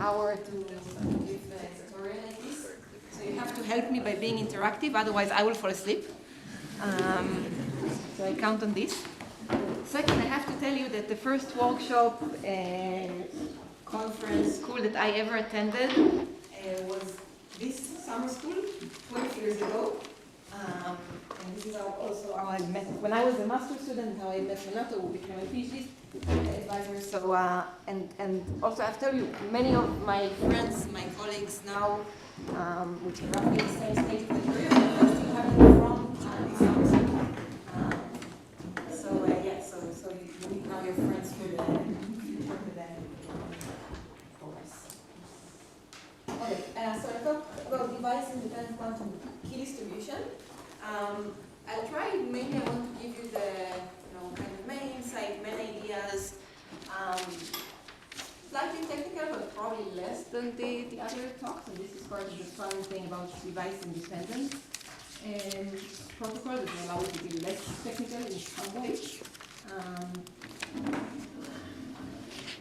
hour to give a tutorial like this. So you have to help me by being interactive, otherwise I will fall asleep. So I count on this. Second, I have to tell you that the first workshop, conference, school that I ever attended was this summer school 12 years ago. And this is also how I met, when I was a master's student, how I met Renato, who became a PhD advisor. So, and also I have to tell you, many of my friends, my colleagues now, which are roughly the same stage of the career, are still having from this summer school. So you meet now your friends for the future of the course. Okay, so I talked about device-independent quantum key distribution. I'll try, mainly I want to give you the kind of main insight, main ideas, slightly technical, but probably less than the other talks. And this is part of the fun thing about device-independent protocol that will allow you to be less technical in some ways.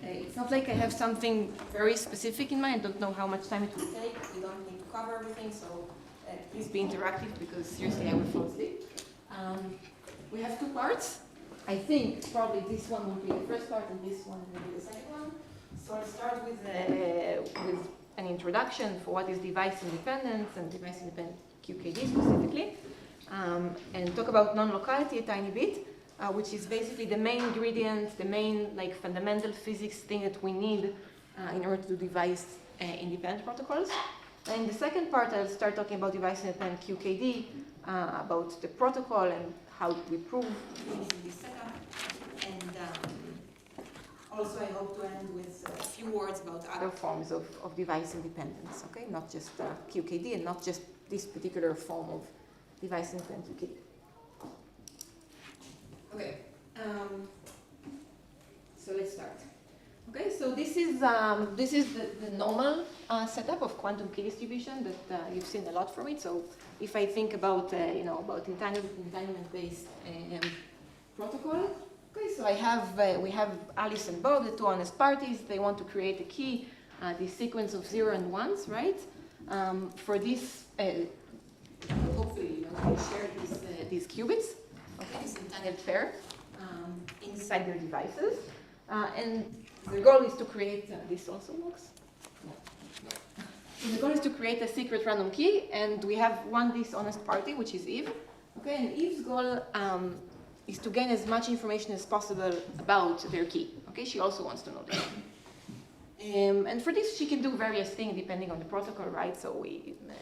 It's not like I have something very specific in mind. I don't know how much time it will take. We don't need to cover everything, so please be interactive because seriously I will fall asleep. We have two parts. I think probably this one will be the first part and this one will be the second one. So I'll start with an introduction for what is device independence and device-independent QKD specifically, and talk about non-locality a tiny bit, which is basically the main ingredient, the main fundamental physics thing that we need in order to do device-independent protocols. And in the second part, I'll start talking about device-independent QKD, about the protocol and how we prove things in this setup. And also, I hope to end with a few words about other forms of device independence, okay? Not just QKD and not just this particular form of device-independent QKD. Okay, so let's start. Okay, so this is the normal setup of quantum key distribution that you've seen a lot from it. So if I think about about entanglement-based protocol, okay, so we have Alice and Bob, the two honest parties. They want to create a key, this sequence of 0 and 1s, right? For this, hopefully they share these qubits, okay, this entangled pair inside their devices, and the goal is to create, this also works? No. The goal is to create a secret random key, and we have one dishonest party, which is Eve. Okay, and Eve's goal is to gain as much information as possible about their key. Okay, she also wants to know that. And for this, she can do various things depending on the protocol, right? So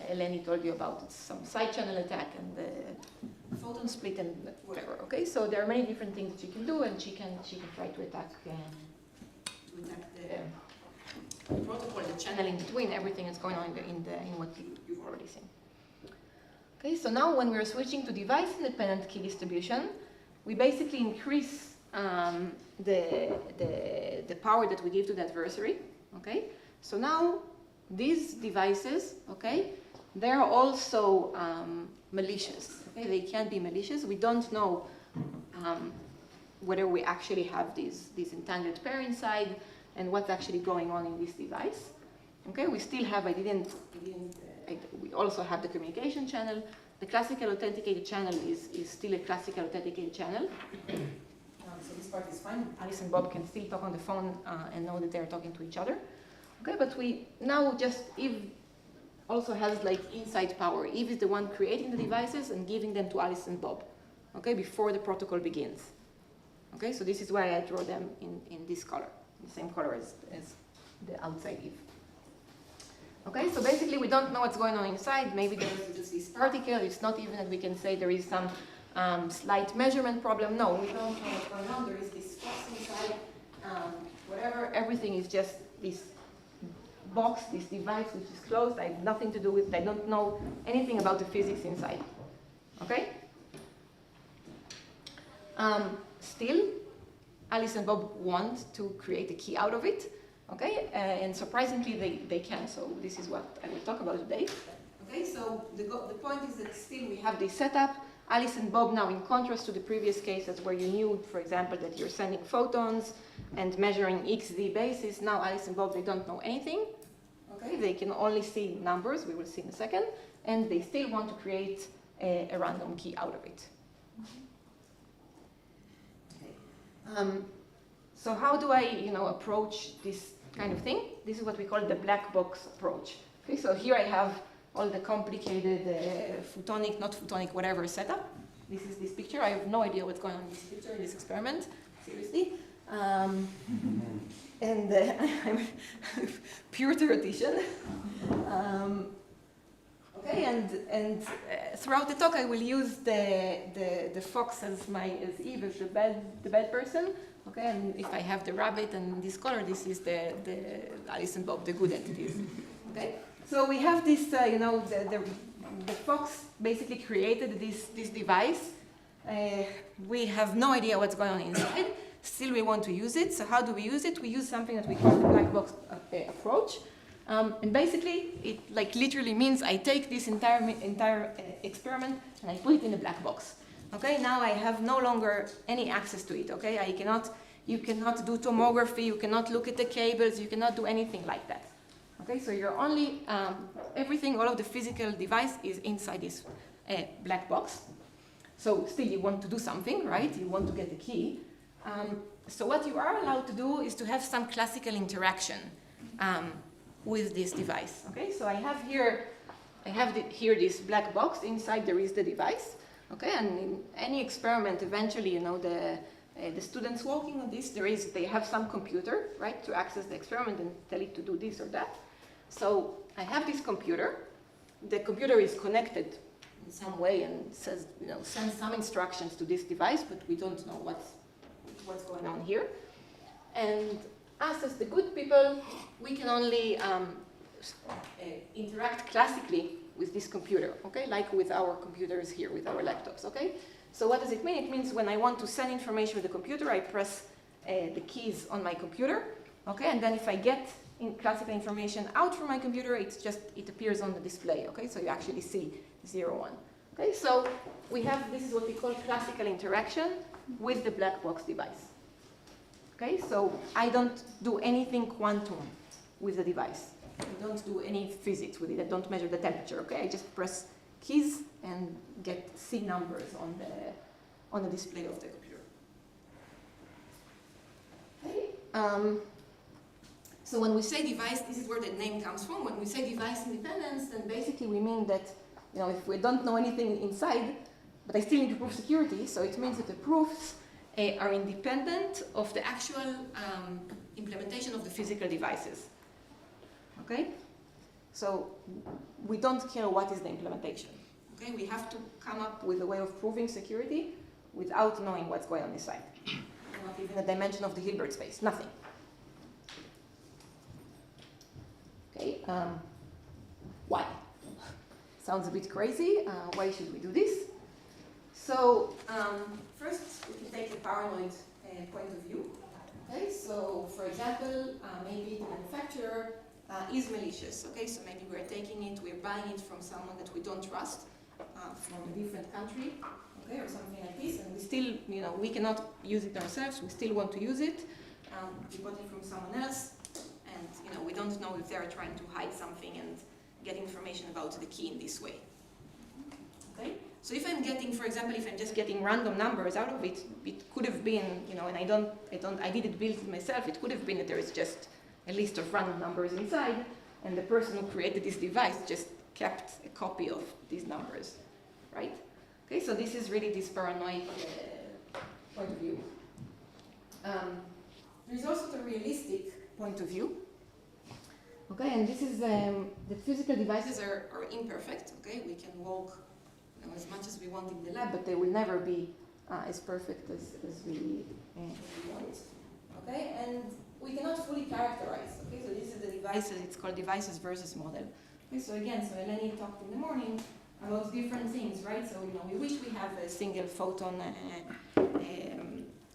Eleni told you about some side channel attack and the photon split and whatever. Okay, so there are many different things that she can do, and she can try to attack the protocol, the channel in between, everything that's going on in what you've already seen. Okay, so now when we're switching to device-independent key distribution, we basically increase the power that we give to the adversary. Okay, so now these devices, okay, they're also malicious. Okay, they can be malicious. We don't know whether we actually have these entangled pair inside and what's actually going on in this device. Okay, we still have, we also have the communication channel. The classical authenticated channel is still a classical authenticated channel. So this part is fine. Alice and Bob can still talk on the phone and know that they're talking to each other. Okay, but we now just, Eve also has inside power. Eve is the one creating the devices and giving them to Alice and Bob, okay, before the protocol begins. Okay, so this is why I draw them in this color, the same color as the outside Eve. Okay, so basically we don't know what's going on inside. Maybe there's just this particle. It's not even that we can say there is some slight measurement problem. No, we don't know what's going on. There is this box inside, whatever. Everything is just this box, this device which is closed. I have nothing to do with it. I don't know anything about the physics inside. Okay? Still, Alice and Bob want to create a key out of it. Okay? And surprisingly, they can. So this is what I will talk about today. Okay? So the point is that still we have this setup. Alice and Bob now, in contrast to the previous cases where you knew, for example, that you're sending photons and measuring XD basis, now Alice and Bob, they don't know anything. Okay, they can only see numbers, we will see in a second, and they still want to create a random key out of it. Okay. So how do I, approach this kind of thing? This is what we call the black box approach. Okay, so here I have all the complicated photonic, not photonic, whatever setup. This is this picture. I have no idea what's going on in this picture, in this experiment, seriously. And I'm pure theoretician. Okay, and throughout the talk I will use the fox as Eve, as the bad person. Okay, and if I have the rabbit and this color, this is the Alice and Bob, the good entities. Okay, so we have this, the fox basically created this device. We have no idea what's going on inside. Still, we want to use it. So how do we use it? We use something that we call the black box approach. And basically, it literally means I take this entire experiment and I put it in a black box. Okay, now I have no longer any access to it. Okay, you cannot do tomography, you cannot look at the cables, you cannot do anything like that. Okay, so you're only, everything, all of the physical device is inside this black box. So still you want to do something, right? You want to get the key. So what you are allowed to do is to have some classical interaction with this device. Okay, so I have here this black box. Inside there is the device. Okay, and in any experiment, eventually, the students working on this, they have some computer, right, to access the experiment and tell it to do this or that. So I have this computer. The computer is connected in some way and says, sends some instructions to this device, but we don't know what's going on here. And us as the good people, we can only interact classically with this computer, okay, like with our computers here, with our laptops, okay? So what does it mean? It means when I want to send information with the computer, I press the keys on my computer, okay, and then if I get classical information out from my computer, it appears on the display, okay, so you actually see 0, 1. Okay, so this is what we call classical interaction with the black box device. Okay, so I don't do anything quantum with the device. I don't do any physics with it. I don't measure the temperature. Okay, I just press keys and see numbers on the display of the computer. Okay. So when we say device, this is where the name comes from. When we say device independence, then basically we mean that if we don't know anything inside, but I still need to prove security, so it means that the proofs are independent of the actual implementation of the physical devices. Okay? So we don't care what is the implementation. Okay? We have to come up with a way of proving security without knowing what's going on inside. Not even a dimension of the Hilbert space, nothing. Okay, why? Sounds a bit crazy. Why should we do this? So first, we can take the paranoid point of view. Okay, so for example, maybe the manufacturer is malicious. Okay, so maybe we're taking it, we're buying it from someone that we don't trust, from a different country, okay, or something like this, and we still, we cannot use it ourselves. We still want to use it. We bought it from someone else, and we don't know if they're trying to hide something and get information about the key in this way. Okay. So if I'm getting, for example, if I'm just getting random numbers out of it, it could have been, and I didn't build it myself, it could have been that there is just a list of random numbers inside, and the person who created this device just kept a copy of these numbers, right? Okay, so this is really this paranoid point of view. There is also the realistic point of view. Okay, and this is the physical devices are imperfect. Okay, we can walk as much as we want in the lab, but they will never be as perfect as we want. Okay, and we cannot fully characterize. Okay, so this is the devices. It's called devices versus model. Okay, so again, Eleni talked in the morning about different things, right? So we wish we have a single photon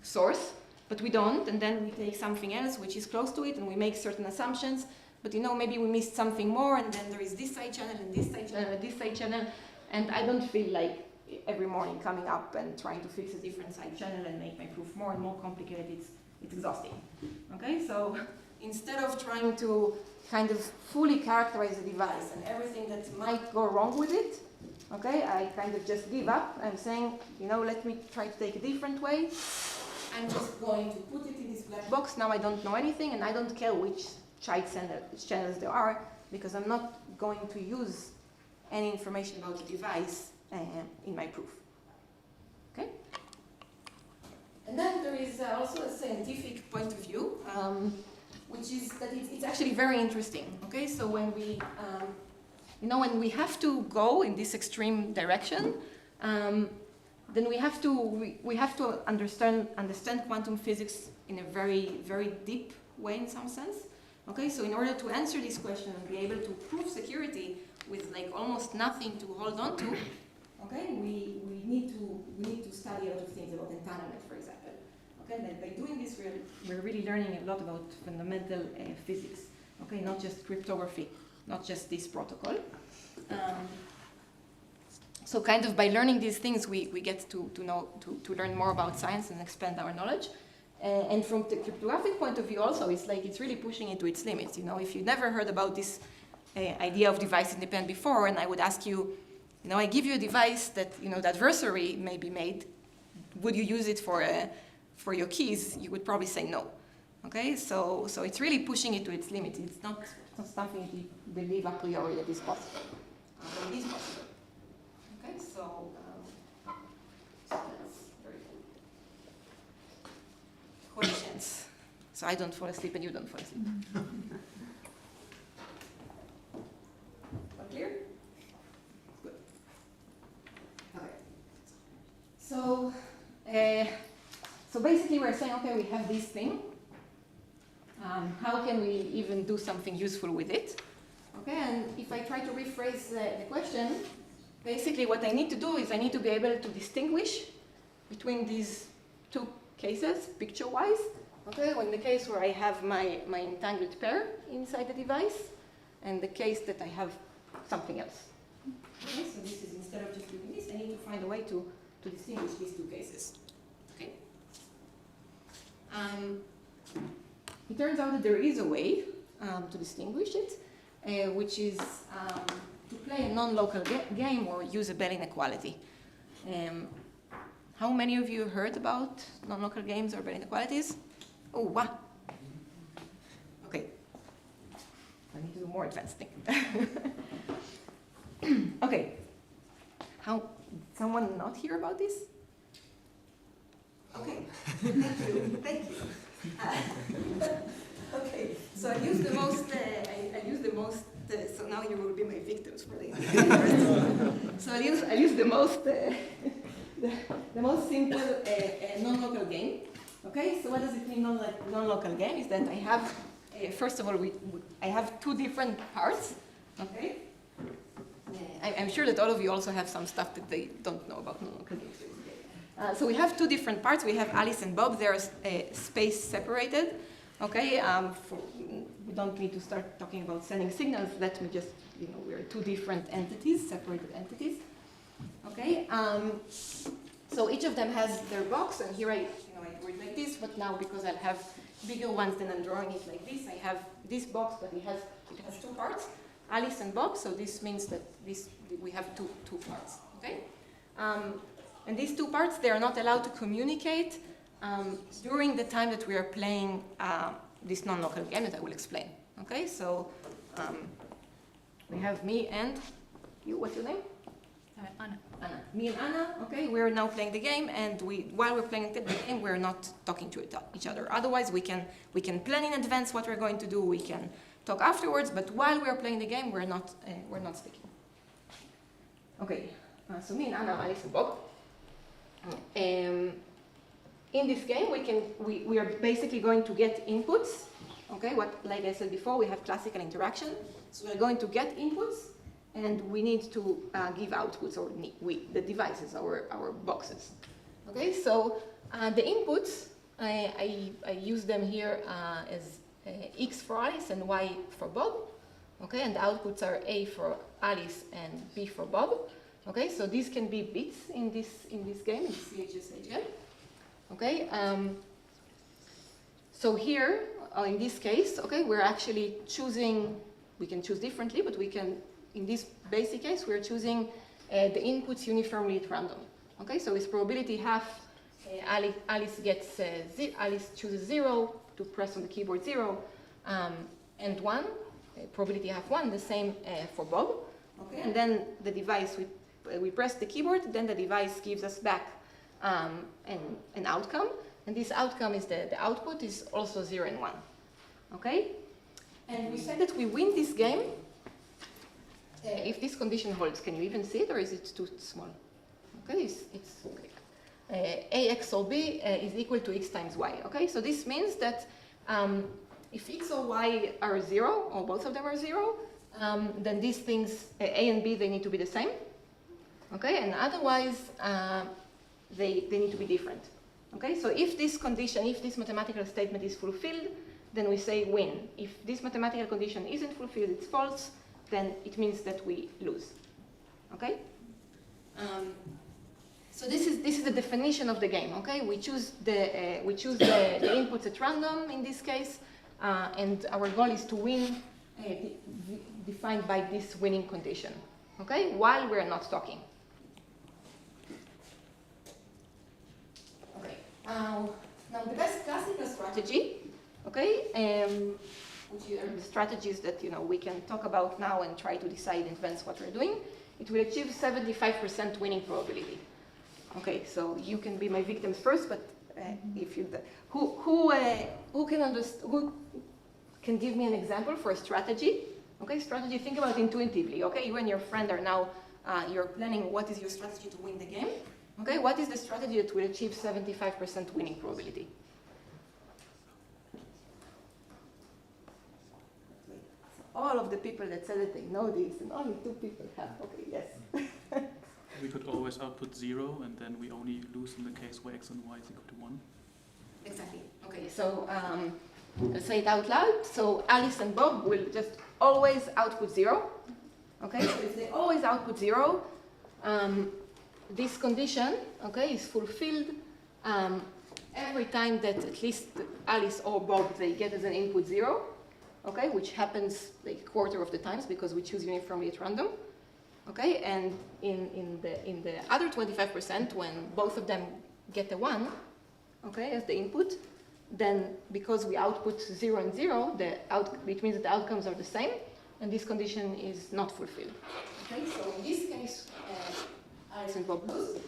source, but we don't, and then we take something else which is close to it, and we make certain assumptions. But maybe we missed something more, and then there is this side channel, and this side channel, and this side channel, and I don't feel like every morning coming up and trying to fix a different side channel and make my proof more and more complicated. It's exhausting. Okay, so instead of trying to kind of fully characterize the device and everything that might go wrong with it, okay, I kind of just give up. I'm saying, you know, let me try to take a different way. I'm just going to put it in this black box. Now I don't know anything, and I don't care which child channels there are, because I'm not going to use any information about the device in my proof. Okay? And then there is also a scientific point of view, which is that it's actually very interesting. Okay, so when we, you know, when we have to go in this extreme direction, then we have to understand quantum physics in a very, very deep way in some sense. Okay, so in order to answer this question and be able to prove security with like almost nothing to hold on to, okay, we need to study a lot of things about entanglement, for example. Okay, and by doing this, we're really learning a lot about fundamental physics. Okay, not just cryptography, not just this protocol. So kind of by learning these things, we get to learn more about science and expand our knowledge. And from the cryptographic point of view also, it's really pushing it to its limits. You know, if you never heard about this idea of device-independent before, and I would ask you, you know, I give you a device that, you know, the adversary may be made, would you use it for your keys? You would probably say no. Okay, so it's really pushing it to its limits. It's not something you believe a priori that is possible. But it is possible. Okay, so that's very cool. Questions? So I don't fall asleep and you don't fall asleep. All clear? Good. Okay. So basically we're saying, okay, we have this thing. How can we even do something useful with it? Okay, and if I try to rephrase the question, basically what I need to do is I need to be able to distinguish between these two cases, picture-wise. Okay, well, in the case where I have my entangled pair inside the device, and the case that I have something else. Okay, so this is, instead of just doing this, I need to find a way to distinguish these two cases. Okay. It turns out that there is a way to distinguish it, which is to play a non-local game or use a Bell inequality. How many of you heard about non-local games or Bell inequalities? Oh, wow. Okay. I need to do more advanced thing. Okay. Someone not hear about this? Okay. Thank you. Okay. So I use the most. So now you will be my victims for the. So I use the most. The most simple non-local game. Okay, so what does it mean non-local game? Is that I have, first of all, I have two different parts. Okay, I'm sure that all of you also have some stuff that they don't know about non-local games. So we have two different parts. We have Alice and Bob. They're space separated. Okay, we don't need to start talking about sending signals. Let me just, we're two different entities, separated entities. Okay, so each of them has their box, and here I drew it like this, but now because I'll have bigger ones than I'm drawing it like this, I have this box, but it has two parts, Alice and Bob, so this means that we have two parts, okay? And these two parts, they are not allowed to communicate during the time that we are playing this non-local game that I will explain, okay? So we have me and you, what's your name? Anna. Me and Anna, okay, we're now playing the game, and while we're playing the game, we're not talking to each other. Otherwise, we can plan in advance what we're going to do, we can talk afterwards, but while we're playing the game, we're not speaking. Okay, so me and Anna, Alice and Bob. In this game, we are basically going to get inputs, okay, like I said before, we have classical interaction, so we're going to get inputs, and we need to give outputs, or the devices, our boxes. Okay, so the inputs, I use them here as X for Alice and Y for Bob. Okay, and the outputs are A for Alice and B for Bob. Okay, so these can be bits in this game, in the CHSH game. Okay, So here, in this case, okay, we're actually choosing, we can choose differently, but we can, in this basic case, we're choosing the inputs uniformly at random. Okay, so with probability half, Alice chooses 0 to press on the keyboard 0, and 1, probability half 1, the same for Bob. Okay, and then the device, we press the keyboard, then the device gives us back an outcome, and this outcome is the output is also 0 and 1. Okay, and we said that we win this game if this condition holds. Can you even see it, or is it too small? Okay, it's okay. A XOR B is equal to x times y. Okay, so this means that if x or y are 0, or both of them are 0, then these things, A and B, they need to be the same. Okay, and otherwise, they need to be different. Okay, so if this condition, if this mathematical statement is fulfilled, then we say win. If this mathematical condition isn't fulfilled, it's false, then it means that we lose. Okay? So this is the definition of the game. Okay, we choose the inputs at random in this case, and our goal is to win, defined by this winning condition. Okay, while we're not talking. Okay. Now the best classical strategy, okay, which are the strategies that we can talk about now and try to decide in advance what we're doing. It will achieve 75% winning probability. Okay, so you can be my victims first, but if you who can give me an example for a strategy? Okay, strategy. Think about intuitively. Okay, you and your friend are now you're planning what is your strategy to win the game. Okay, what is the strategy that will achieve 75% winning probability? All of the people that said that they know this, and only 2 people have. Okay, yes. We could always output 0, and then we only lose in the case where x and y is equal to 1. Exactly. Okay, so let's say it out loud. So Alice and Bob will just always output 0. Okay, so if they always output 0, this condition, okay, is fulfilled every time that at least Alice or Bob, they get as an input 0. Okay, which happens like a quarter of the times because we choose uniformly at random. Okay, and in the other 25%, when both of them get a 1, okay, as the input, then because we output 0 and 0, it means that the outcomes are the same, and this condition is not fulfilled. Okay, so in this case, Alice and Bob lose.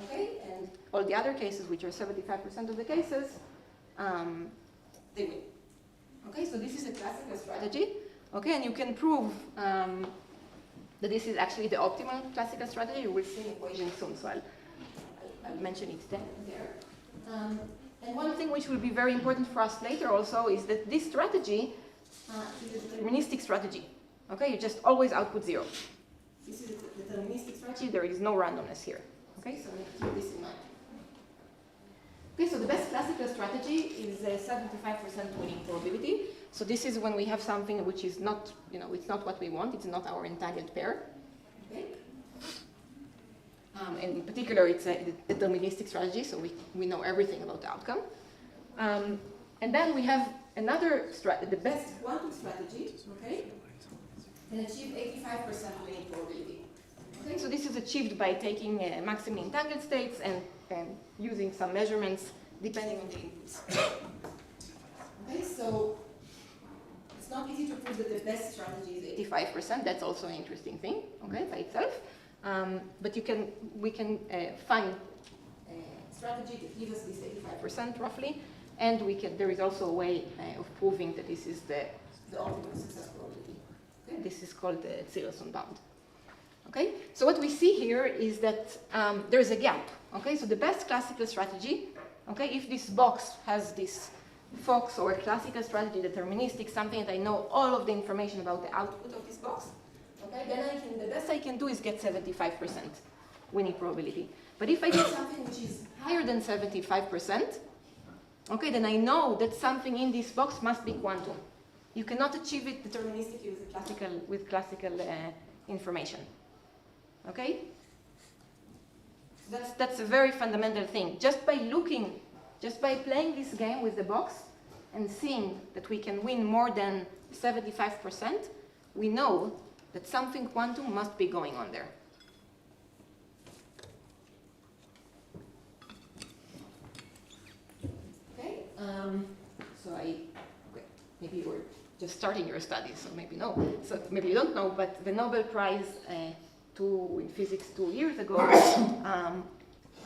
Okay, and all the other cases, which are 75% of the cases, they win. Okay, so this is a classical strategy. Okay, and you can prove that this is actually the optimal classical strategy. You will see an equation soon, so I'll mention it there. And one thing which will be very important for us later also is that this strategy is a deterministic strategy. Okay, you just always output 0. This is a deterministic strategy. There is no randomness here. Okay, so keep this in mind. Okay, so the best classical strategy is 75% winning probability. So this is when we have something which is not, it's not what we want. It's not our entangled pair. Okay. And in particular, it's a deterministic strategy, so we know everything about the outcome. And then we have another strategy, the best quantum strategy, okay, and achieve 85% winning probability. Okay, so this is achieved by taking maximally entangled states and using some measurements depending on the inputs. Okay, so it's not easy to prove that the best strategy is 85%. That's also an interesting thing, okay, by itself. But we can find a strategy that gives us this 85% roughly, and there is also a way of proving that this is the optimal success probability. Okay? This is called the Zillerson bound. Okay, so what we see here is that there is a gap. Okay, so the best classical strategy, okay, if this box has this Fox or a classical strategy, deterministic, something that I know all of the information about the output of this box, okay, then the best I can do is get 75% winning probability. But if I get something which is higher than 75%, okay, then I know that something in this box must be quantum. You cannot achieve it deterministically with classical information. Okay? That's a very fundamental thing. Just by playing this game with the box and seeing that we can win more than 75%, we know that something quantum must be going on there. Okay, maybe you were just starting your studies, so maybe no. So maybe you don't know, but the Nobel Prize in physics 2 years ago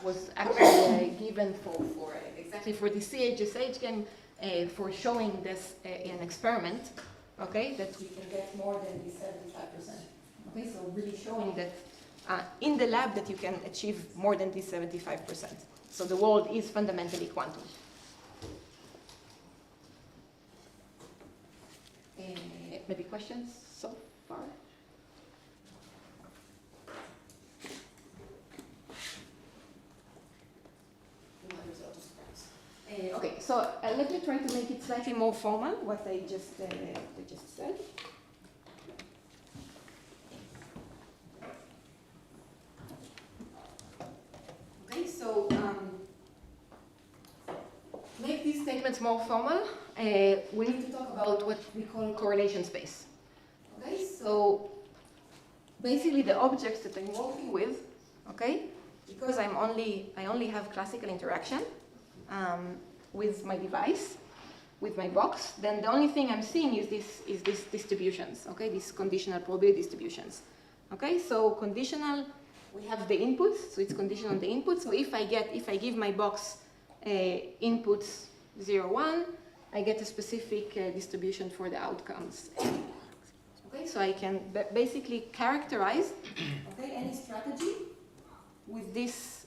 was actually given for exactly for the CHSH game for showing this in an experiment, okay, that we can get more than the 75%. Okay, so really showing that in the lab that you can achieve more than the 75%. So the world is fundamentally quantum. Maybe questions so far? Okay, so let me try to make it slightly more formal, what I just said. Okay, so make these statements more formal. We need to talk about what we call correlation space. Okay, so basically the objects that I'm working with, okay, because I only have classical interaction with my device, with my box, then the only thing I'm seeing is these distributions, okay, these conditional probability distributions. Okay, so conditional, we have the inputs, so it's conditional on the input. So if I give my box inputs 0, 1, I get a specific distribution for the outcomes. Okay, so I can basically characterize, okay, any strategy with this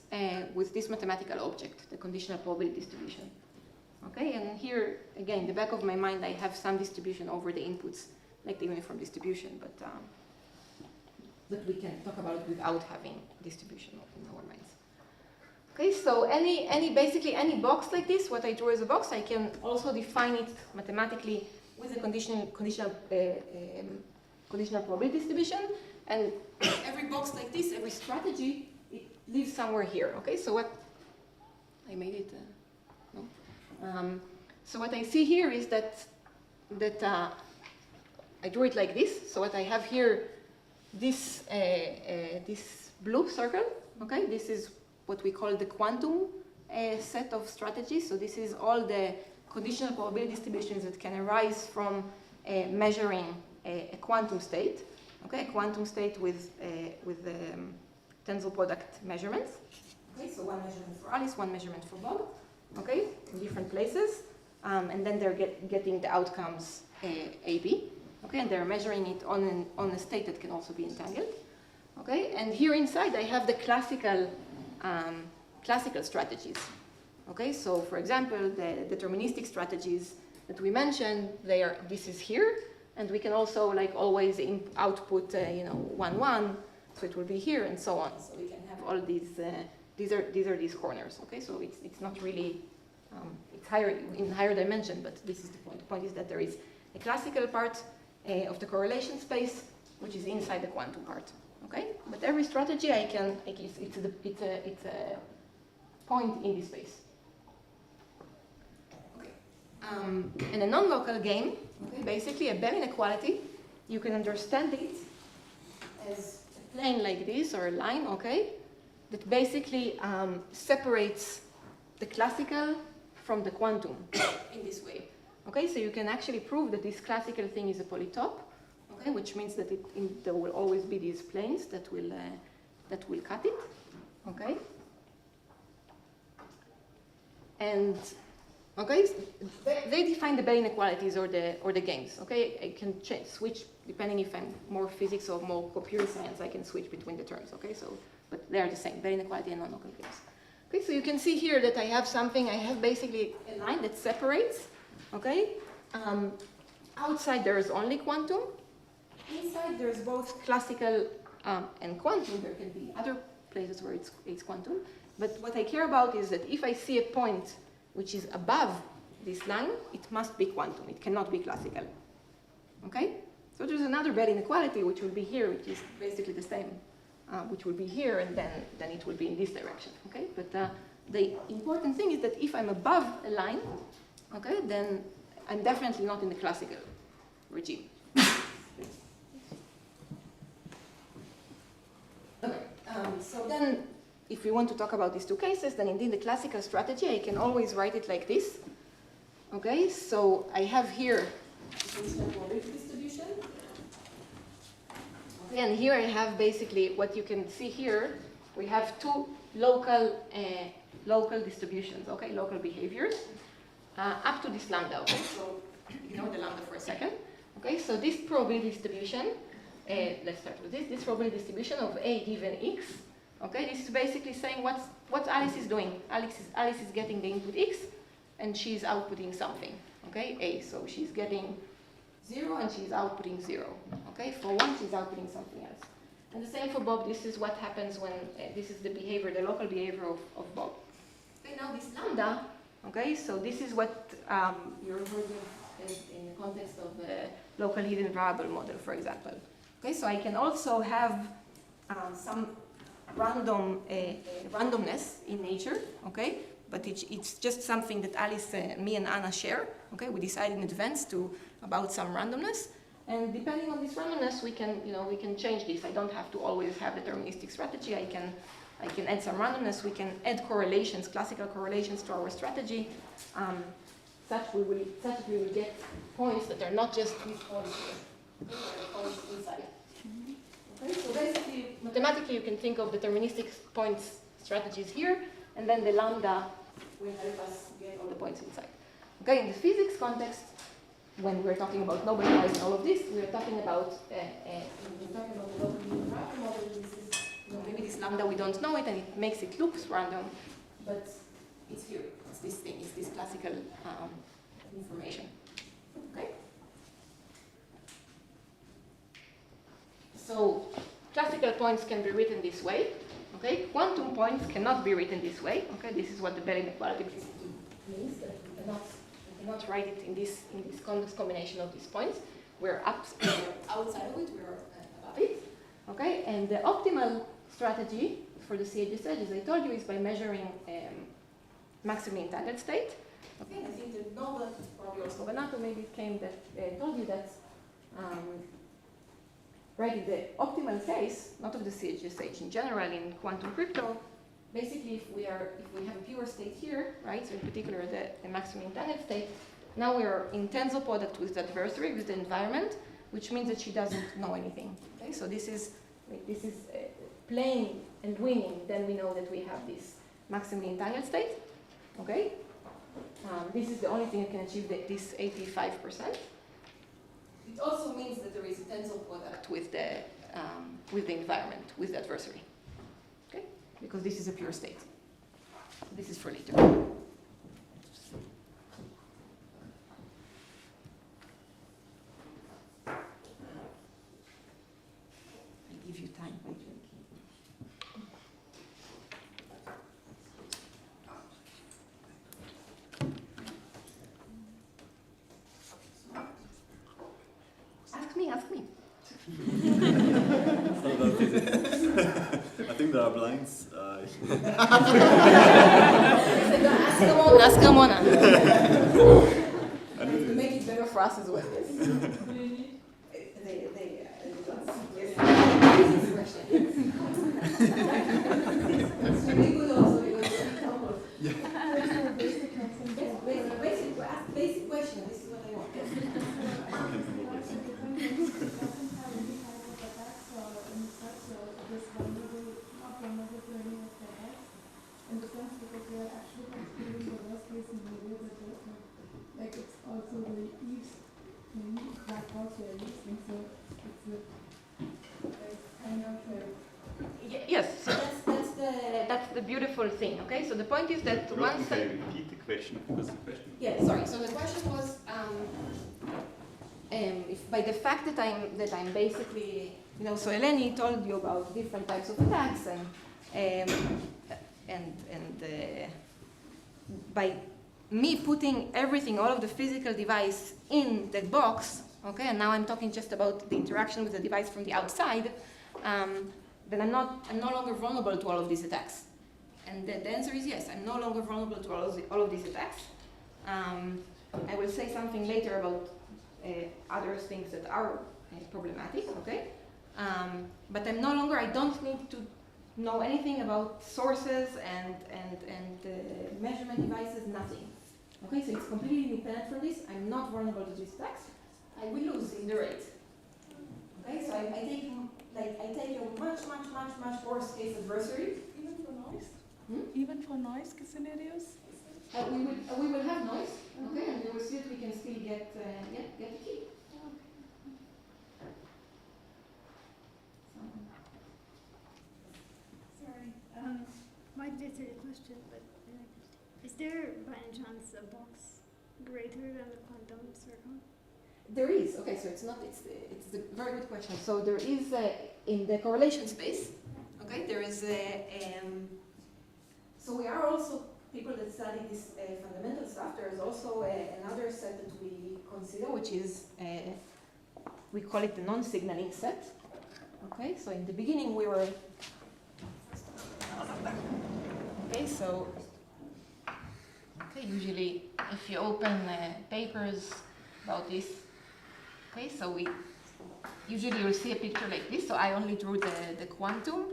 mathematical object, the conditional probability distribution. Okay, and here again, in the back of my mind, I have some distribution over the inputs, like the uniform distribution, but we can talk about it without having distribution in our minds. Okay, so basically any box like this, what I drew as a box, I can also define it mathematically with a conditional probability distribution, and every box like this, every strategy, it lives somewhere here. Okay, so what I made it. No. So what I see here is that I drew it like this. So what I have here, this blue circle. Okay, this is what we call the quantum set of strategies. So this is all the conditional probability distributions that can arise from measuring a quantum state. Okay, a quantum state with tensor product measurements. Okay, so one measurement for Alice, one measurement for Bob. Okay, in different places, and then they're getting the outcomes AB. Okay, and they're measuring it on a state that can also be entangled. Okay, and here inside I have the classical strategies. Okay, so for example, the deterministic strategies that we mentioned, this is here, and we can also like always output 1, 1, so it will be here and so on. So we can have all these. These are these corners. Okay, so it's not really it's higher dimension, but this is the point. The point is that there is a classical part of the correlation space, which is inside the quantum part. Okay, but every strategy it's a point in this space. Okay, in a non-local game, okay, basically a Bell inequality, you can understand it as a plane like this or a line. Okay, that basically separates the classical from the quantum in this way. Okay, so you can actually prove that this classical thing is a polytope. Okay, which means that there will always be these planes that will cut it. Okay, and okay, they define the Bell inequalities or the games. Okay, I can switch depending if I'm more physics or more pure science. I can switch between the terms. Okay, so. But they are the same, Bell inequality and non-local games. Okay, so you can see here that I have basically a line that separates, okay? Outside there is only quantum. Inside there is both classical and quantum. There can be other places where it's quantum. But what I care about is that if I see a point which is above this line, it must be quantum. It cannot be classical. Okay? So there's another Bell inequality which will be here, which is basically the same. Which will be here, and then it will be in this direction. Okay, but the important thing is that if I'm above a line, okay, then I'm definitely not in the classical regime. Okay, so then if we want to talk about these two cases, then indeed the classical strategy, I can always write it like this. Okay, so I have here distribution. Okay, and here I have basically what you can see here. We have two local distributions, okay, local behaviors, up to this lambda. Okay, so ignore the lambda for a second. Okay, so this probability distribution, let's start with this. This probability distribution of A given X. Okay, this is basically saying what Alice is doing. Alice is getting the input X, and she's outputting something. Okay, A. So she's getting 0 and she's outputting 0. Okay, for 1 she's outputting something else. And the same for Bob. This is what happens when this is the behavior, the local behavior of Bob. Okay, now this lambda. Okay, so this is what you're heard in the context of the local hidden variable model, for example. Okay, so I can also have some randomness in nature. Okay. But it's just something that Alice, me, and Anna share. Okay, we decide in advance about some randomness, and depending on this randomness, we can change this. I don't have to always have deterministic strategy. I can add some randomness. We can add correlations, classical correlations, to our strategy, such we will get points that are not just these points here, points inside. Okay, so basically, mathematically, you can think of deterministic points strategies here, and then the lambda will help us get all the points inside. Okay, in the physics context, when we're talking about Nobel Prize and all of this, we're talking about the local hidden variable model. This is, maybe this lambda, we don't know it, and it makes it looks random, but it's here. It's this thing. It's this classical information. Okay. So classical points can be written this way. Okay, quantum points cannot be written this way. Okay, this is what the Bell inequality means. That we cannot write it in this combination of these points. We're outside of it. We're above it. Okay, and the optimal strategy for the CHSH, as I told you, is by measuring maximally entangled state. Okay, and I think that Nobel, probably also Banato, maybe it came that told you that. Right, in the optimal case, not of the CHSH, in general in quantum crypto, basically if we have a pure state here, right, so in particular the maximum entangled state, now we are in tensor product with the adversary, with the environment, which means that she doesn't know anything. Okay, so this is playing and winning, then we know that we have this maximally entangled state. Okay, this is the only thing that can achieve this 85%. It also means that there is a tensor product with the environment, with the adversary. Okay? Because this is a pure state. This is for later. I'll give you time. Ask me. It's not about physics. I think there are blinds. Ask Ramona. To make it better for us as well. Basic question. This is what I want. Like it's also the eaves thing, that also a listening, so it's kind of yes, so that's the beautiful thing. Okay, so the point is that once can you repeat the question? Because the question. Yeah, sorry. So the question was, if by the fact that I'm basically, so Eleni told you about different types of attacks, and by me putting everything, all of the physical device in that box, okay, and now I'm talking just about the interaction with the device from the outside, then I'm no longer vulnerable to all of these attacks. And the answer is yes, I'm no longer vulnerable to all of these attacks. I will say something later about other things that are problematic, okay? But I'm no longer, I don't need to know anything about sources and measurement devices, nothing. Okay, so it's completely independent from this. I'm not vulnerable to this tax. I will lose in the rate. Okay, so I take a much worse case adversary. Even for noise? Even for noise scenarios? We will have noise, okay, and we will see that we can still get the key. Sorry, might be a silly question, but is there by any chance a box greater than the quantum circle? There is, okay, so it's a very good question. So there is, in the correlation space, okay, there is so we are also people that study this fundamental stuff. There is also another set that we consider, which is, we call it the non-signaling set. Okay, so in the beginning we were, okay, so, okay, usually if you open papers about this, okay, so we usually will see a picture like this. So I only drew the quantum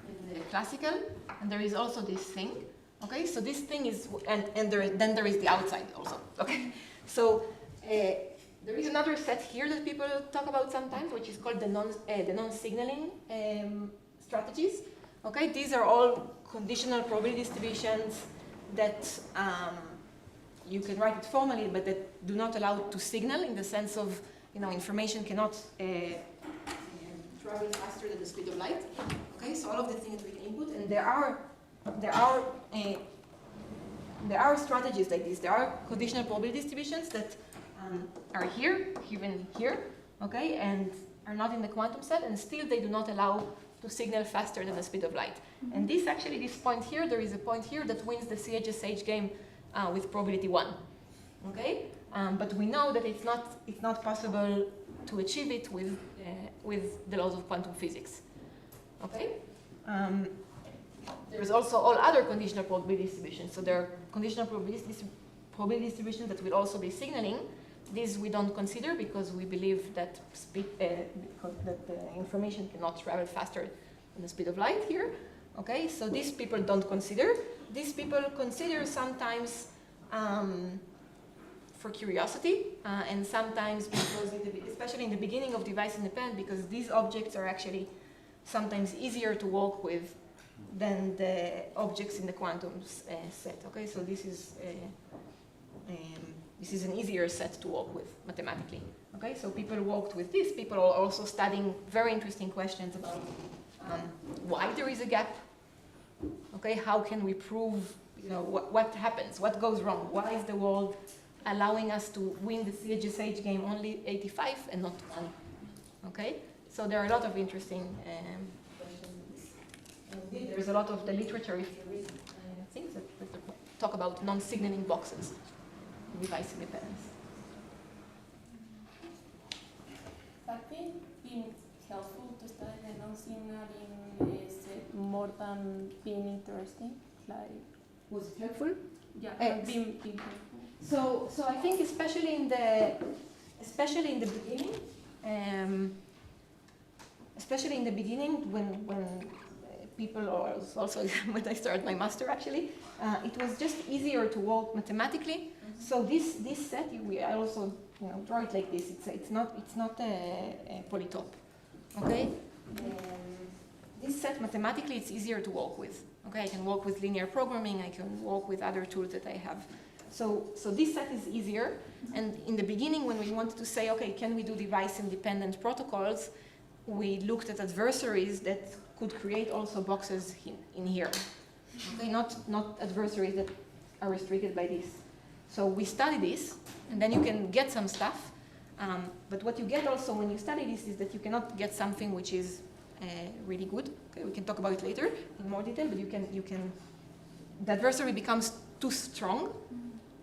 in the classical, and there is also this thing. Okay, so this thing is, and then there is the outside also. Okay, so there is another set here that people talk about sometimes, which is called the non-signaling strategies. Okay, these are all conditional probability distributions that you can write it formally, but that do not allow to signal in the sense of, information cannot travel faster than the speed of light. Okay, so all of the things that we can input, and there are strategies like this. There are conditional probability distributions that are here, even here, okay, and are not in the quantum set, and still they do not allow to signal faster than the speed of light. And this point here, there is a point here that wins the CHSH game with probability 1. Okay, but we know that it's not possible to achieve it with the laws of quantum physics. Okay. There's also all other conditional probability distributions. So there are conditional probability distributions that will also be signaling. These we don't consider because we believe that the information cannot travel faster than the speed of light here. Okay, so these people don't consider. These people consider sometimes for curiosity, and sometimes because, especially in the beginning of device-independent, because these objects are actually sometimes easier to work with than the objects in the quantum set. Okay, so this is an easier set to work with mathematically. Okay, so people worked with this. People are also studying very interesting questions about why there is a gap. Okay, how can we prove, what happens, what goes wrong? Why is the world allowing us to win the CHSH game only 85 and not 1? Okay, so there are a lot of interesting questions. Indeed, there's a lot of the literature, if you read things that talk about non-signaling boxes, device independence. Have it been helpful to study the non-signaling set more than being interesting? Like, Was it helpful? yeah, being helpful. So I think especially in the beginning, when people, or also when I started my master actually, it was just easier to work mathematically. So this set, I also draw it like this. It's not a polytope, okay? This set mathematically it's easier to work with. Okay, I can work with linear programming. I can work with other tools that I have. So this set is easier. And in the beginning, when we wanted to say, okay, can we do device-independent protocols, we looked at adversaries that could create also boxes in here. Okay, not adversaries that are restricted by this. So we study this, and then you can get some stuff. But what you get also when you study this is that you cannot get something which is really good. Okay, we can talk about it later in more detail. But the adversary becomes too strong.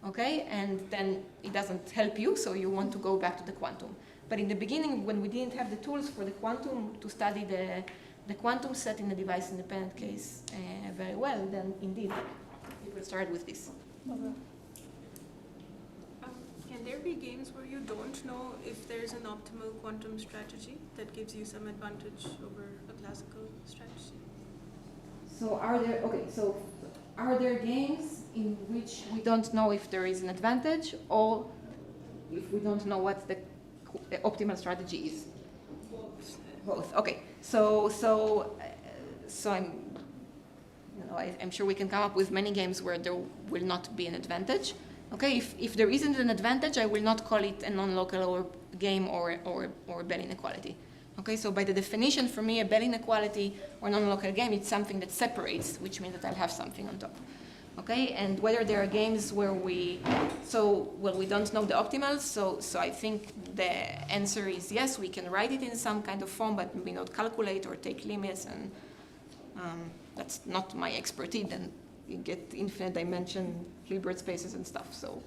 Okay, and then it doesn't help you, so you want to go back to the quantum. But in the beginning, when we didn't have the tools for the quantum to study the quantum set in the device-independent case very well, then indeed, people started with this. Okay. there be games where you don't know if there's an optimal quantum strategy that gives you some advantage over a classical strategy? So are there games in which we don't know if there is an advantage or if we don't know what the optimal strategy is? Both. Okay. So I'm sure we can come up with many games where there will not be an advantage. Okay. If there isn't an advantage, I will not call it a non-local game or a Bell inequality. Okay. So by the definition, for me, a Bell inequality or non-local game, it's something that separates, which means that I'll have something on top. Okay, and whether there are games where we don't know the optimals, so I think the answer is yes, we can write it in some kind of form, but maybe not calculate or take limits, and that's not my expertise, and you get infinite dimension Hilbert spaces and stuff, so,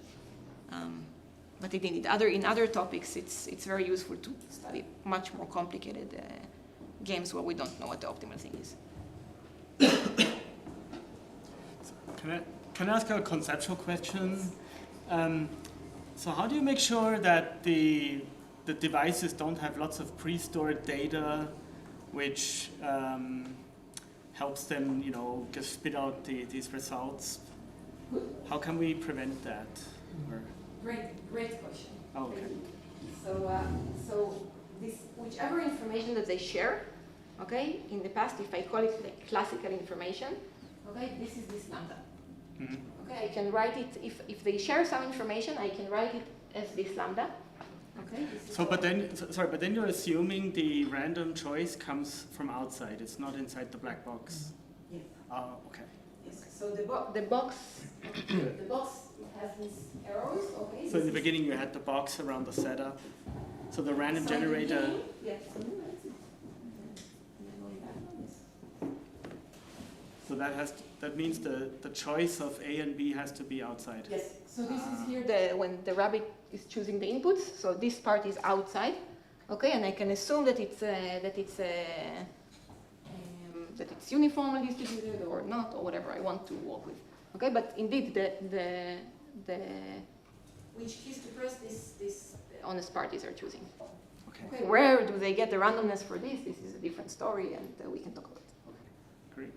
but indeed, in other topics, it's very useful to study much more complicated games where we don't know what the optimal thing is. Can I ask a conceptual question? So how do you make sure that the devices don't have lots of pre-stored data, which helps them, just spit out these results? How can we prevent that? Or? Great question. Oh, okay. So this whichever information that they share, okay. In the past, if I call it like classical information, okay, this is this lambda. Mm-hmm. Okay, I can write it, if they share some information, I can write it as this lambda. Okay. But then you're assuming the random choice comes from outside. It's not inside the black box. Yes. Oh, okay. Yes. So the box has these arrows. Okay. So in the beginning you had the box around the setup. So the random generator. Yes. So that means the choice of A and B has to be outside. Yes. So this is here when the rabbit is choosing the inputs. So this part is outside, okay, and I can assume that it's uniformly distributed or not, or whatever I want to work with. Okay, but indeed the which keys to press this honest parties are choosing. Okay. Where do they get the randomness for this? This is a different story, and we can talk about it. Okay. Great.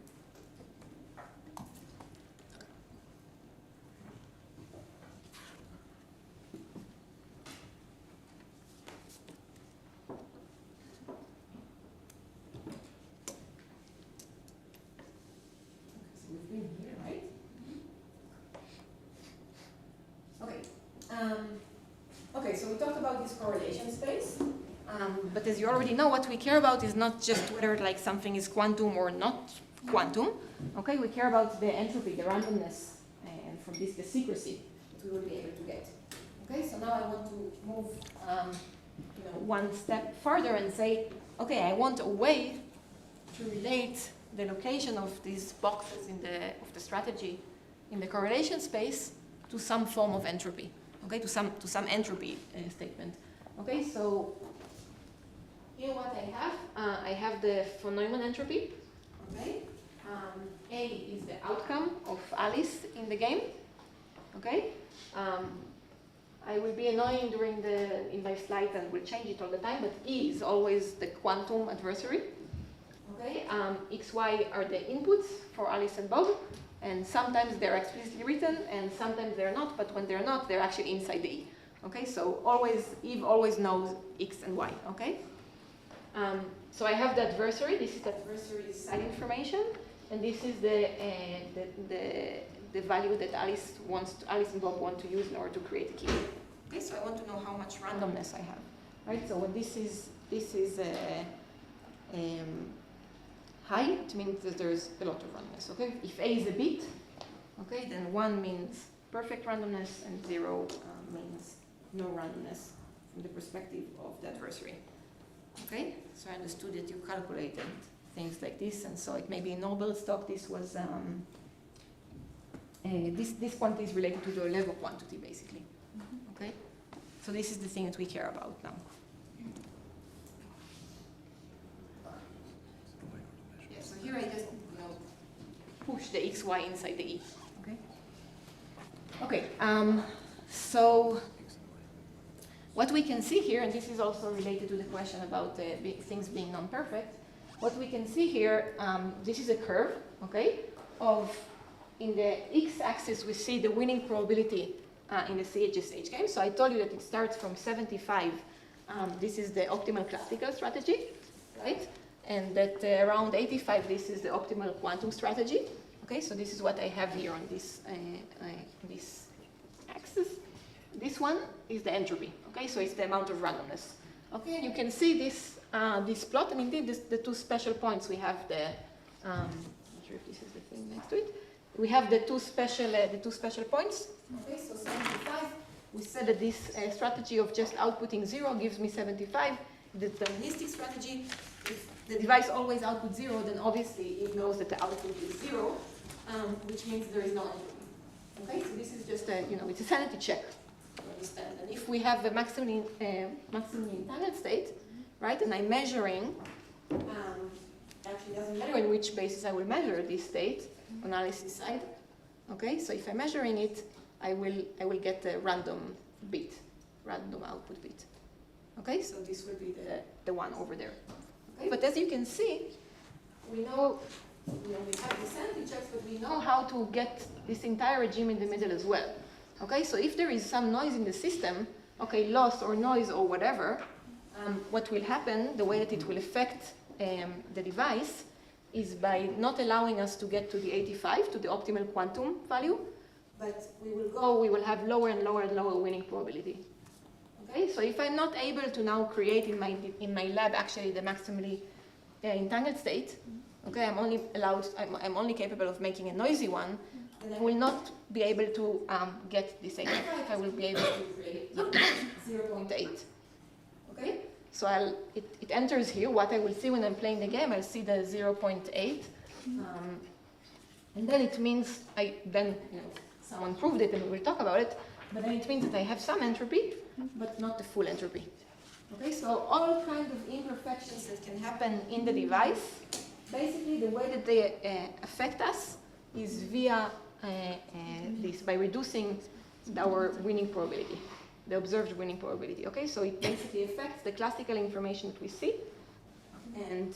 Okay, so we talked about this correlation space, but as you already know, what we care about is not just whether like something is quantum or not quantum. Okay, we care about the entropy, the randomness, and from this the secrecy that we will be able to get. Okay, so now I want to move one step further and say, okay, I want a way to relate the location of these boxes of the strategy in the correlation space to some form of entropy. Okay, to some entropy statement. Okay, so here what I have the von Neumann entropy. Okay, A is the outcome of Alice in the game. Okay, I will be annoying in my slide and will change it all the time, but E is always the quantum adversary. Okay, X, Y are the inputs for Alice and Bob. And sometimes they're explicitly written, and sometimes they're not, but when they're not, they're actually inside the E. Okay, so Eve always knows X and Y, okay? So I have the adversary. This is the adversary's side information, and this is the value that Alice and Bob want to use in order to create a key. Okay, so I want to know how much randomness I have, right? So when this is high, it means that there's a lot of randomness, okay? If A is a bit, okay, then 1 means perfect randomness and 0 means no randomness from the perspective of the adversary, okay? So I understood that you calculated things like this, and so it may be in Nobel-Stock, this was, this quantity is related to the level quantity, basically, okay? So this is the thing that we care about now. So here I just push the XY inside the E. Okay. Okay. So what we can see here, and this is also related to the question about things being non-perfect, what we can see here, this is a curve, okay, of, in the x-axis we see the winning probability in the CHSH game. So I told you that it starts from 75. This is the optimal classical strategy, right? And that around 85, this is the optimal quantum strategy. Okay, so this is what I have here on this axis. This one is the entropy. Okay, so it's the amount of randomness. Okay, and you can see this this plot. I mean, the two special points. We have the I'm not sure if this is the thing next to it. We have the two special points. Okay, so 75. We said that this strategy of just outputting 0 gives me 75. The deterministic strategy, if the device always outputs 0, then obviously it knows that the output is 0, which means there is no entropy. Okay, so this is just a, it's a sanity check. Understand? And if we have a maximally entangled state, right, and I'm measuring, actually it doesn't matter in which basis I will measure this state, analysis side. Okay, so if I'm measuring it, I will get a random bit, random output bit. Okay, so this will be the one over there. Okay, but as you can see, we know we have the sanity checks, but we know how to get this entire regime in the middle as well. Okay, so if there is some noise in the system, okay, loss or noise or whatever, what will happen, the way that it will affect the device, is by not allowing us to get to the 85, to the optimal quantum value, but we will have lower and lower and lower winning probability. Okay, so if I'm not able to now create in my lab actually the maximally entangled state, okay, I'm only capable of making a noisy one, then I will not be able to get this 85. I will be able to create 0.8. Okay, so it enters here. What I will see when I'm playing the game, I'll see the 0.8, and then it means someone proved it, and we will talk about it. But then it means that I have some entropy, but not the full entropy. Okay, so all kinds of imperfections that can happen in the device, basically the way that they affect us is via this, by reducing our winning probability, the observed winning probability. Okay, so it basically affects the classical information that we see, and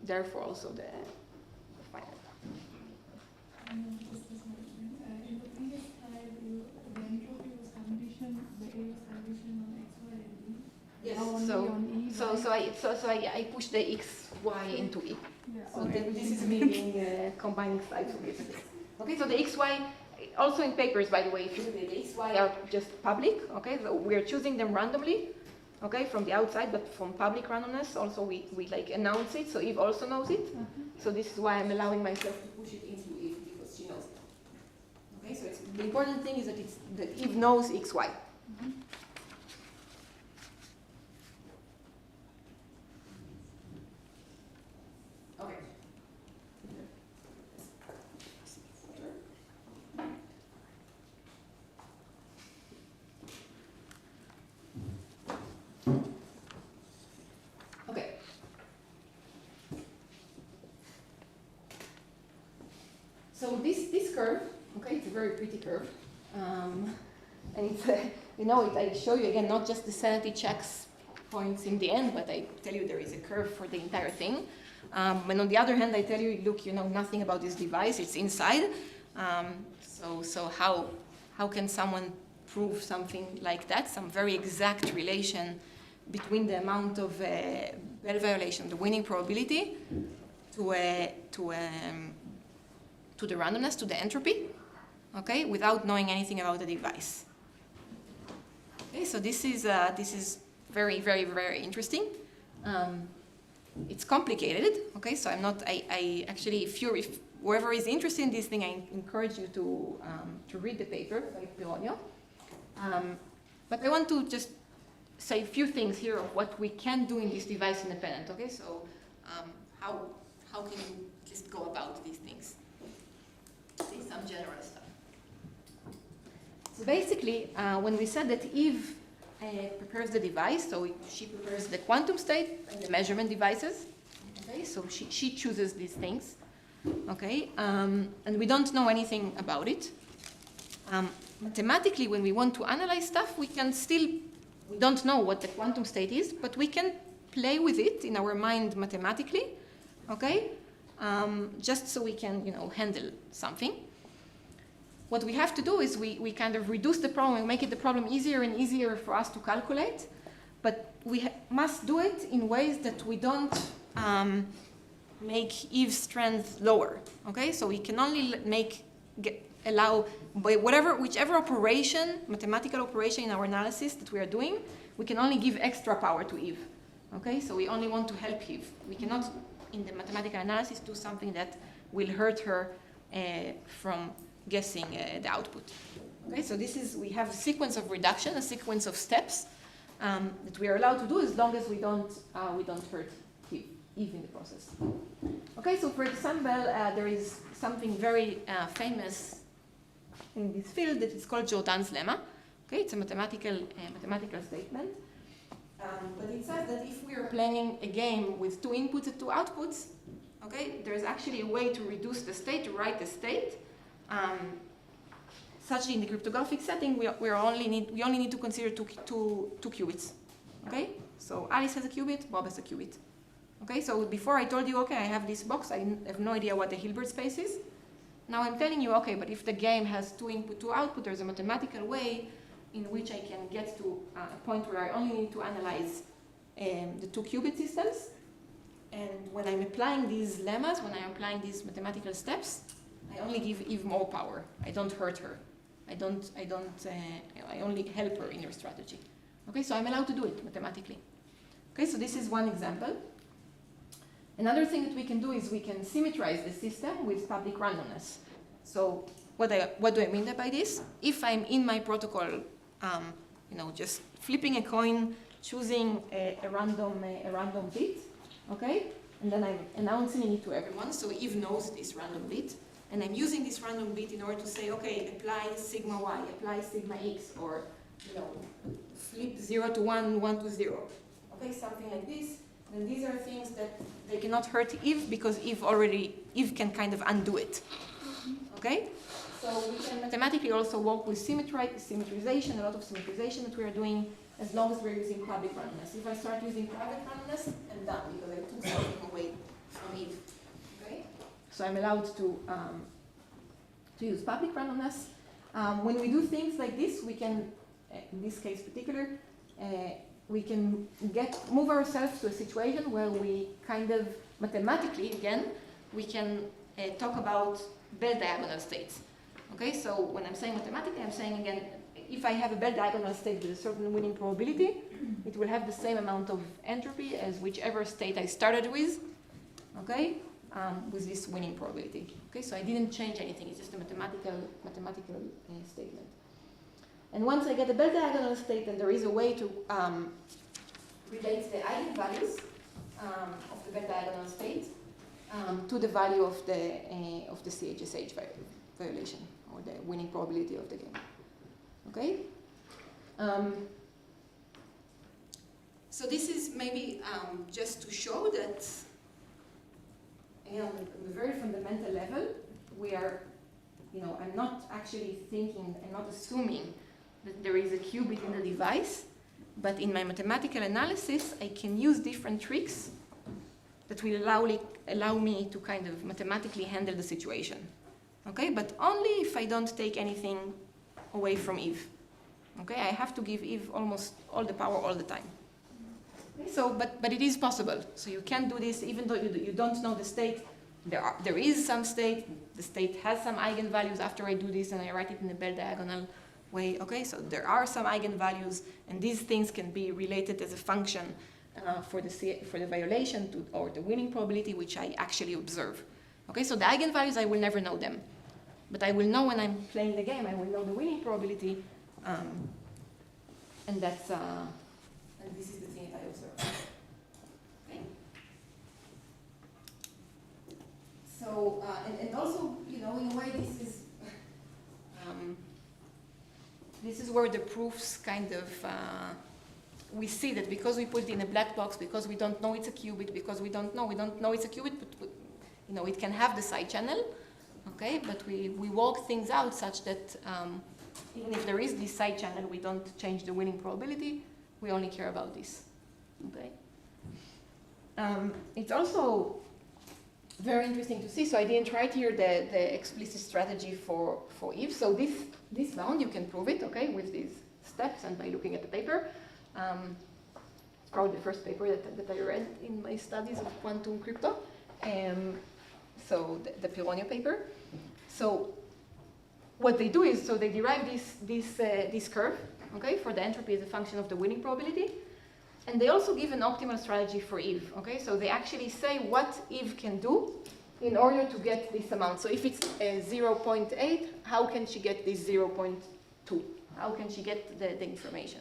therefore also the final. In the previous slide, the entropy was conditioned, the A was conditioned on X, Y, and E. Yes, Now only so on E, so I push the X, Y into E. Yeah, So okay. this is me being combining slides with it. Okay, so the X, Y, also in papers, by the way, if you look at the X, Y are just public. Okay, so we are choosing them randomly. Okay, from the outside, but from public randomness, also we like announce it, so Eve also knows it. So this is why I'm allowing myself to push it into Eve, because she knows it. Okay, so the important thing is that Eve knows X, Y. Okay. Okay. So this curve, okay, it's a very pretty curve, and it's I show you again not just the sanity checks points in the end, but I tell you there is a curve for the entire thing. And on the other hand, I tell you, look, you know nothing about this device; it's inside. So how can someone prove something like that? Some very exact relation between the amount of Bell violation, the winning probability, to the randomness, to the entropy, okay, without knowing anything about the device. Okay, so this is very, very, very interesting. It's complicated, okay, so I actually, if whoever is interested in this thing, I encourage you to read the paper by Pironio. But I want to just say a few things here of what we can do in this device-independent, okay, so how can you just go about these things? Say some general stuff. So basically, when we said that Eve prepares the device, so she prepares the quantum state and the measurement devices. Okay, so she chooses these things. Okay, and we don't know anything about it. Mathematically, when we want to analyze stuff, we can still we don't know what the quantum state is, but we can play with it in our mind mathematically, okay? Just so we can, handle something. What we have to do is we kind of reduce the problem and make it the problem easier and easier for us to calculate, but we must do it in ways that we don't make Eve's strength lower, okay? So we can only allow whichever operation, mathematical operation in our analysis that we are doing, we can only give extra power to Eve, okay? So we only want to help Eve. We cannot, in the mathematical analysis, do something that will hurt her from guessing the output. Okay, so we have a sequence of reduction, a sequence of steps that we are allowed to do as long as we don't hurt Eve in the process. Okay, so for example, there is something very famous in this field that is called Jordan's lemma. Okay, it's a mathematical statement, but it says that if we are playing a game with 2 inputs and 2 outputs, okay, there's actually a way to reduce the state, to write the state. Such in the cryptographic setting, we only need to consider two qubits. Okay, so Alice has a qubit, Bob has a qubit. Okay, so before I told you, okay, I have this box, I have no idea what the Hilbert space is. Now I'm telling you, okay, but if the game has 2 input, 2 output, there's a mathematical way in which I can get to a point where I only need to analyze the 2 qubit systems. And when I'm applying these lemmas, when I'm applying these mathematical steps, I only give Eve more power. I don't hurt her. I only help her in her strategy. Okay, so I'm allowed to do it mathematically. Okay, so this is one example. Another thing that we can do is we can symmetrize the system with public randomness. So what do I mean by this? If I'm in my protocol, just flipping a coin, choosing a random bit, okay, and then I'm announcing it to everyone, so Eve knows this random bit. And I'm using this random bit in order to say, okay, apply sigma y, apply sigma x, or flip 0 to 1, 1 to 0. Okay, something like this. And these are things that they cannot hurt Eve because Eve can kind of undo it. Okay? So we can mathematically also work with symmetrization, a lot of symmetrization that we are doing, as long as we're using public randomness. If I start using private randomness, I'm done because I took something away from Eve. So I'm allowed to use public randomness. When we do things like this, we can, in this case particular, we can move ourselves to a situation where we kind of mathematically, again, we can talk about bell diagonal states. Okay, so when I'm saying mathematically, I'm saying again, if I have a bell diagonal state with a certain winning probability, it will have the same amount of entropy as whichever state I started with. Okay. With this winning probability. Okay, so I didn't change anything. It's just a mathematical statement. And once I get a bell diagonal state, then there is a way to relate the eigenvalues of the bell diagonal state to the value of the CHSH violation or the winning probability of the game. Okay. So this is maybe just to show that. On a very fundamental level, we are, I'm not actually thinking, I'm not assuming that there is a qubit in the device, but in my mathematical analysis, I can use different tricks that will allow me to kind of mathematically handle the situation. Okay, but only if I don't take anything away from Eve. Okay, I have to give Eve almost all the power all the time. So, but it is possible. So you can do this even though you don't know the state. There is some state. The state has some eigenvalues after I do this and I write it in a bell diagonal way. Okay, so there are some eigenvalues, and these things can be related as a function for the violation or the winning probability, which I actually observe. Okay, so the eigenvalues I will never know them, but I will know when I'm playing the game. I will know the winning probability, and that's. And this is the thing that I observe. Okay. So, and also, in a way, this is where the proofs kind of, we see that because we put it in a black box, because we don't know it's a qubit, because we don't know it's a qubit, but it can have the side channel, okay? But we work things out such that even if there is this side channel, we don't change the winning probability. We only care about this. Okay. It's also very interesting to see. So I didn't write here the explicit strategy for if. So this bound, you can prove it, okay, with these steps and by looking at the paper. It's probably the first paper that I read in my studies of quantum crypto. So the Pironio paper. So what they do is, so they derive this curve, okay, for the entropy as a function of the winning probability. And they also give an optimal strategy for Eve, okay? So they actually say what Eve can do in order to get this amount. So if it's 0.8, how can she get this 0.2? How can she get the information,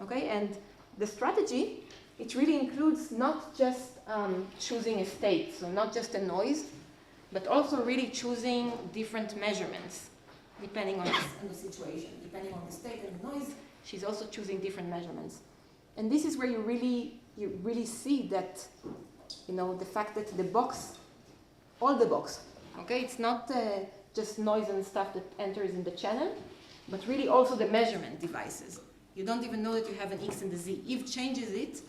okay? And the strategy, it really includes not just choosing a state, so not just a noise, but also really choosing different measurements depending on the situation. Depending on the state and the noise, she's also choosing different measurements. And this is where you really see that, you know, the fact that the box, all the box, okay, it's not just noise and stuff that enters in the channel, but really also the measurement devices. You don't even know that you have an X and a Z. Eve changes it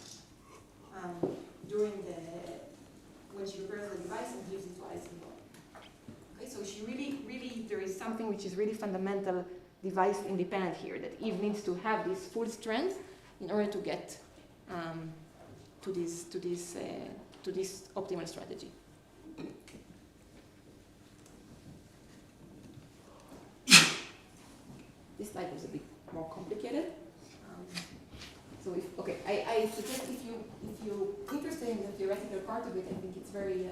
when she prepares the device and gives it to Eisenberg. Okay, so she really, there is something which is really fundamental device independent here, that Eve needs to have this full strength in order to get to this optimal strategy. This slide was a bit more complicated. So I suggest if you're interested in the theoretical part of it, I think it's very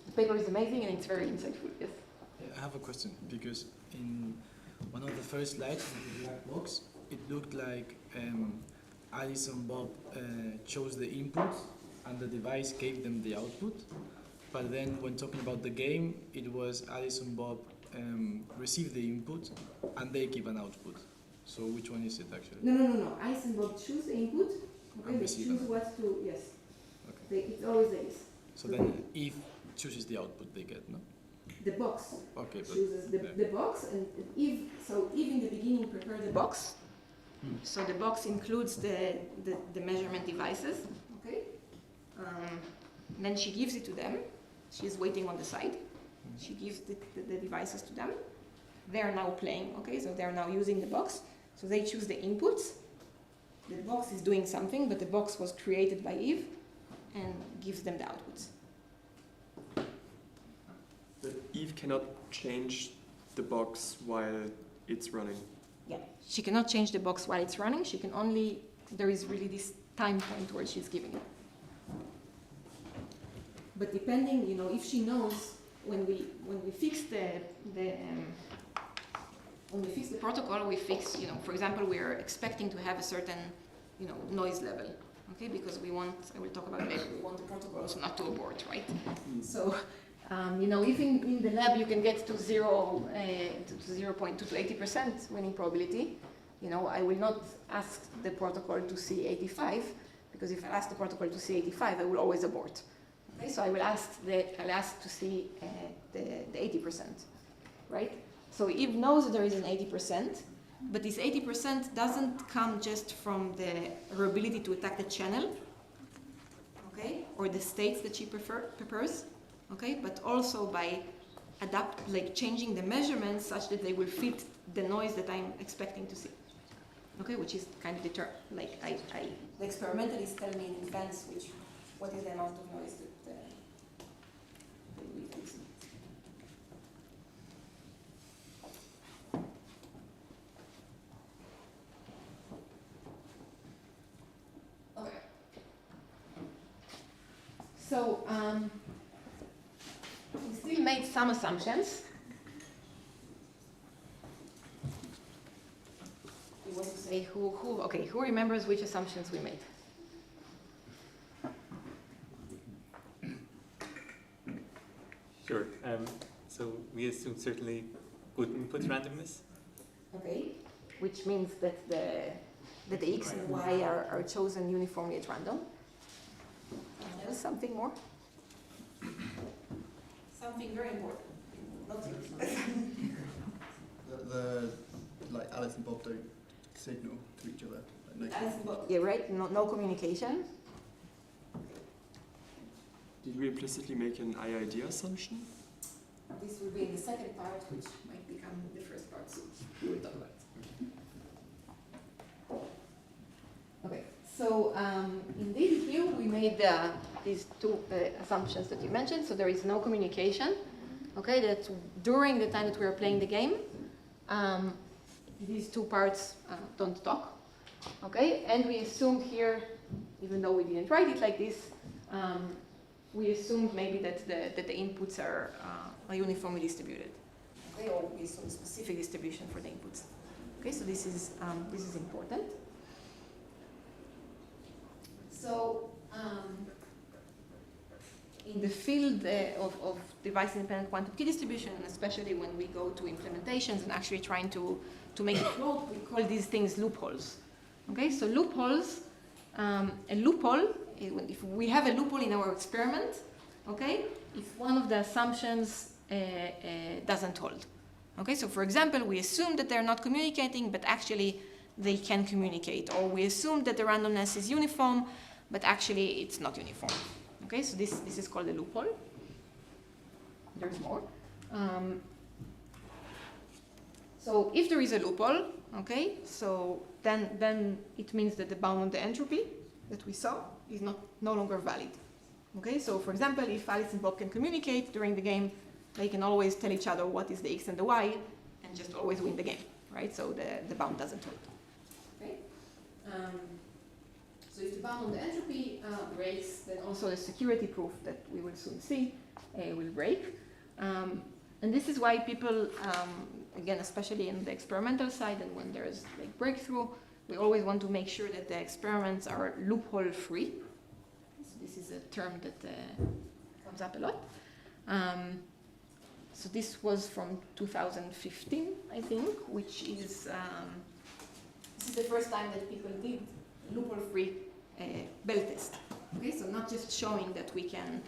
the paper is amazing and it's very insightful. Yes. I have a question, because in one of the first slides of the black box, it looked like Alice and Bob chose the inputs and the device gave them the output. But then when talking about the game, it was Alice and Bob receive the input and they give an output. So which one is it actually? No. Alice and Bob choose the input. Okay, they choose what to, yes. Okay. It's always this. So then Eve chooses the output they get, no? The box okay, chooses the box, and Eve in the beginning prepared the box. So the box includes the measurement devices, okay? Then she gives it to them. She's waiting on the side. She gives the devices to them. They are now playing, okay? So they are now using the box. So they choose the inputs. The box is doing something, but the box was created by Eve and gives them the outputs. But Eve cannot change the box while it's running. Yeah, she cannot change the box while it's running. She can only, there is really this time point where she's giving it. But depending, you know, if she knows when we fix when we fix the protocol, we fix, you know, for example, we are expecting to have a certain, you know, noise level, okay? Because we want, I will talk about it later, we want the protocol also not to abort, right? So, you know, if in the lab you can get to 0.2 to 80% winning probability, you know, I will not ask the protocol to see 85, because if I ask the protocol to see 85, I will always abort. Okay, so I'll ask to see the 80%, right? So Eve knows that there is an 80%, but this 80% doesn't come just from her ability to attack the channel, okay, or the states that she prepares, okay, but also by changing the measurements such that they will fit the noise that I'm expecting to see, okay, which is kind of the experimentalists tell me in advance what is the amount of noise that we see. Okay. So we still made some assumptions. We want to say who remembers which assumptions we made? Sure. So we assume certainly good input randomness. Okay, which means that the X and Y are chosen uniformly at random. There was something more. Something very important. Not the like Alice and Bob don't signal to each other. Like, Yeah, right, no communication. did we implicitly make an IID assumption? This will be in the second part, which might become the first part, so we will talk about it. Okay, so indeed here we made these two assumptions that you mentioned. So there is no communication, okay, that during the time that we are playing the game, these two parts don't talk, okay, and we assumed here, even though we didn't write it like this, we assumed maybe that the inputs are uniformly distributed, okay, or we assume specific distribution for the inputs. Okay, so this is important. So in the field of device-independent quantum key distribution, and especially when we go to implementations and actually trying to make it work, we call these things loopholes. Okay, so loopholes, a loophole, if we have a loophole in our experiment, okay, if one of the assumptions doesn't hold. Okay, so for example, we assume that they're not communicating, but actually they can communicate, or we assume that the randomness is uniform, but actually it's not uniform. Okay, so this is called a loophole. There's more. So if there is a loophole, okay, so then it means that the bound on the entropy that we saw is no longer valid. Okay, so for example, if Alice and Bob can communicate during the game, they can always tell each other what is the x and the y, and just always win the game, right? So the bound doesn't hold. Okay. So if the bound on the entropy breaks, then also the security proof that we will soon see will break. And this is why people, again, especially in the experimental side and when there's like breakthrough, we always want to make sure that the experiments are loophole free. So this is a term that comes up a lot. So this was from 2015, I think, which is this is the first time that people did loophole-free Bell test. Okay, so not just showing that we can,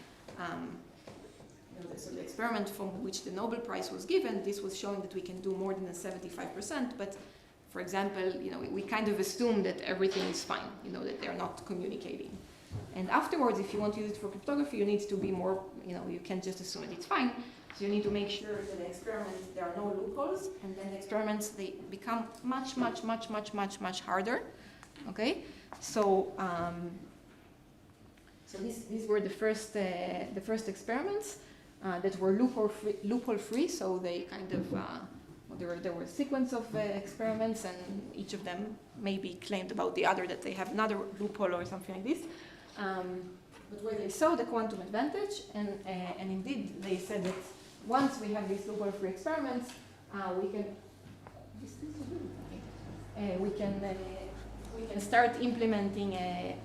so the experiment from which the Nobel Prize was given, this was showing that we can do more than 75%. But for example, we kind of assume that everything is fine, that they're not communicating. And afterwards, if you want to use it for cryptography, you need to be more, you can't just assume that it's fine. So you need to make sure that the experiments, there are no loopholes, and then the experiments, they become much harder. Okay, so these were the first experiments that were loophole free. So they kind of there were a sequence of experiments, and each of them maybe claimed about the other that they have another loophole or something like this. But where they saw the quantum advantage, and indeed they said that once we have these loophole-free experiments, we can start implementing a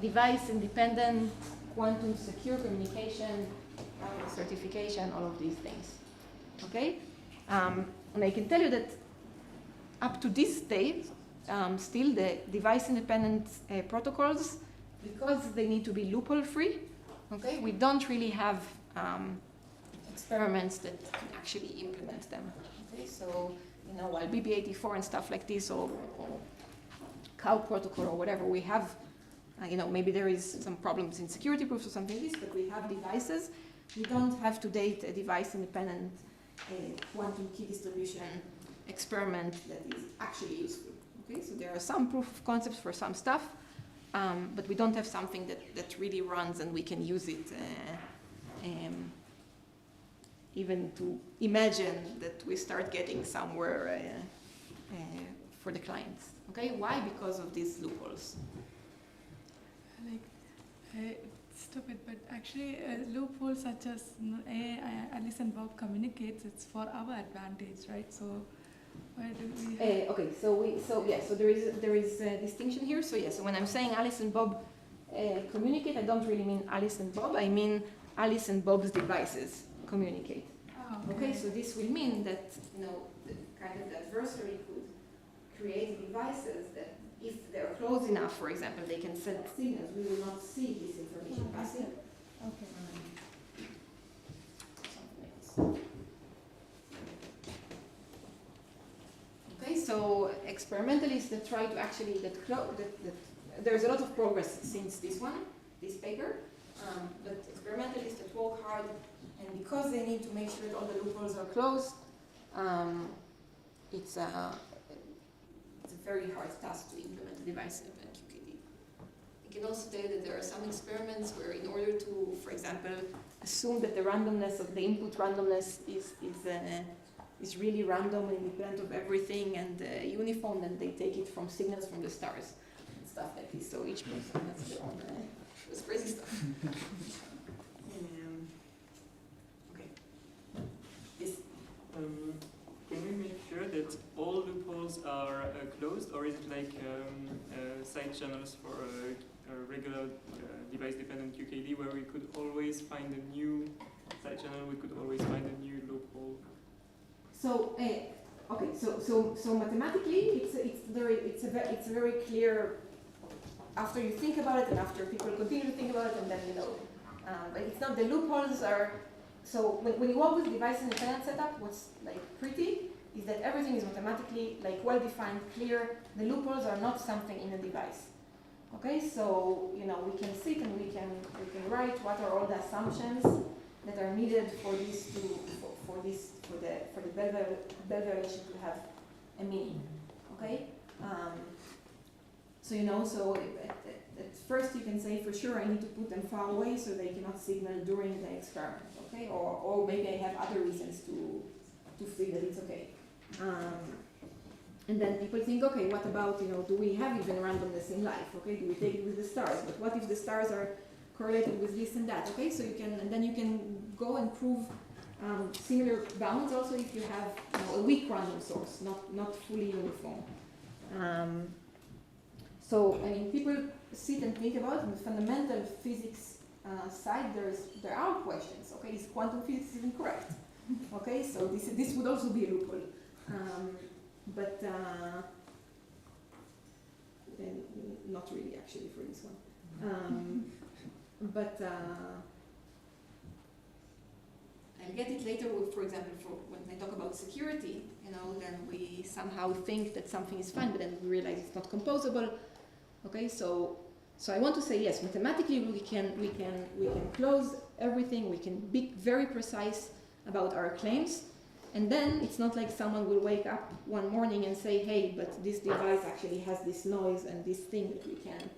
device-independent, quantum secure communication, certification, all of these things. Okay, and I can tell you that up to this day, still the device-independent protocols, because they need to be loophole-free, okay, we don't really have experiments that can actually implement them. Okay, so while BB84 and stuff like this, or cow protocol or whatever, we have, maybe there is some problems in security proofs or something like this, but we have devices. We don't have to date a device-independent quantum key distribution experiment that is actually useful. Okay, so there are some proof of concepts for some stuff, but we don't have something that really runs and we can use it even to imagine that we start getting somewhere for the clients. Okay, why? Because of these loopholes. It's stupid, but actually loopholes such as Alice and Bob communicates, it's for our advantage, right? So why do we have okay, so there is a distinction here. So so when I'm saying Alice and Bob communicate, I don't really mean Alice and Bob. I mean Alice and Bob's devices communicate. Oh, okay, so this will mean that the kind of the adversary could create devices that, if they're close enough, for example, they can send signals. We will not see this information passing. Okay. Okay, so experimentalists that try to actually, there's a lot of progress since this paper, but experimentalists that work hard, and because they need to make sure that all the loopholes are closed, it's a very hard task to implement the Device-Independent QKD. I can also tell you that there are some experiments where, in order to, for example, assume that the randomness of the input randomness is really random and independent of everything and uniform, then they take it from signals from the stars and stuff like this. So each person has their own it's crazy stuff. Okay. Yes. Can we make sure that all loopholes are closed, or is it like side channels for a regular device-dependent QKD where we could always find a new side channel, we could always find a new loophole? So okay, so mathematically, it's a very clear. After you think about it, and after people continue to think about it, and then you know, but it's not the loopholes are. So when you work with device-independent setup, what's like pretty is that everything is mathematically like well-defined, clear. The loopholes are not something in the device. Okay, so you know we can sit and we can write what are all the assumptions that are needed for this for the Bell variation to have a meaning. Okay, so you know at first you can say for sure I need to put them far away so they cannot signal during the experiment. Okay, or maybe I have other reasons to feel that it's okay. And then people think, okay, what about, you know, do we have even randomness in life? Okay, do we take it with the stars? But what if the stars are correlated with this and that? Okay, so you can, and then you can go and prove similar bounds also if you have, you know, a weak random source, not fully uniform. So I mean, people sit and think about it. On the fundamental physics side, there are questions. Okay, is quantum physics even correct? Okay, so this would also be a loophole. But not really actually for this one. I'll get it later with, for example, for when I talk about security, you know, then we somehow think that something is fine, but then we realize it's not composable. Okay, so I want to say yes, mathematically we can close everything, we can be very precise about our claims. And then it's not like someone will wake up one morning and say, hey, but this device actually has this noise and this thing that we can.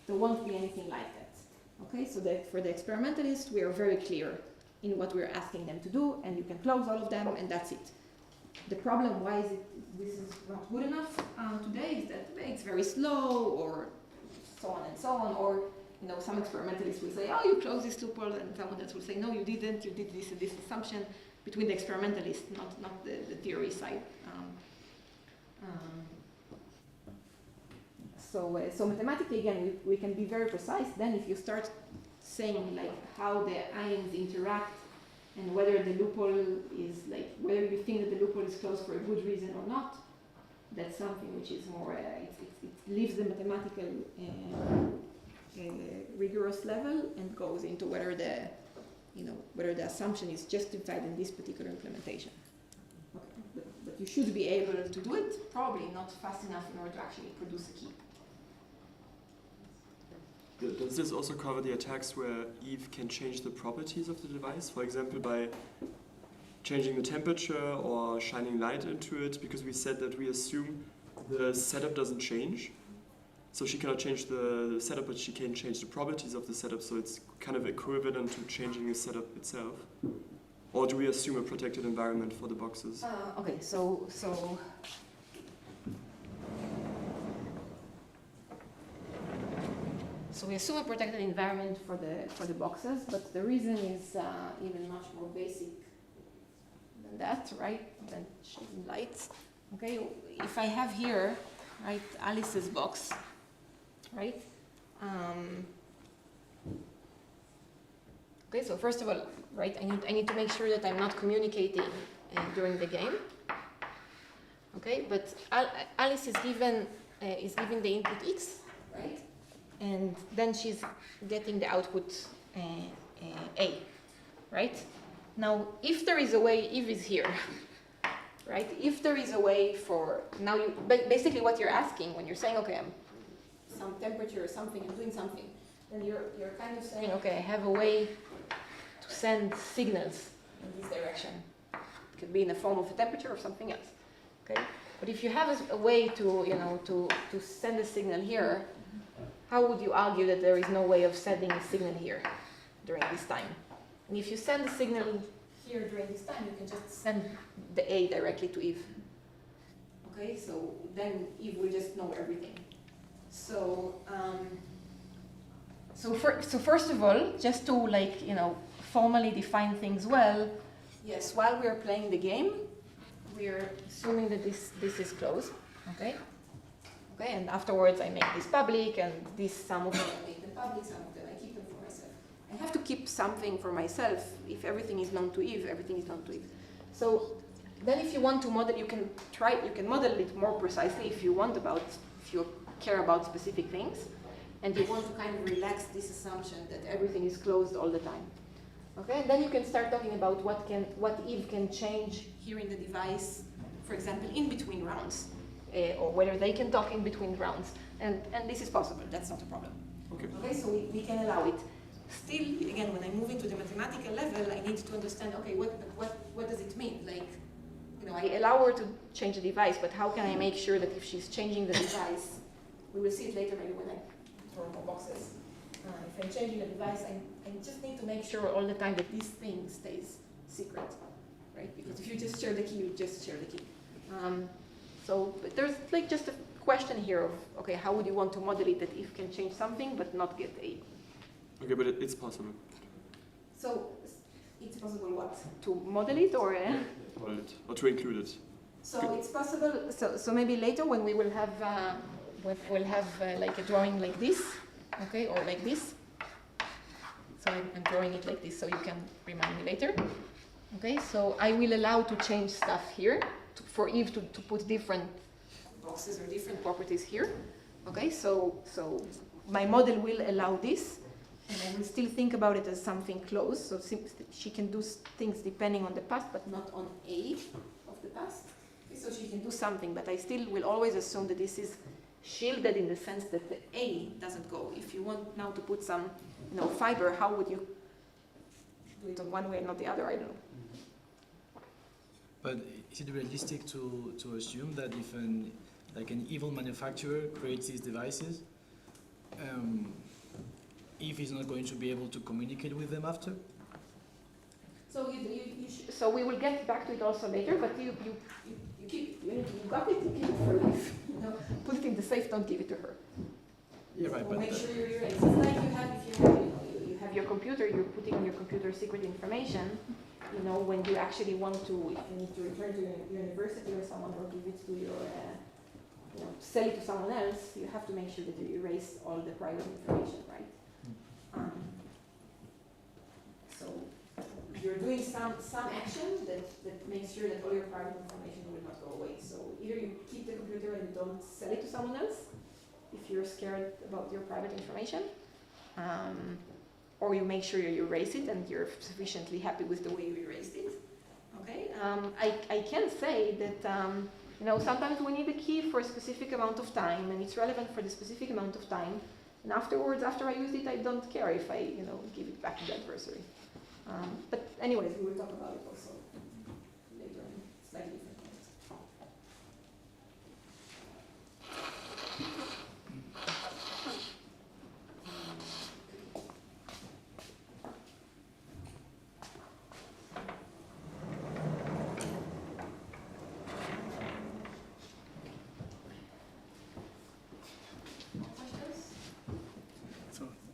There won't be anything like that. Okay, so for the experimentalists, we are very clear in what we're asking them to do, and you can close all of them, and that's it. The problem, why this is not good enough today, is that it's very slow, or so on and so on, or you know, some experimentalists will say, oh, you closed this loophole, and someone else will say, no, you didn't, you did this and this assumption. Between the experimentalists, not the theory side. So mathematically, again, we can be very precise. Then if you start saying like how the ions interact and whether the loophole is like, whether you think that the loophole is closed for a good reason or not, that's something which is more, it leaves the mathematical rigorous level and goes into whether the assumption is justified in this particular implementation. Okay. But you should be able to do it, probably not fast enough in order to actually produce a key. Does this also cover the attacks where Eve can change the properties of the device? For example, by changing the temperature or shining light into it, because we said that we assume the setup doesn't change. So she cannot change the setup, but she can change the properties of the setup, so it's kind of equivalent to changing the setup itself. Or do we assume a protected environment for the boxes? Okay, so we assume a protected environment for the boxes, but the reason is even much more basic than that, right? Than shading lights. Okay, if I have here, right, Alice's box. Right? Okay, so first of all, right, I need to make sure that I'm not communicating during the game. Okay, but Alice is given the input X, right? And then she's getting the output A, right? Now, if there is a way Eve is here, right? If there is a way for, now you, basically what you're asking when you're saying, okay, I'm some temperature or something, I'm doing something, then you're kind of saying, okay, I have a way to send signals in this direction. It could be in the form of a temperature or something else, okay? But if you have a way to, you know, to send a signal here, how would you argue that there is no way of sending a signal here during this time? And if you send the signal here during this time, you can just send the A directly to Eve. Okay, so then Eve will just know everything. So, so first of all, just to, like, you know, formally define things well, yes, while we're playing the game, we're assuming that this is closed, okay? Okay, and afterwards I make this public, and some of them I make them public, some of them I keep them for myself. I have to keep something for myself. If everything is known to Eve, everything is known to Eve. So then if you want to model, you can model it more precisely if you want if you care about specific things, and you want to kind of relax this assumption that everything is closed all the time. Okay, and then you can start talking about what Eve can change here in the device, for example, in between rounds, or whether they can talk in between rounds, and this is possible. That's not a problem. Okay. Okay, so we can allow it. Still, again, when I move into the mathematical level, I need to understand. Okay, what does it mean? Like, you know, I allow her to change the device, but how can I make sure that if she's changing the device, we will see it later maybe when I throw more boxes. If I'm changing the device, I just need to make sure all the time that this thing stays secret, right? Because if you just share the key, you just share the key. So but there's like just a question here of, okay, how would you want to model it that if can change something but not get A? Okay, but it's possible. So it's possible what? To model it or? Model it, or to include it. So it's possible, so maybe later when we will have, like a drawing like this, okay, or like this. So I'm drawing it like this so you can remind me later. Okay, so I will allow to change stuff here for Eve to put different boxes or different properties here. Okay, so my model will allow this, and I will still think about it as something closed. So she can do things depending on the past, but not on A of the past. Okay, so she can do something, but I still will always assume that this is shielded in the sense that the A doesn't go. If you want now to put some, you know, fiber, how would you do it on one way and not the other? I don't know. But is it realistic to assume that if an evil manufacturer creates these devices, Eve is not going to be able to communicate with them after? So so we will get back to it also later, but you got it, you keep it for life. You know, put it in the safe, don't give it to her. Yeah, right. So but make sure you erase. It's like you have your computer, you're putting on your computer secret information. You know, when you actually want to, if you need to return to your university or someone, or give it to your, sell it to someone else, you have to make sure that you erase all the private information, right? So you're doing some action that makes sure that all your private information will not go away. So either you keep the computer and don't sell it to someone else, if you're scared about your private information, or you make sure you erase it and you're sufficiently happy with the way you erased it. Okay, I can say that sometimes we need a key for a specific amount of time, and it's relevant for the specific amount of time. And afterwards, after I use it, I don't care if I give it back to the adversary. But anyways, we will talk about it also later in slightly different ways.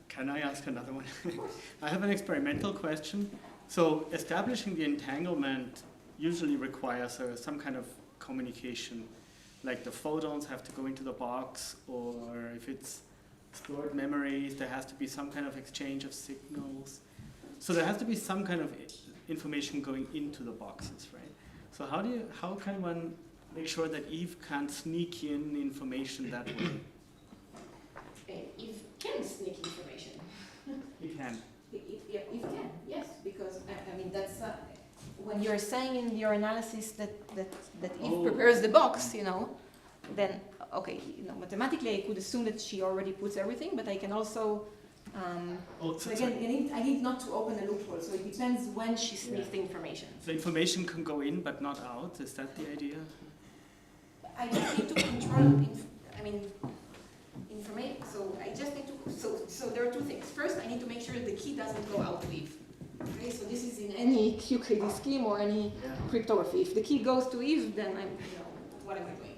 Can I ask another one? I have an experimental question. So establishing the entanglement usually requires some kind of communication, like the photons have to go into the box, or if it's stored memories, there has to be some kind of exchange of signals. So there has to be some kind of information going into the boxes, right? So how can one make sure that Eve can't sneak in information that way? Eve can sneak information. It can. It can, yes, because I mean that's when you're saying in your analysis that Eve prepares the box, then okay, mathematically I could assume that she already puts everything, but I can also so again, I need not to open a loophole, so it depends when she sneaks the information. So information can go in but not out, is that the idea? I just need to control, information, so I just need to, so there are two things. First, I need to make sure the key doesn't go out to Eve. Okay, so this is in any QKD scheme or any cryptography. If the key goes to Eve, then I'm, what am I doing?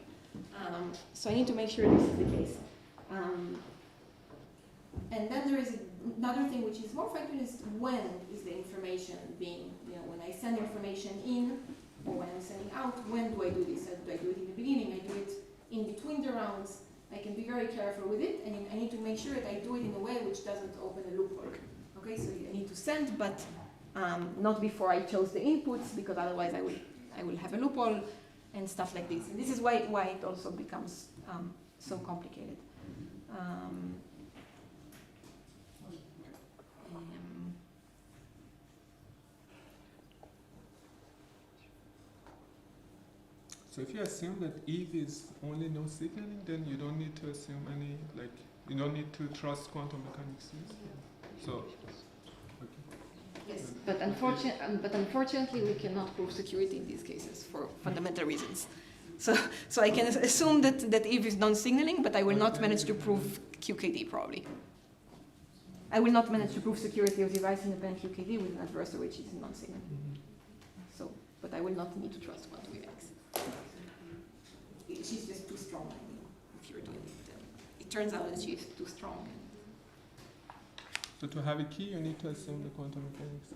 So I need to make sure this is the case. And then there is another thing which is more factual, is when is the information being, when I send information in or when I'm sending out, when do I do this? Do I do it in the beginning? I do it in between the rounds. I can be very careful with it, and I need to make sure that I do it in a way which doesn't open a loophole. Okay, so I need to send, but not before I chose the inputs, because otherwise I will have a loophole and stuff like this. And this is why it also becomes so complicated. So if you assume that Eve is only no signaling, then you don't need to assume any, you don't need to trust quantum mechanics. So, yes, but unfortunately we cannot prove security in these cases for fundamental reasons. So I can assume that Eve is non-signaling, but I will not manage to prove QKD probably. I will not manage to prove security of device-independent QKD with an adversary which is non-signaling. So, but I will not need to trust quantum mechanics. She's just too strong. If you're doing it, it turns out that she's too strong. So to have a key, you need to assume the quantum mechanics.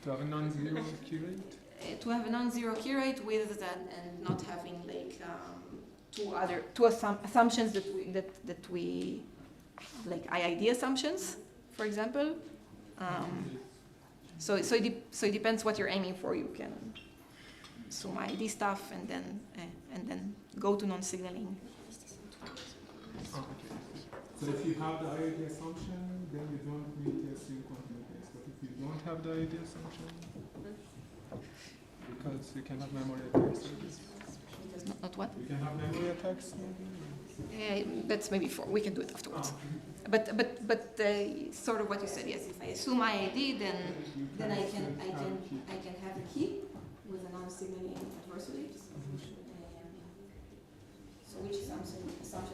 To have a non-zero key rate. To have a non-zero key rate with that, and not having two assumptions that we like IID assumptions, for example. So it depends what you're aiming for. You can assume ID stuff and then go to non-signaling. Okay. So if you have the IID assumption, then you don't need to assume quantum mechanics. But if you don't have the IID assumption, because you can have memory attacks. Not what? You can have memory attacks. That's maybe we can do it afterwards. But sort of what you said, yes. If I assume IID, then I can have a key with a non-signaling adversary. So which assumption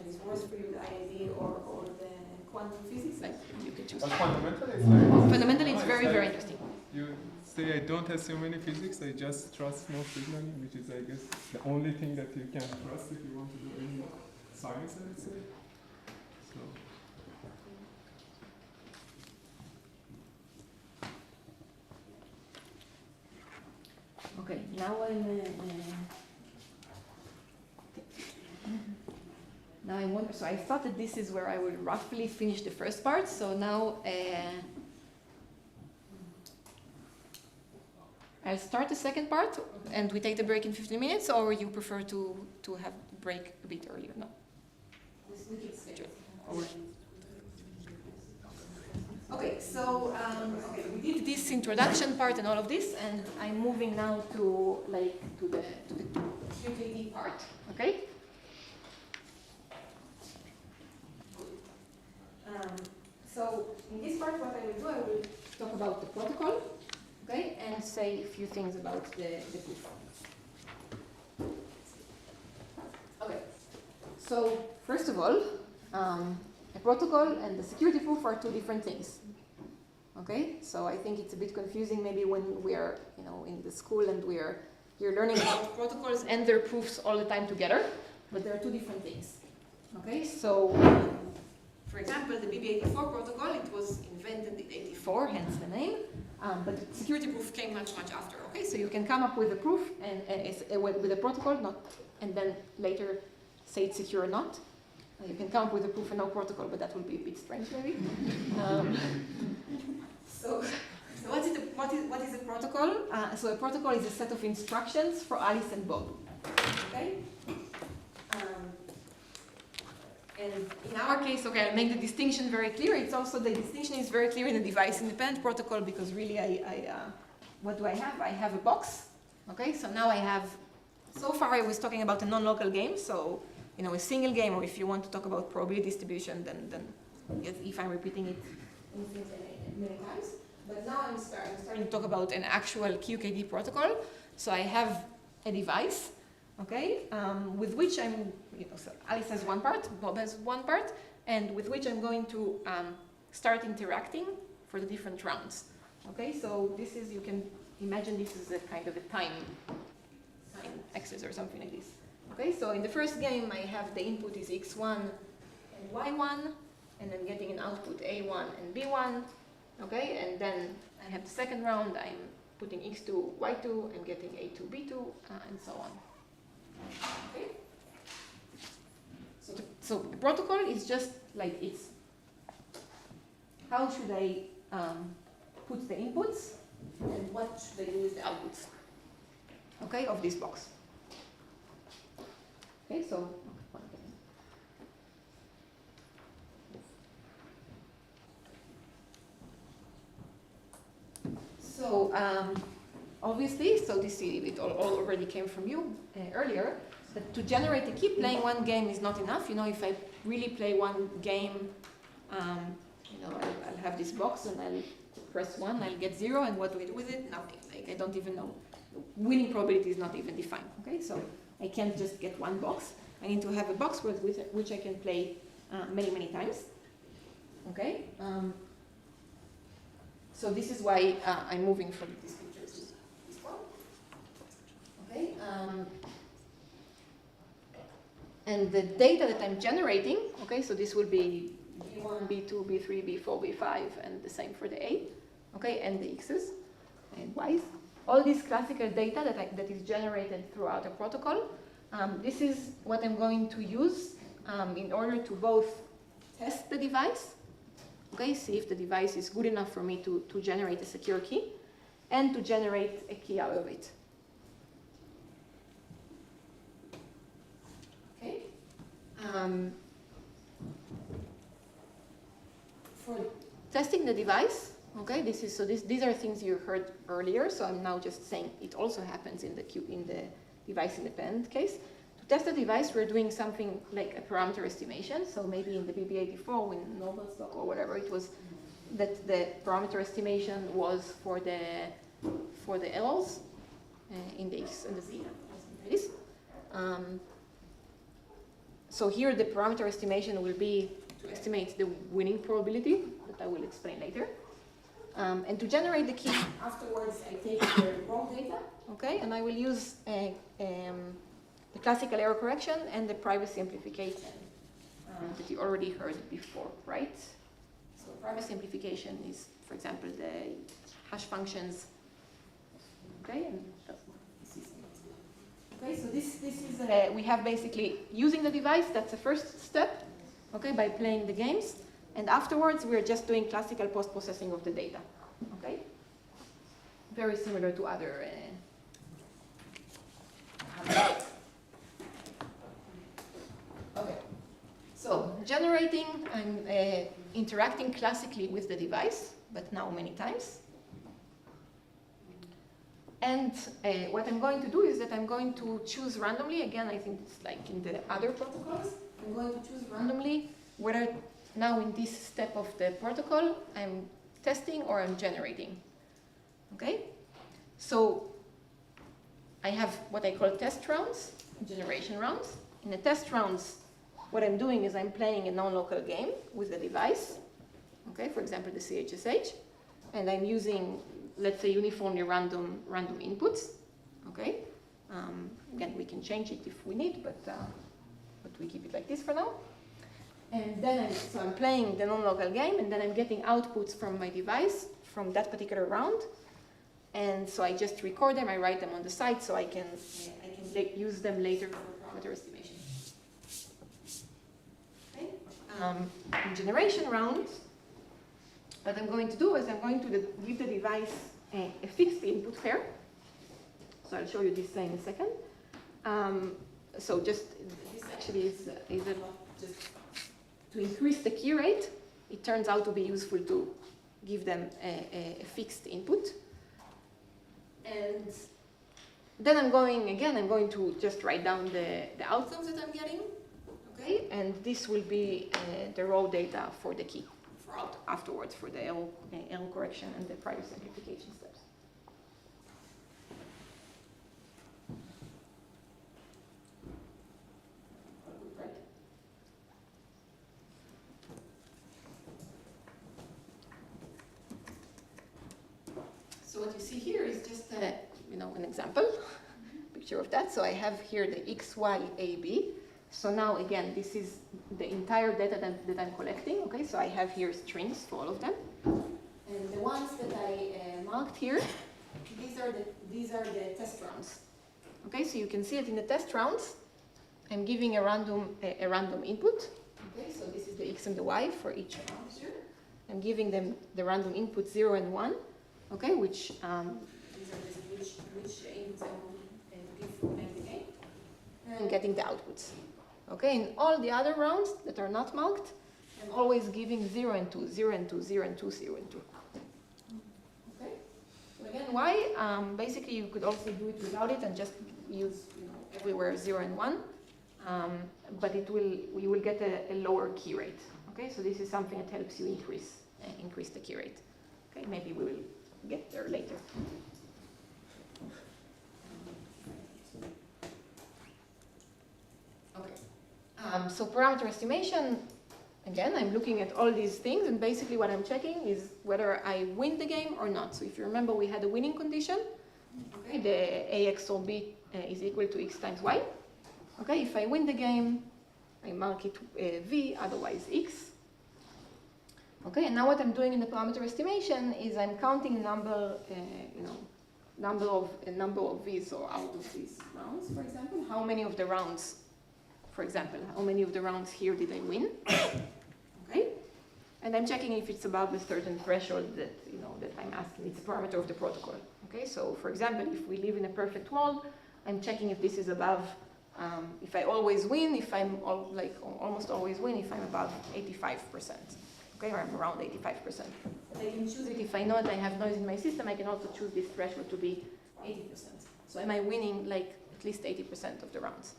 is worse for you, the IID or the quantum physics? Like you can choose. But fundamentally, it's very, very interesting. You say I don't assume any physics, I just trust no signaling, which is, I guess, the only thing that you can trust if you want to do any science, I would say. So. Okay, now I wonder. So I thought that this is where I would roughly finish the first part. So now I'll start the second part, and we take the break in 15 minutes, or you prefer to have break a bit earlier? No. We can schedule. Okay, so we did this introduction part and all of this, and I'm moving now to the QKD part. Okay. So in this part, what I will do, I will talk about the protocol, okay, and say a few things about the proof. Okay. So first of all, a protocol and the security proof are two different things. Okay, so I think it's a bit confusing maybe when we are, in the school and you're learning about protocols and their proofs all the time together, but there are two different things. Okay, so for example, the BB84 protocol, it was invented in 84, hence the name, but the security proof came much after. Okay, so you can come up with a proof and with a protocol, and then later say it's secure or not. You can come up with a proof and no protocol, but that will be a bit strange, maybe. So what is a protocol? So a protocol is a set of instructions for Alice and Bob. Okay. And in our case, okay, I'll make the distinction very clear. It's also, the distinction is very clear in the device-independent protocol because really what do I have? I have a box, okay? So now I have, so far I was talking about a non-local game, so, you know, a single game, or if you want to talk about probability distribution, then if I'm repeating it many times. But now I'm starting to talk about an actual QKD protocol. So I have a device, okay, with which I'm, you know, so Alice has one part, Bob has one part, and with which I'm going to start interacting for the different rounds. Okay, so this is, you can imagine this is a kind of a time axis or something like this. Okay, so in the first game I have the input is x1 and y1, and I'm getting an output a1 and b1. Okay, and then I have the second round, I'm putting x2, y2, I'm getting a2, b2, and so on. Okay. So the protocol is just like it's, how should I put the inputs and what should I do with the outputs, okay, of this box. Okay, so obviously, so this it all already came from you earlier, that to generate a key, playing one game is not enough. You know, if I really play one game, you know, I'll have this box and I'll press 1, I'll get 0, and what do I do with it? Nothing. Like, I don't even know. Winning probability is not even defined. Okay, so I can't just get one box. I need to have a box with which I can play many times. Okay. So this is why I'm moving from this picture to this one. Okay. And the data that I'm generating, okay, so this will be B1, B2, B3, B4, B5, and the same for the A, okay, and the X's and Y's. All this classical data that is generated throughout a protocol, this is what I'm going to use in order to both test the device, okay, see if the device is good enough for me to generate a secure key, and to generate a key out of it. Okay. For testing the device, okay, these are things you heard earlier, so I'm now just saying it also happens in the device-independent case. To test the device, we're doing something like a parameter estimation. So maybe in the BB84, in normal stock or whatever, it was that the parameter estimation was for the errors in the X and the Z. So here the parameter estimation will be to estimate the winning probability that I will explain later. And to generate the key, afterwards I take the raw data, okay, and I will use the classical error correction and the privacy amplification that you already heard before, right? So privacy amplification is, for example, the hash functions, okay, and okay, so this is, we have basically using the device, that's the first step, okay, by playing the games. And afterwards, we're just doing classical post-processing of the data, okay? Very similar to other... Okay, so generating and interacting classically with the device, but now many times. And what I'm going to do is that I'm going to choose randomly, again, I think it's like in the other protocols, I'm going to choose randomly whether now in this step of the protocol I'm testing or I'm generating. Okay? So I have what I call test rounds, generation rounds. In the test rounds, what I'm doing is I'm playing a non-local game with the device, okay, for example, the CHSH, and I'm using, let's say, uniformly random inputs, okay? Again, we can change it if we need, but we keep it like this for now. And then I'm playing the non-local game, and then I'm getting outputs from my device from that particular round. And so I just record them, I write them on the site, so I can use them later for parameter estimation. Okay. In generation rounds, what I'm going to do is I'm going to give the device a fixed input pair. So I'll show you this in a second. So just, this actually is a lot just to increase the key rate, it turns out to be useful to give them a fixed input. And then I'm going to just write down the outcomes that I'm getting, okay? And this will be the raw data for the key afterwards for the error correction and the prior simplification steps. So what you see here is just an example, picture of that. So I have here the X, Y, A, B. So now again, this is the entire data that I'm collecting. Okay, so I have here strings for all of them, and the ones that I marked here, these are the test rounds. Okay, so you can see it in the test rounds. I'm giving a random input. Okay, so this is the X and the Y for each round here. I'm giving them the random input 0 and 1. Okay, which these are which inputs I want to give for the game, and getting the outputs. Okay, in all the other rounds that are not marked, I'm always giving 0 and 2, 0 and 2, 0 and 2, 0 and 2. Okay, so again, why? Basically, you could also do it without it and just use everywhere 0 and 1, but you will get a lower key rate. Okay, so this is something that helps you increase the key rate. Okay, maybe we will get there later. Okay. So parameter estimation, again, I'm looking at all these things, and basically what I'm checking is whether I win the game or not. So if you remember, we had a winning condition. Okay, the AX or B is equal to X times Y. Okay, if I win the game, I mark it V, otherwise X. Okay, and now what I'm doing in the parameter estimation is I'm counting a number of V's, or out of these rounds, for example. How many of the rounds, for example, how many of the rounds here did I win? Okay, and I'm checking if it's above a certain threshold that that I'm asking. It's a parameter of the protocol. Okay, so for example, if we live in a perfect world, I'm checking if this is above. If I always win, if I'm almost always win, if I'm above 85%. Okay, or I'm around 85%. But I can choose it if I know that I have noise in my system. I can also choose this threshold to be 80%. So am I winning at least 80% of the rounds?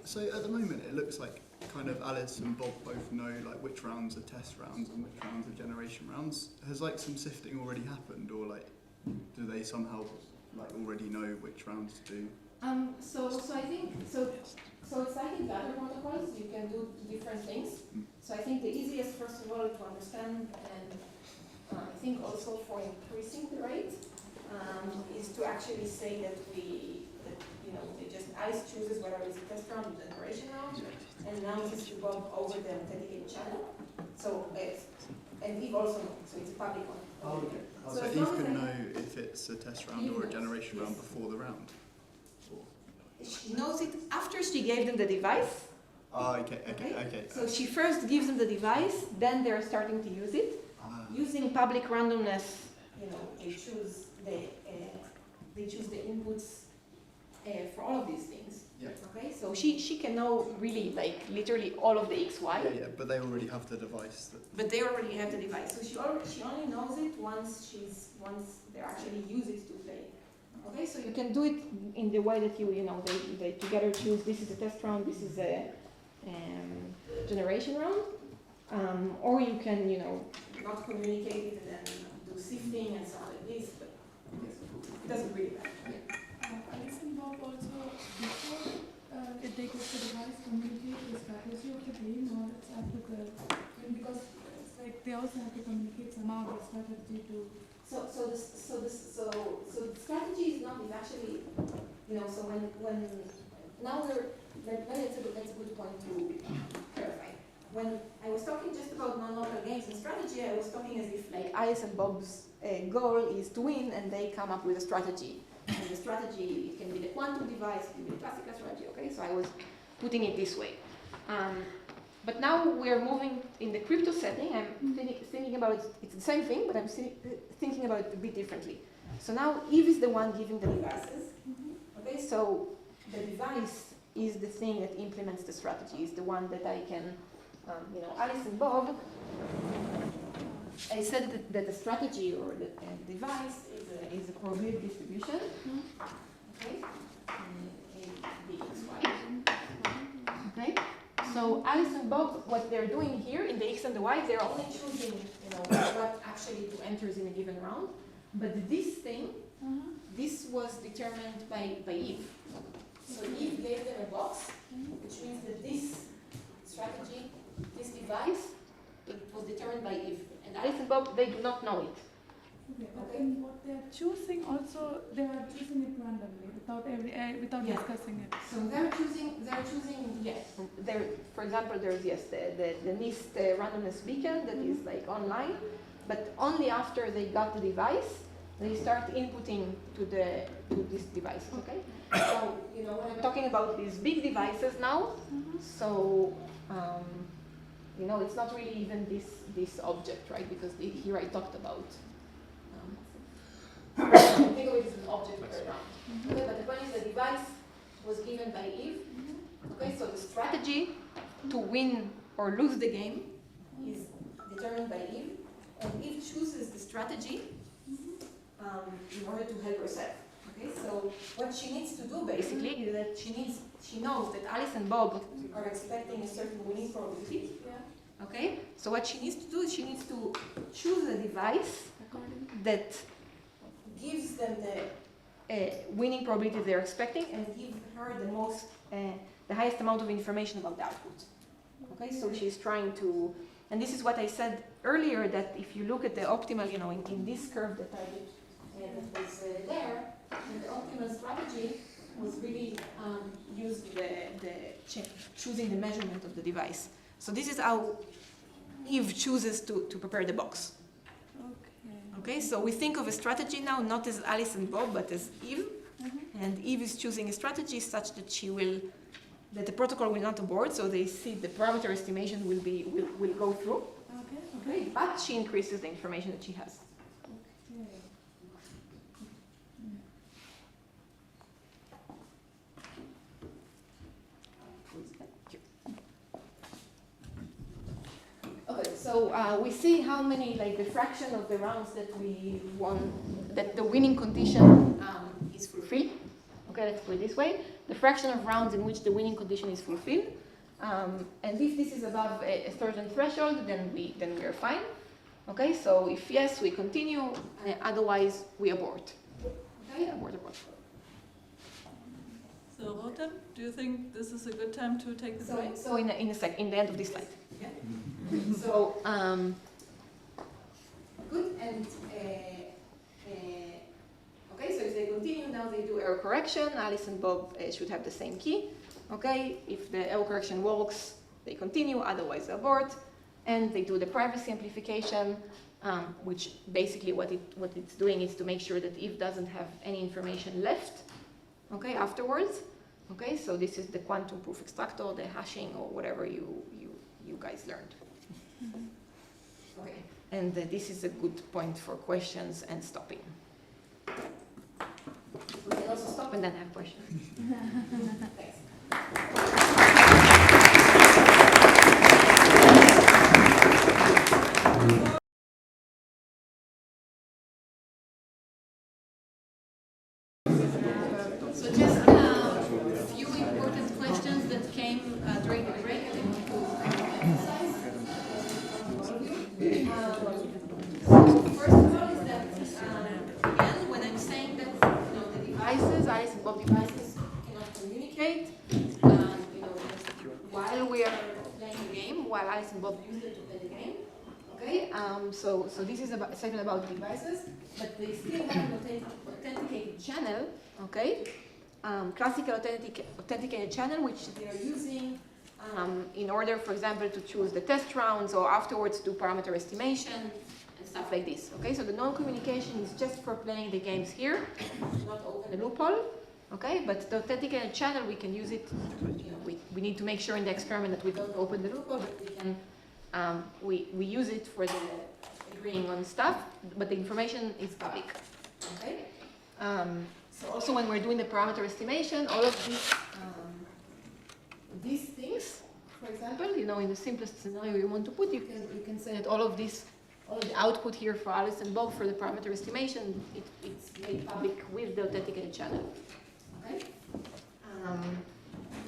So at the moment, it looks like kind of Alice and Bob both know which rounds are test rounds and which rounds are generation rounds. Has some sifting already happened, or do they somehow already know which rounds to do? So I think it's like in the other protocols, you can do different things. So I think the easiest, first of all, to understand, and I think also for increasing the rate, is to actually say that ICE chooses whether it's a test round or generation round, and announces to Bob over the authenticated channel. So and Eve also knows, so it's a public one. Oh, okay. So Eve can know if it's a test round or a generation round before the round. She knows it after she gave them the device. Oh, okay. So she first gives them the device, then they're starting to use it. Using public randomness, they choose the inputs for all of these things. Yeah. Okay, so she can know really literally all of the X, Y. Yeah, but they already have the device. But they already have the device, so she only knows it once they actually use it to play. Okay, so you can do it in the way that they together choose this is a test round, this is a generation round, or you can not communicate it and then do sifting and stuff like this, but it doesn't really matter. Alice and Bob also, before they get the device, communicate the strategy of the game, or it's after because it's they also have to communicate somehow the strategy to. So the strategy is actually, so when now that's a good point to clarify. When I was talking just about non-local games and strategy, I was talking as if Alice and Bob's goal is to win, and they come up with a strategy. And the strategy, it can be the quantum device, it can be the classical strategy, okay? So I was putting it this way. But now we're moving in the crypto setting. I'm thinking about it, it's the same thing, but I'm thinking about it a bit differently. So now Eve is the one giving the devices. Okay, so the device is the thing that implements the strategy, is the one that I can, Alice and Bob, I said that the strategy or the device is a probability distribution. Okay. Okay. So Alice and Bob, what they're doing here in the X and the Y, they're only choosing, what actually enters in a given round. But this thing, this was determined by Eve. So Eve gave them a box, which means that this strategy, this device, it was determined by Eve. And Alice and Bob, they do not know it. Okay. And what they are choosing also, they are choosing it randomly without discussing it. So they're choosing yes. For example, there's the NIST randomness beacon that is like online, but only after they got the device, they start inputting to this device. Okay. So when I'm talking about these big devices now, so it's not really even this object, right? Because here I talked about. Think of it as an object per round. Okay, but the point is the device was given by Eve. Okay, so the strategy to win or lose the game is determined by Eve, and Eve chooses the strategy in order to help herself. Okay, so what she needs to do basically is that she knows that Alice and Bob are expecting a certain winning probability. Yeah. Okay, so what she needs to do is she needs to choose a device that gives them the winning probability they're expecting and give her the highest amount of information about the output. Okay, so she's trying to, and this is what I said earlier, that if you look at the optimal, in this curve that that was there, the optimal strategy was really used choosing the measurement of the device. So this is how Eve chooses to prepare the box. Okay, so we think of a strategy now not as Alice and Bob, but as Eve. And Eve is choosing a strategy such that that the protocol will not abort, so they see the parameter estimation will go through. Okay, but she increases the information that she has. Okay, so we see how many, the fraction of the rounds that we won, that the winning condition is fulfilled. Okay, let's put it this way. The fraction of rounds in which the winning condition is fulfilled. And if this is above a certain threshold, then we are fine. Okay, so if yes, we continue, otherwise we abort. Okay, abort. So, Rotem, do you think this is a good time to take the break? So in the end of this slide. Yeah. So, good, and okay, so if they continue, now they do error correction. Alice and Bob should have the same key. Okay, if the error correction works, they continue, otherwise abort. And they do the privacy amplification, which basically what it's doing is to make sure that Eve doesn't have any information left, okay, afterwards. Okay, so this is the quantum proof extractor, the hashing, or whatever you guys learned. Okay, and this is a good point for questions and stopping. We can also stop and then have questions. Thanks. So just a few important questions that came during the break. First of all is that, again, when I'm saying that the devices, Alice and Bob devices, cannot communicate, while we are playing the game, while Alice and Bob use it to play the game. Okay, so this is a statement about devices, but they still have an authenticated channel. Okay, classical authenticated channel, which they are using in order, for example, to choose the test rounds or afterwards do parameter estimation and stuff like this. Okay, so the non-communication is just for playing the games here, not open the loophole. Okay, but the authenticated channel, we can use it. We need to make sure in the experiment that we don't open the loophole, but we can. We use it for the agreeing on stuff, but the information is public. Okay. So also when we're doing the parameter estimation, all of these these things, for example, you know, in the simplest scenario you want to put, you can say that all of this, all the output here for Alice and Bob for the parameter estimation, it's made public with the authenticated channel. Okay?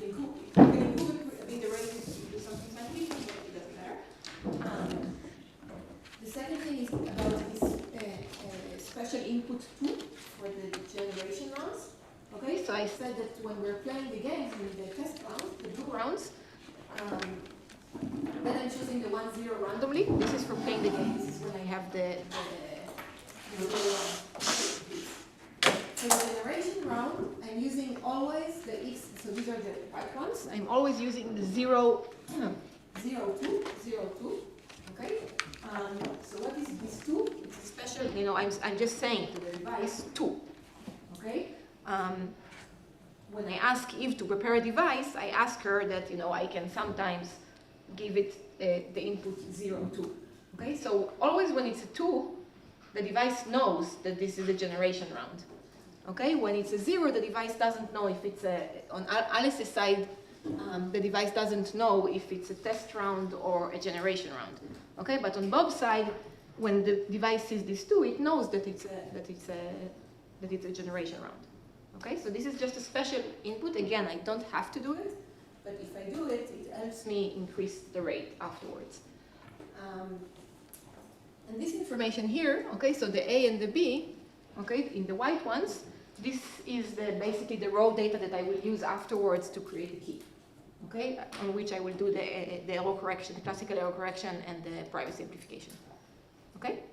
You can improve it a bit, the rate is to do something fancy, but it doesn't matter. The second thing is about this special input 2 for the generation rounds. Okay, so I said that when we're playing the games in the test rounds, the blue rounds, then I'm choosing the 1, 0 randomly. This is for playing the game. This is when I have the for the generation round, I'm using always the X, so these are the right ones. I'm always using the 0, 0, 2, 0, 2. Okay? So what is this 2? It's a special, you know, I'm just saying to the device 2. Okay? When I ask Eve to prepare a device, I ask her that, you know, I can sometimes give it the input 0, 2. Okay? So always when it's a 2, the device knows that this is a generation round. Okay? When it's a 0, the device doesn't know if it's a, on Alice's side, the device doesn't know if it's a test round or a generation round. Okay? But on Bob's side, when the device sees this 2, it knows that it's a generation round. Okay? So this is just a special input. Again, I don't have to do it, but if I do it, it helps me increase the rate afterwards. And this information here, okay, so the A and the B, okay, in the white ones, this is basically the raw data that I will use afterwards to create a key, okay, on which I will do the error correction, the classical error correction, and the privacy amplification, okay?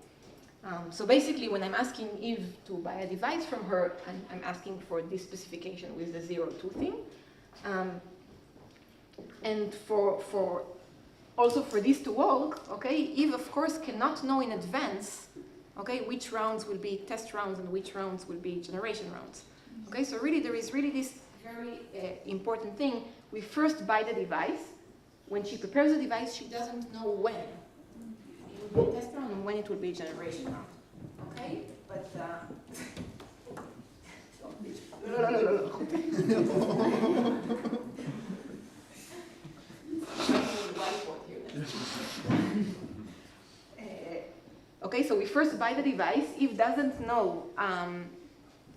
So basically, when I'm asking Eve to buy a device from her, I'm asking for this specification with the 0, 2 thing. And also for this to work, okay, Eve, of course, cannot know in advance, okay, which rounds will be test rounds and which rounds will be generation rounds. Okay, so really there is really this very important thing. We first buy the device. When she prepares the device, she doesn't know when it will be a test round and when it will be a generation round. Okay, but okay, so we first buy the device. Eve doesn't know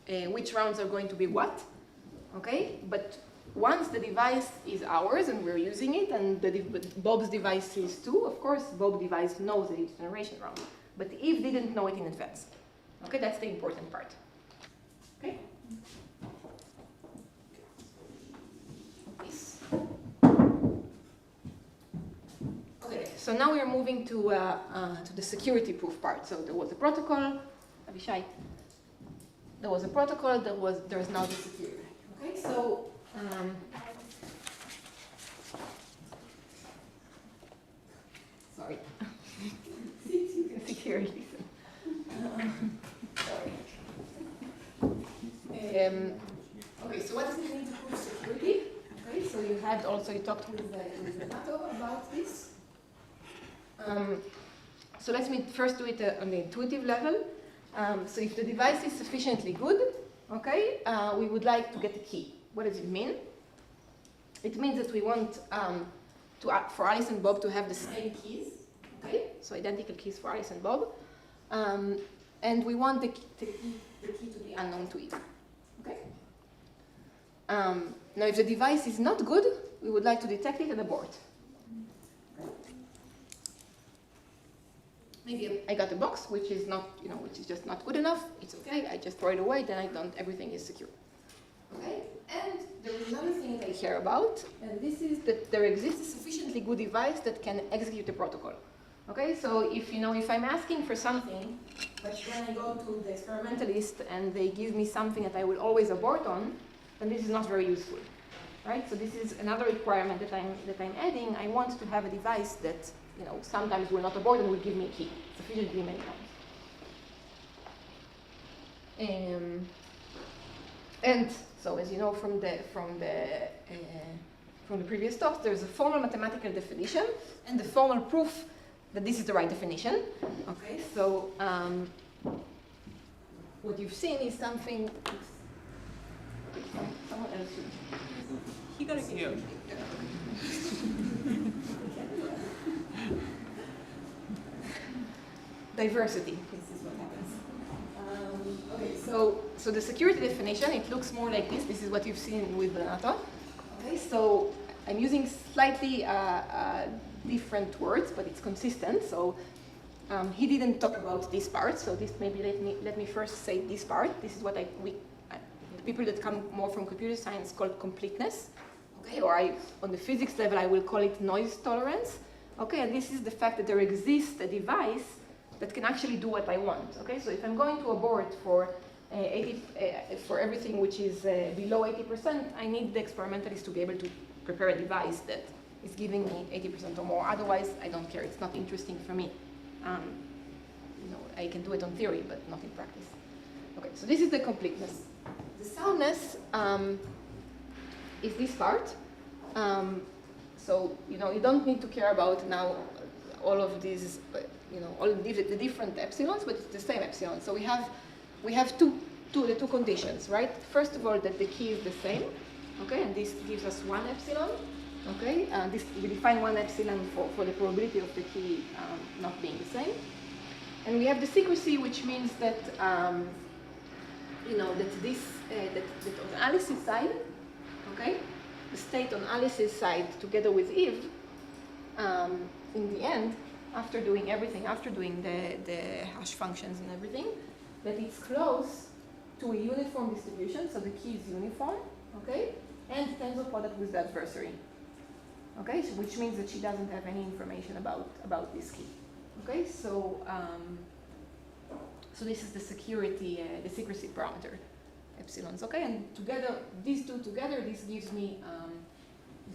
which rounds are going to be what. Okay, but once the device is ours and we're using it, and Bob's device is too, of course, Bob's device knows that it's generation round. But Eve didn't know it in advance. Okay, that's the important part. Okay. Okay, so now we're moving to the security proof part. So there was a protocol, Avishai. There was a protocol. There is now the security. Okay, so sorry, security. Sorry. Okay, so what does it mean to prove security? Okay, so you talked with Renato about this. So let me first do it on the intuitive level. So if the device is sufficiently good, okay, we would like to get a key. What does it mean? It means that we want for Alice and Bob to have the same keys, okay? So identical keys for Alice and Bob. And we want the key to be unknown to Eve, okay? Now, if the device is not good, we would like to detect it and abort. Okay. Maybe I got a box which is not, which is just not good enough. It's okay. I just throw it away. Then everything is secure. Okay. And there is another thing that I care about, and this is that there exists a sufficiently good device that can execute the protocol. Okay. So if I'm asking for something, but when I go to the experimentalist and they give me something that I will always abort on, then this is not very useful. Right? So this is another requirement that I'm adding. I want to have a device that sometimes will not abort and will give me a key sufficiently many times. And so, as you know from the previous talks, there's a formal mathematical definition and the formal proof that this is the right definition. Okay, so what you've seen is something. Someone else should. gotta get Yeah. Diversity. This is what happens. Okay, so the security definition, it looks more like this. This is what you've seen with Renato. Okay, so I'm using slightly different words, but it's consistent. So he didn't talk about this part. So this maybe let me first say this part. This is what the people that come more from computer science call completeness. Okay, or on the physics level I will call it noise tolerance. Okay, and this is the fact that there exists a device that can actually do what I want. Okay, so if I'm going to abort for for everything which is below 80%, I need the experimentalist to be able to prepare a device that is giving me 80% or more. Otherwise, I don't care. It's not interesting for me. You know, I can do it on theory, but not in practice. Okay, so this is the completeness. The soundness is this part. So you know, you don't need to care about now all of these, you know, all the different epsilons, but it's the same epsilon. So we have the two conditions, right? First of all, that the key is the same, okay, and this gives us one epsilon, okay. We define one epsilon for the probability of the key not being the same, and we have the secrecy, which means that you know that this that on Alice's side, okay, the state on Alice's side together with Eve, in the end, after doing everything, after doing the hash functions and everything, that it's close to a uniform distribution, so the key is uniform, okay, and tensor product with the adversary, okay, so which means that she doesn't have any information about this key, okay, so so this is the security, the secrecy parameter, epsilons, okay, and together, these two together, this gives me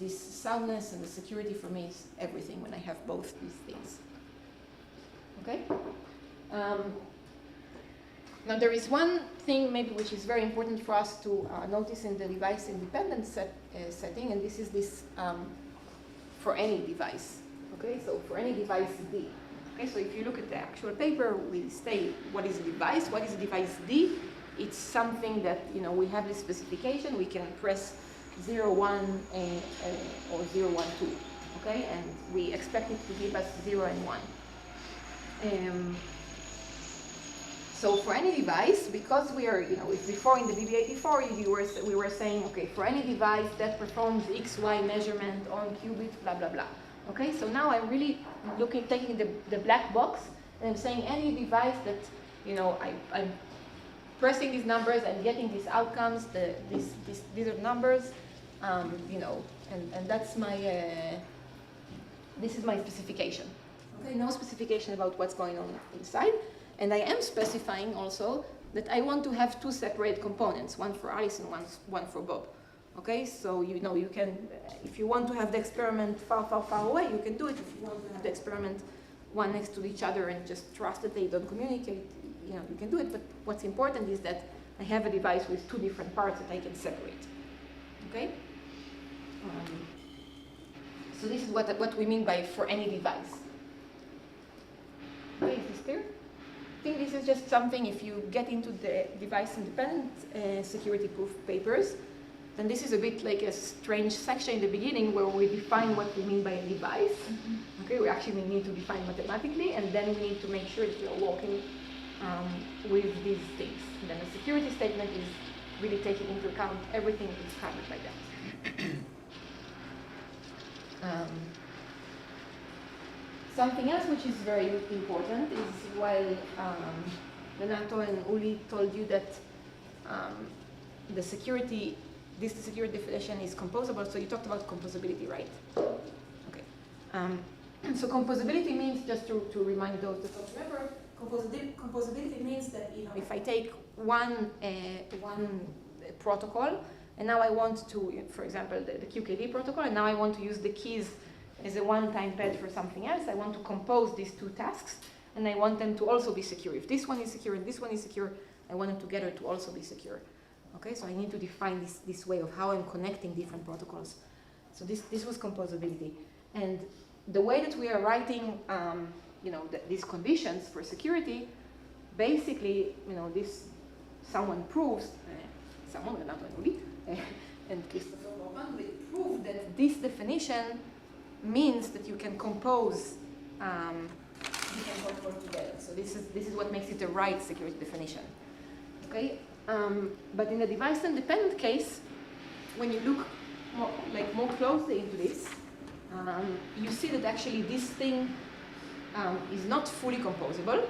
this soundness, and the security for me is everything when I have both these things. Okay? Now there is one thing maybe which is very important for us to notice in the device-independent setting, and this is this for any device. Okay, so for any device D. Okay, so if you look at the actual paper, we say what is a device? What is a device D? It's something that, you know, we have this specification. We can press 0, 1 or 0, 1, 2. Okay, and we expect it to give us 0 and 1. So for any device, because we are, you know, before in the BB84, we were saying, okay, for any device that performs XY measurement on qubit, blah, blah, blah. Okay, so now I'm really taking the black box, and I'm saying any device that, you know, I'm pressing these numbers and getting these outcomes, these are numbers, you know, and that's my, this is my specification. Okay, no specification about what's going on inside. And I am specifying also that I want to have two separate components, one for Alice and one for Bob. Okay, so you know, you can, if you want to have the experiment far, far, far away, you can do it. If you want to have the experiment one next to each other and just trust that they don't communicate, you know, you can do it. But what's important is that I have a device with two different parts that I can separate. Okay? So this is what we mean by for any device. Okay, is this clear? I think this is just something, if you get into the device-independent security proof papers, then this is a bit like a strange section in the beginning where we define what we mean by a device. Okay, we actually need to define mathematically, and then we need to make sure that we are working with these things. And then the security statement is really taking into account everything that is covered by that. Something else which is very important is while Renato and Uli told you that the security definition is composable, so you talked about composability, right? Okay. So composability means, just to remind those that don't remember, composability means that, you know, if I take one protocol, and now I want to, for example, the QKD protocol, and now I want to use the keys as a one-time pad for something else. I want to compose these two tasks, and I want them to also be secure. If this one is secure and this one is secure, I want them together to also be secure. Okay, so I need to define this way of how I'm connecting different protocols. So this was composability. And the way that we are writing, you know, these conditions for security, basically, you know, someone proves, someone, not only, and Christopher open, we proved that this definition means that you can compose together. So this is what makes it the right security definition. Okay, but in the device-independent case, when you look more closely into this, you see that actually this thing is not fully composable.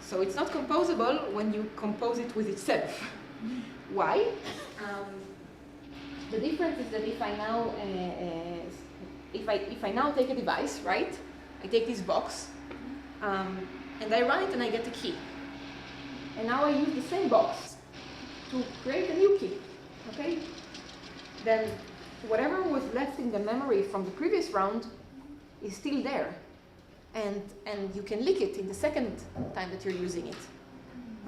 So it's not composable when you compose it with itself. Why? The difference is that if I now if I now take a device, right? I take this box and I run it and I get a key. And now I use the same box to create a new key. Okay? Then whatever was left in the memory from the previous round is still there. And you can leak it in the second time that you're using it.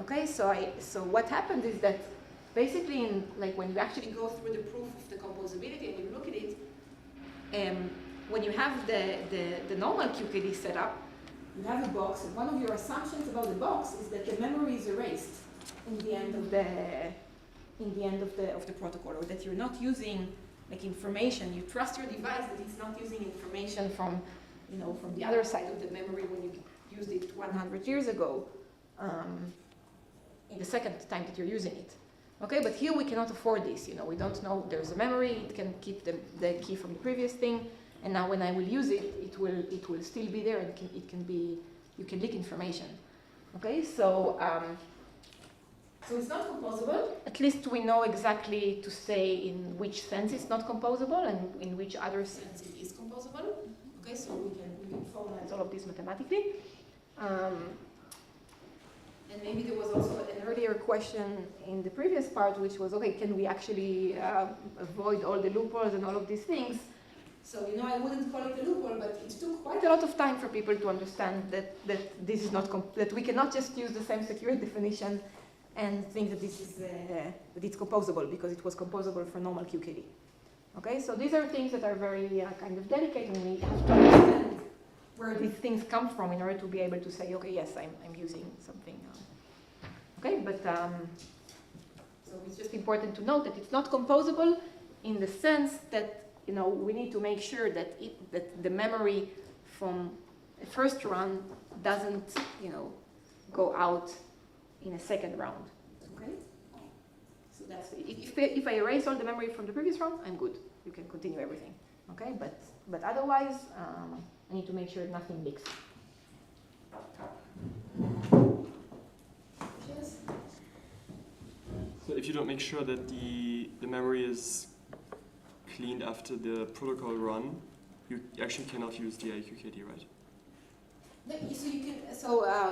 Okay, so what happened is that basically when you actually go through the proof of the composability and you look at it, when you have the normal QKD setup, you have a box, and one of your assumptions about the box is that the memory is erased in the end of the protocol, or that you're not using information. You trust your device that it's not using information from the other side of the memory when you used it 100 years ago, in the second time that you're using it. Okay, but here we cannot afford this. We don't know there's a memory. It can keep the key from the previous thing, and now when I will use it, it will still be there, and you can leak information. Okay, so it's not composable. At least we know exactly to say in which sense it's not composable and in which other sense it is composable. Okay, so we can formalize all of this mathematically. And maybe there was also an earlier question in the previous part, which was, okay, can we actually avoid all the loopholes and all of these things? So, I wouldn't call it a loophole, but it took quite a lot of time for people to understand that this is not that we cannot just use the same security definition and think that this is that it's composable, because it was composable for normal QKD. Okay, so these are things that are very kind of delicate, and we have to understand where these things come from in order to be able to say, okay, yes, I'm using something. Okay, but so it's just important to note that it's not composable in the sense that we need to make sure that the memory from a first run doesn't go out in a second round. Okay, so that's if I erase all the memory from the previous round, I'm good. You can continue everything. Okay, but otherwise, I need to make sure nothing leaks. So if you don't make sure that the memory is cleaned after the protocol run, you actually cannot use DI-QKD, right? So you can.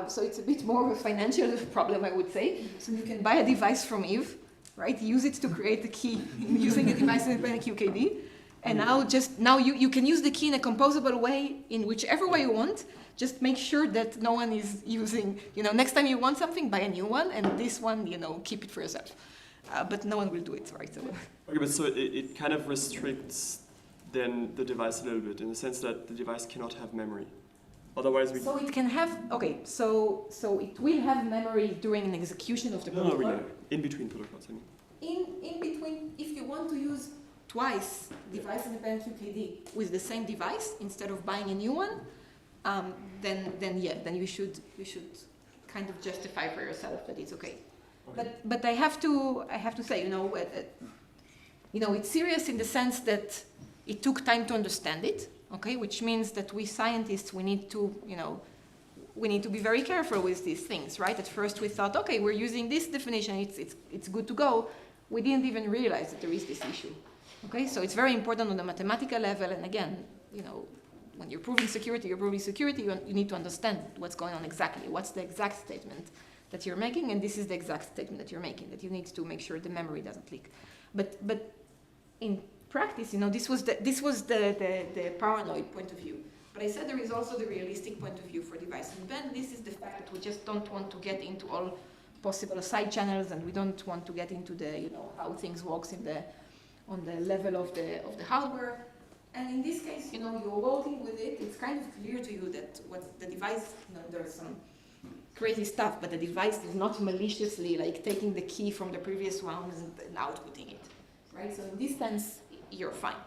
So it's a bit more of a financial problem, I would say. So you can buy a device from Eve, right? Use it to create a key using a device-independent QKD, and now you can use the key in a composable way in whichever way you want. Just make sure that no one is using. Next time you want something, buy a new one, and this one, keep it for yourself. But no one will do it, right? So. Okay, but so it kind of restricts then the device a little bit in the sense that the device cannot have memory. Otherwise, So it can have. Okay, so it will have memory during an execution of the protocol. No, in between protocols. I mean. In between, if you want to use twice device-independent QKD with the same device instead of buying a new one, then you should kind of justify for yourself that it's okay. But I have to say, it's serious in the sense that it took time to understand it. Okay, which means that we scientists, we need to be very careful with these things, right? At first we thought, okay, we're using this definition, it's good to go. We didn't even realize that there is this issue. Okay, so it's very important on the mathematical level, and again, when you're proving security, you need to understand what's going on exactly. What's the exact statement that you're making, and this is the exact statement that you're making, that you need to make sure the memory doesn't leak. But in practice, this was the paranoid point of view. But I said there is also the realistic point of view for device-independent. This is the fact that we just don't want to get into all possible side channels, and we don't want to get into the how things works on the level of the hardware. And in this case, you're working with it. It's kind of clear to you that what the device, there's some crazy stuff, but the device is not maliciously taking the key from the previous one and outputting it, right? So in this sense, you're fine,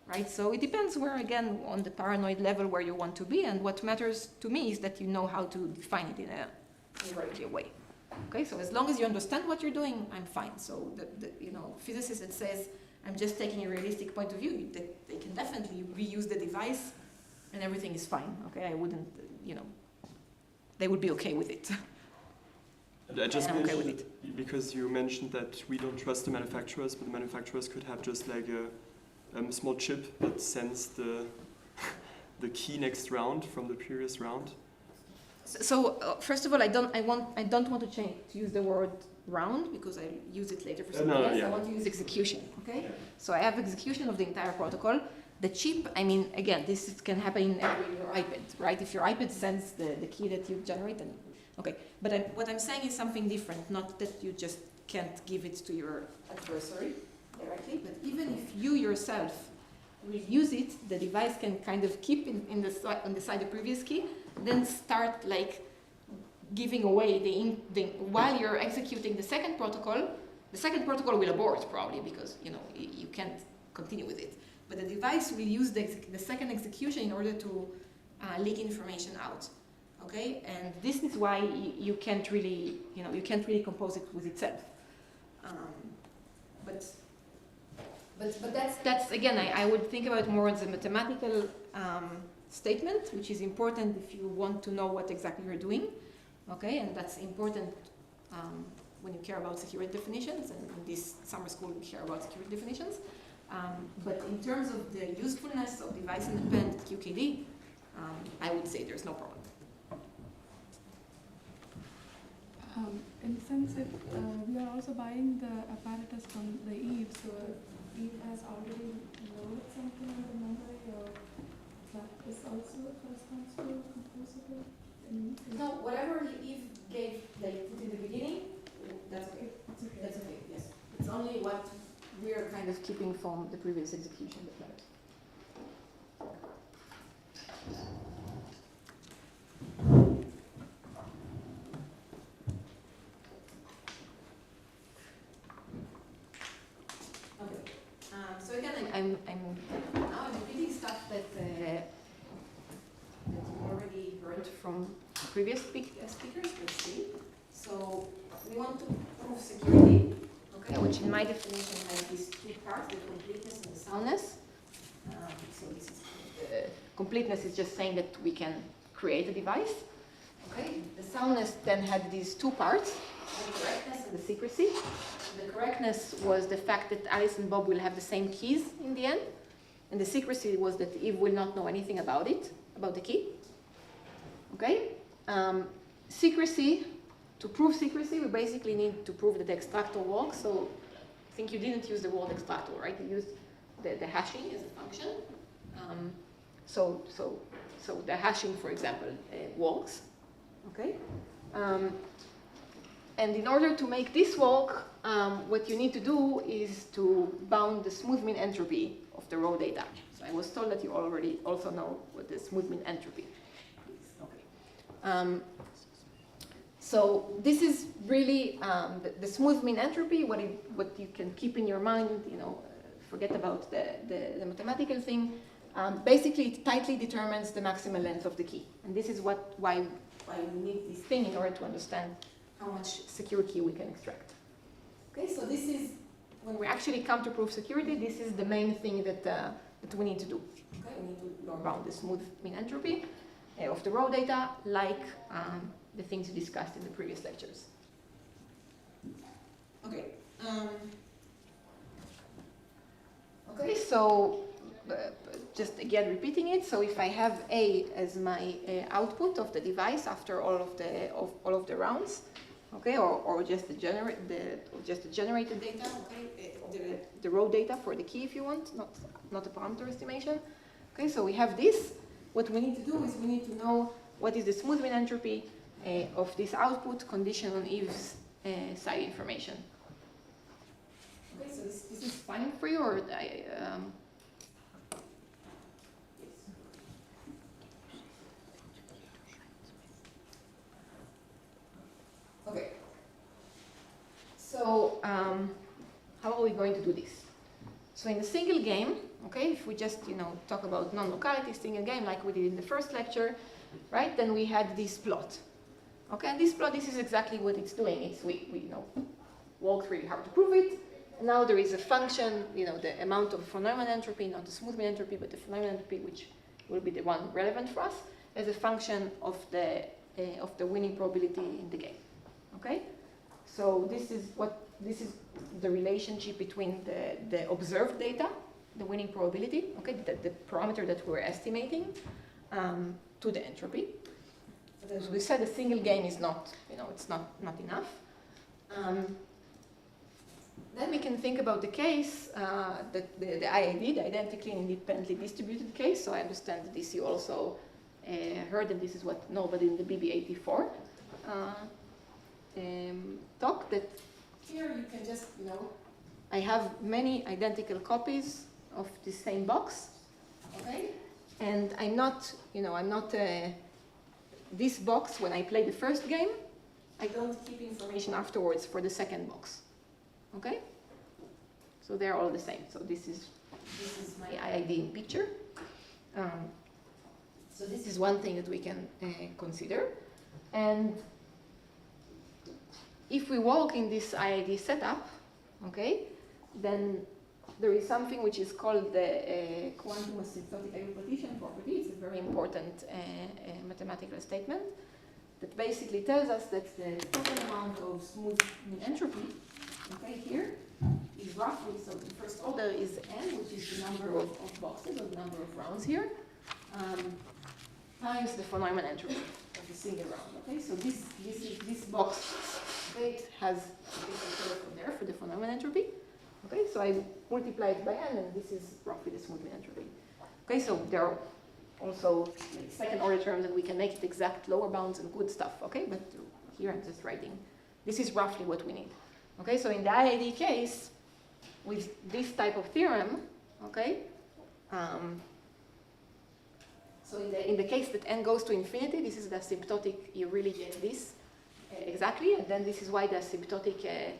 right? So it depends where, again, on the paranoid level where you want to be, and what matters to me is that you know how to define it in a very clear way. Okay, so as long as you understand what you're doing, I'm fine. So the physicist that says, I'm just taking a realistic point of view, they can definitely reuse the device and everything is fine. Okay, I wouldn't, they would be okay with it. I just I'm okay with mentioned it. because you mentioned that we don't trust the manufacturers, but the manufacturers could have just like a small chip that sends the key next round from the previous round. So first of all, I don't want to use the word round because I use it later for something else. Yeah. I want to use execution. Okay. Yeah. So I have execution of the entire protocol. The chip, I mean, again, this can happen in every your iPad, right? If your iPad sends the key that you generate, then okay. But what I'm saying is something different. Not that you just can't give it to your adversary directly, but even if you yourself will use it, the device can kind of keep on the side the previous key, then start like giving away while you're executing the second protocol will abort probably because you can't continue with it. But the device will use the second execution in order to leak information out. Okay, and this is why you can't really compose it with itself. But that's again, I would think about it more as a mathematical statement, which is important if you want to know what exactly you're doing. Okay, and that's important when you care about security definitions, and in this summer school we care about security definitions. But in terms of the usefulness of device-independent QKD, I would say there's no problem. In the sense, if we are also buying the apparatus from the Eve, so Eve has already loaded something in the memory, or that is also corresponds to composable? No, whatever Eve gave, like put in the beginning, that's okay. That's okay. Yes, it's only what we are kind of keeping from the previous execution that matters. Okay. So again, I'm repeating stuff that you already heard from previous speakers. Let's see. So we want to prove security. Okay, which in my definition has these two parts, the completeness and the soundness. So this is completeness is just saying that we can create a device. Okay, the soundness then had these two parts, the correctness and the secrecy. The correctness was the fact that Alice and Bob will have the same keys in the end, and the secrecy was that Eve will not know anything about it, about the key. Okay, secrecy. To prove secrecy, we basically need to prove that the extractor works. So I think you didn't use the word extractor, right? You used the hashing as a function. So the hashing, for example, works. Okay. And in order to make this work, what you need to do is to bound the smooth mean entropy of the raw data. So I was told that you already also know what the smooth mean entropy is. Okay. So this is really the smooth mean entropy. What you can keep in your mind, forget about the mathematical thing. Basically, it tightly determines the maximal length of the key, and this is why we need this thing in order to understand how much secure key we can extract. Okay, so this is when we actually come to prove security. This is the main thing that we need to do. Okay, we need to lower bound the smooth mean entropy of the raw data, like the things we discussed in the previous lectures. Okay. Okay, so just again repeating it. So if I have A as my output of the device after all of the rounds, okay, or just the generated data, okay, the raw data for the key if you want, not a parameter estimation. Okay, so we have this. What we need to do is we need to know what is the smooth mean entropy of this output condition on Eve's side information. Okay, so this is fine for you, or yes. Okay. So how are we going to do this? So in a single game, okay, if we just talk about non-locality, single game, like we did in the first lecture, right? Then we had this plot. Okay, and this plot, this is exactly what it's doing. It's we worked really hard to prove it. And now there is a function, the amount of von Neumann entropy, not the Smoothman entropy, but the von Neumann entropy, which will be the one relevant for us, as a function of the winning probability in the game. Okay, so this is the relationship between the observed data, the winning probability, okay, the parameter that we're estimating, to the entropy. As we said, a single game is not, it's not enough. Then we can think about the case, the IID, the identically and independently distributed case. So I understand that this you also heard, and this is what nobody in the BB84 talk, that here you can just, I have many identical copies of the same box, okay? And I'm not, this box, when I play the first game, I don't keep information afterwards for the second box, okay? So they're all the same. So this is my IID in picture. So this is one thing that we can consider. And if we walk in this IID setup, okay, then there is something which is called the quantum asymptotic agglutration property. It's a very important mathematical statement that basically tells us that the total amount of smooth entropy, okay, here is roughly, so the first order is n, which is the number of boxes or the number of rounds here, times the von Neumann entropy of the single round. Okay, so this box, okay, it has a different from there for the von Neumann entropy. Okay, so I multiply it by n, and this is roughly the Smoothman entropy. Okay, so there are also second order terms, and we can make it exact lower bounds and good stuff. Okay, but here I'm just writing. This is roughly what we need. Okay, so in the IID case, with this type of theorem, okay, so in the case that n goes to infinity, this is the asymptotic, you really get this exactly, and then this is why the asymptotic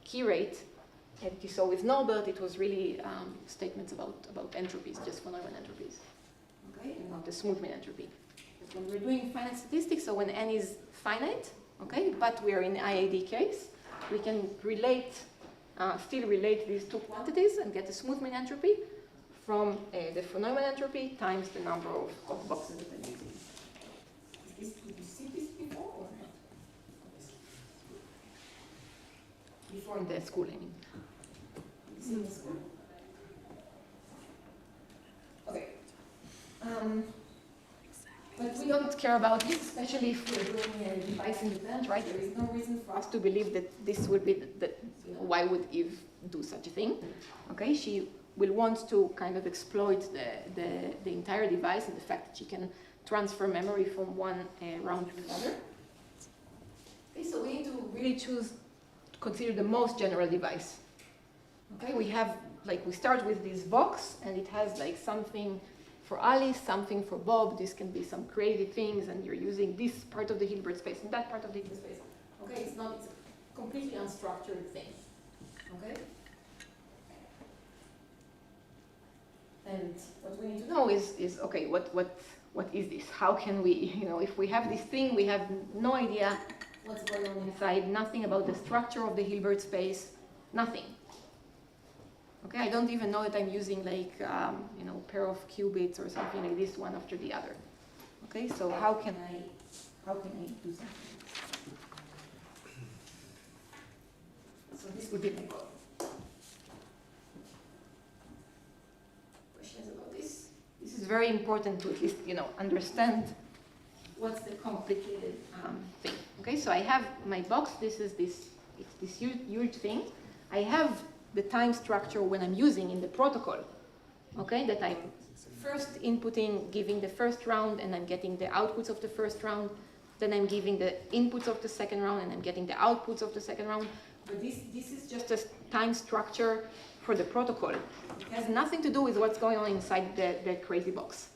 key rate. And you saw with Norbert, it was really statements about entropies, just von Neumann entropies, okay, and not the Smoothman entropy. Because when we're doing finite statistics, so when n is finite, okay, but we are in the IID case, we can relate, still relate these two quantities and get the Smoothman entropy from the von Neumann entropy times the number of boxes that I'm using. Did you see this before or not? Before in the school, I mean. In the school. Okay. But we don't care about this, especially if we're doing a device-independent, right? There is no reason for us to believe that this would be why would Eve do such a thing? Okay, she will want to kind of exploit the entire device and the fact that she can transfer memory from one round to another. Okay, so we need to really consider the most general device. Okay, we have, we start with this box, and it has something for Alice, something for Bob. This can be some crazy things, and you're using this part of the Hilbert space and that part of the Hilbert space. Okay, it's a completely unstructured thing. Okay? And what we need to know is okay, what is this? How can we, if we have this thing, we have no idea what's going on inside, nothing about the structure of the Hilbert space, nothing. Okay, I don't even know that I'm using pair of qubits or something like this, one after the other. Okay, so how can I do something? So this would be my goal. Questions about this? This is very important to at least understand what's the complicated thing. Okay, so I have my box. It's this huge thing. I have the time structure when I'm using in the protocol, okay, that I'm first inputting, giving the first round, and I'm getting the outputs of the first round, then I'm giving the inputs of the second round, and I'm getting the outputs of the second round. But this is just a time structure for the protocol. It has nothing to do with what's going on inside the crazy box.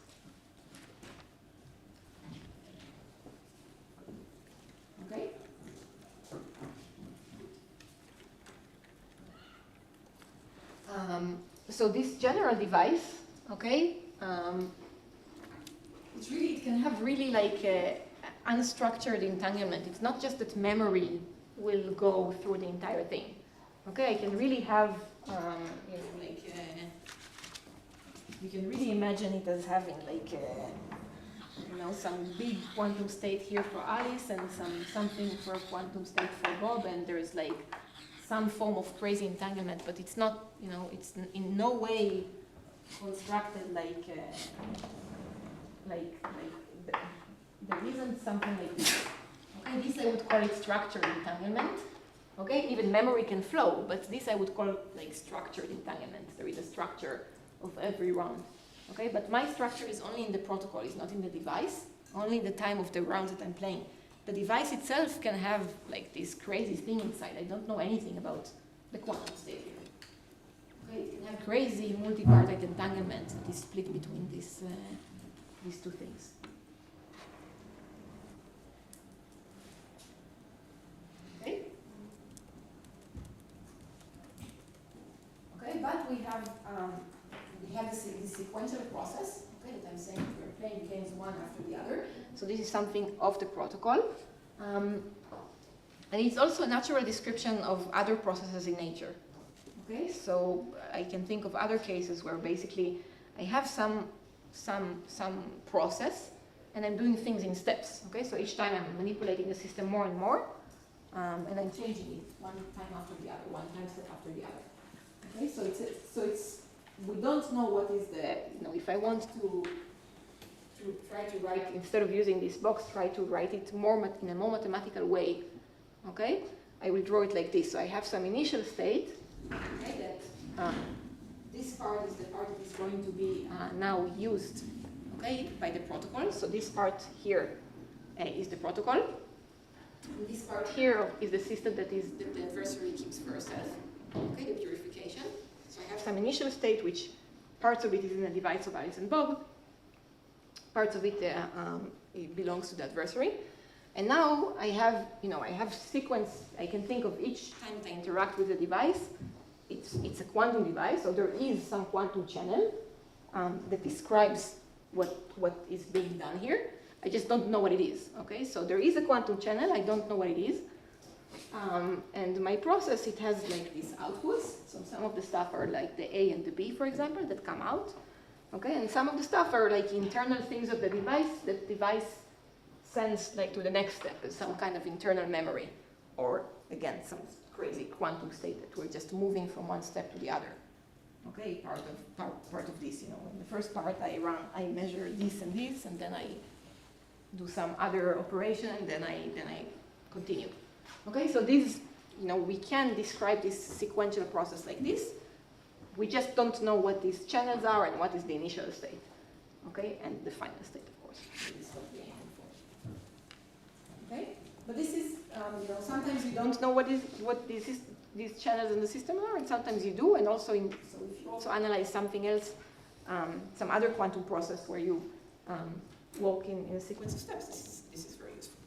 Okay? so this general device, okay, it can have really like unstructured entanglement. It's not just that memory will go through the entire thing. Okay, I can really have, you can really imagine it as having like, some big quantum state here for Alice and something for quantum state for Bob, and there's like some form of crazy entanglement, but it's not, it's in no way constructed like there isn't something like this. Okay, this I would call it structured entanglement. Okay, even memory can flow, but this I would call like structured entanglement. There is a structure of every round. Okay, but my structure is only in the protocol, it's not in the device, only in the time of the rounds that I'm playing. The device itself can have like this crazy thing inside. I don't know anything about the quantum state here. Okay, it can have crazy multipartite entanglement that is split between these two things. Okay. Okay, but we have this sequential process. Okay, that I'm saying we're playing games one after the other. So this is something of the protocol. And it's also a natural description of other processes in nature. Okay, so I can think of other cases where basically I have some process and I'm doing things in steps. Okay, so each time I'm manipulating the system more and more, and I'm changing it one time after the other, one time step after the other. Okay, so it's we don't know what is the, if I want to try to write, instead of using this box, try to write it in a more mathematical way, okay? I will draw it like this. So I have some initial state, okay, that this part is the part that is going to be now used, okay, by the protocol. So this part here is the protocol. And this part here is the system that the adversary keeps for herself, okay, the purification. So I have some initial state, which parts of it is in the device of Alice and Bob. Parts of it, it belongs to the adversary. And now I have, I have sequence. I can think of each time that I interact with the device. It's a quantum device, so there is some quantum channel that describes what is being done here. I just don't know what it is. Okay, so there is a quantum channel. I don't know what it is. And my process, it has like these outputs. So some of the stuff are like the A and the B, for example, that come out. Okay, and some of the stuff are like internal things of the device that device sends like to the next step as some kind of internal memory, or again some crazy quantum state that we're just moving from one step to the other. Okay, part of this, in the first part I measure this and this, and then I do some other operation, and then I continue. Okay, so this, we can describe this sequential process like this. We just don't know what these channels are and what is the initial state. Okay, and the final state, of course. This is what we aim for. Okay, but this is, sometimes you don't know what these channels in the system are, and sometimes you do. And also, so if you also analyze something else, some other quantum process where you walk in a sequence of steps, this is very useful.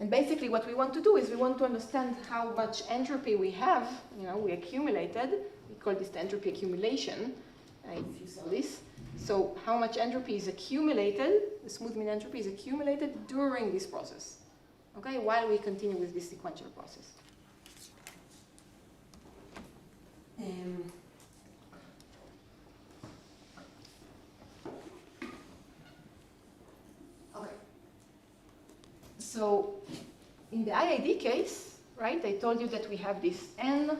And basically what we want to do is we want to understand how much entropy we have, we accumulated. We call this the entropy accumulation, if you saw this. So how much entropy is accumulated, the smooth mean entropy is accumulated during this process, okay, while we continue with this sequential process. Okay. So in the IID case, right, I told you that we have this n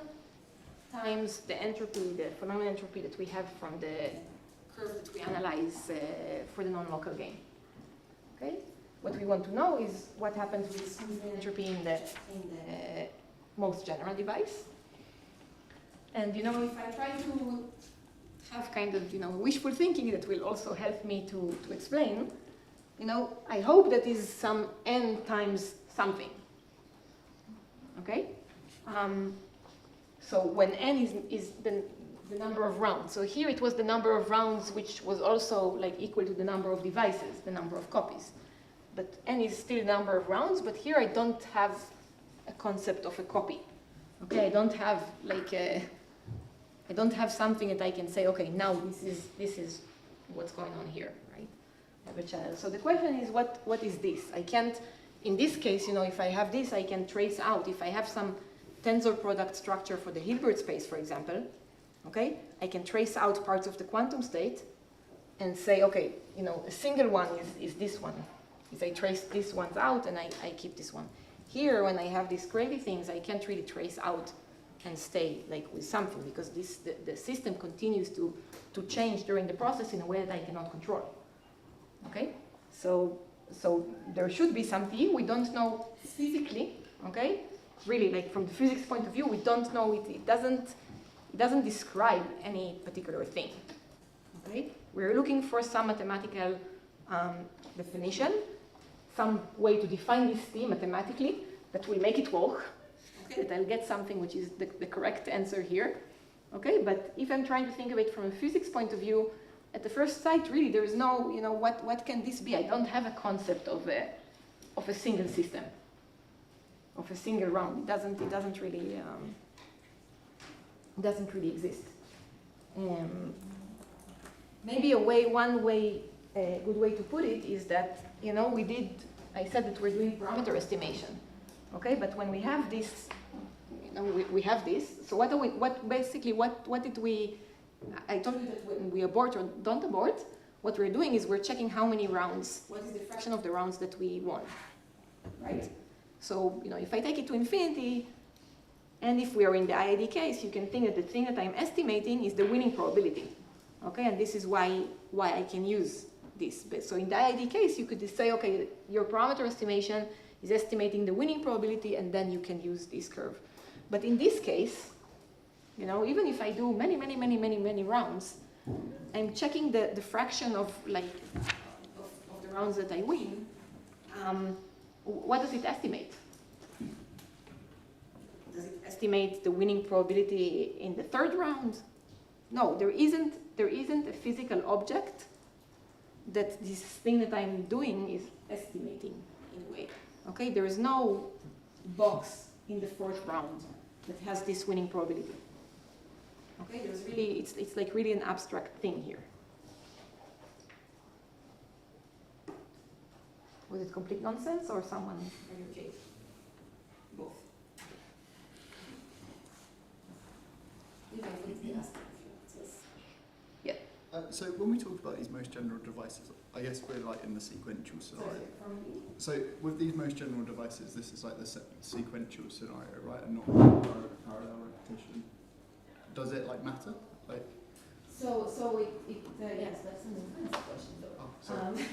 times the entropy, the phenomenal entropy that we have from the curve that we analyze for the non-local game. Okay? What we want to know is what happens with smooth mean entropy in the most general device. And if I try to have kind of wishful thinking that will also help me to explain, I hope that is some n times something. Okay? So when n is the number of rounds. So here it was the number of rounds which was also like equal to the number of devices, the number of copies. But n is still the number of rounds, but here I don't have a concept of a copy. Okay, I don't have like I don't have something that I can say, okay, now this is what's going on here, right? I have a channel. So the question is, what is this? I can't, in this case, you know, if I have this, I can trace out. If I have some tensor product structure for the Hilbert space, for example, okay, I can trace out parts of the quantum state and say, okay, you know, a single one is this one. If I trace these ones out and I keep this one. Here, when I have these crazy things, I can't really trace out and stay like with something because the system continues to change during the process in a way that I cannot control. Okay, so there should be something we don't know physically. Okay, really, like from the physics point of view, we don't know it. It doesn't describe any particular thing. Okay, we're looking for some mathematical definition, some way to define this thing mathematically that will make it work. Okay, that I'll get something which is the correct answer here. Okay, but if I'm trying to think of it from a physics point of view, at the first sight, really, there is no, you know, what can this be? I don't have a concept of a single system, of a single round. It doesn't really exist. Maybe one good way to put it is that, you know, I said that we're doing parameter estimation, okay? But when we have this, you know, we have this. So what did we? I told you that when we abort or don't abort, what we're doing is we're checking how many rounds. What is the fraction of the rounds that we won, right? So, you know, if I take it to infinity, and if we are in the IID case, you can think that the thing that I'm estimating is the winning probability, okay? And this is why I can use this. But so in the IID case, you could just say, okay, your parameter estimation is estimating the winning probability, and then you can use this curve. But in this case, you know, even if I do many rounds, I'm checking the fraction of the rounds that I win. What does it estimate? Does it estimate the winning probability in the third round? No, there isn't a physical object that this thing that I'm doing is estimating in a way. Okay, there is no box in the fourth round that has this winning probability. Okay, there's really, it's like really an abstract thing here. Was it complete nonsense or someone in your case? Both. Yeah. So when we talk about these most general devices, I guess we're like in the sequential scenario. So with these most general devices, this is like the sequential scenario, right, and not parallel repetition. Does it like matter? Like. So yes, that's an intense question though. Oh, sorry.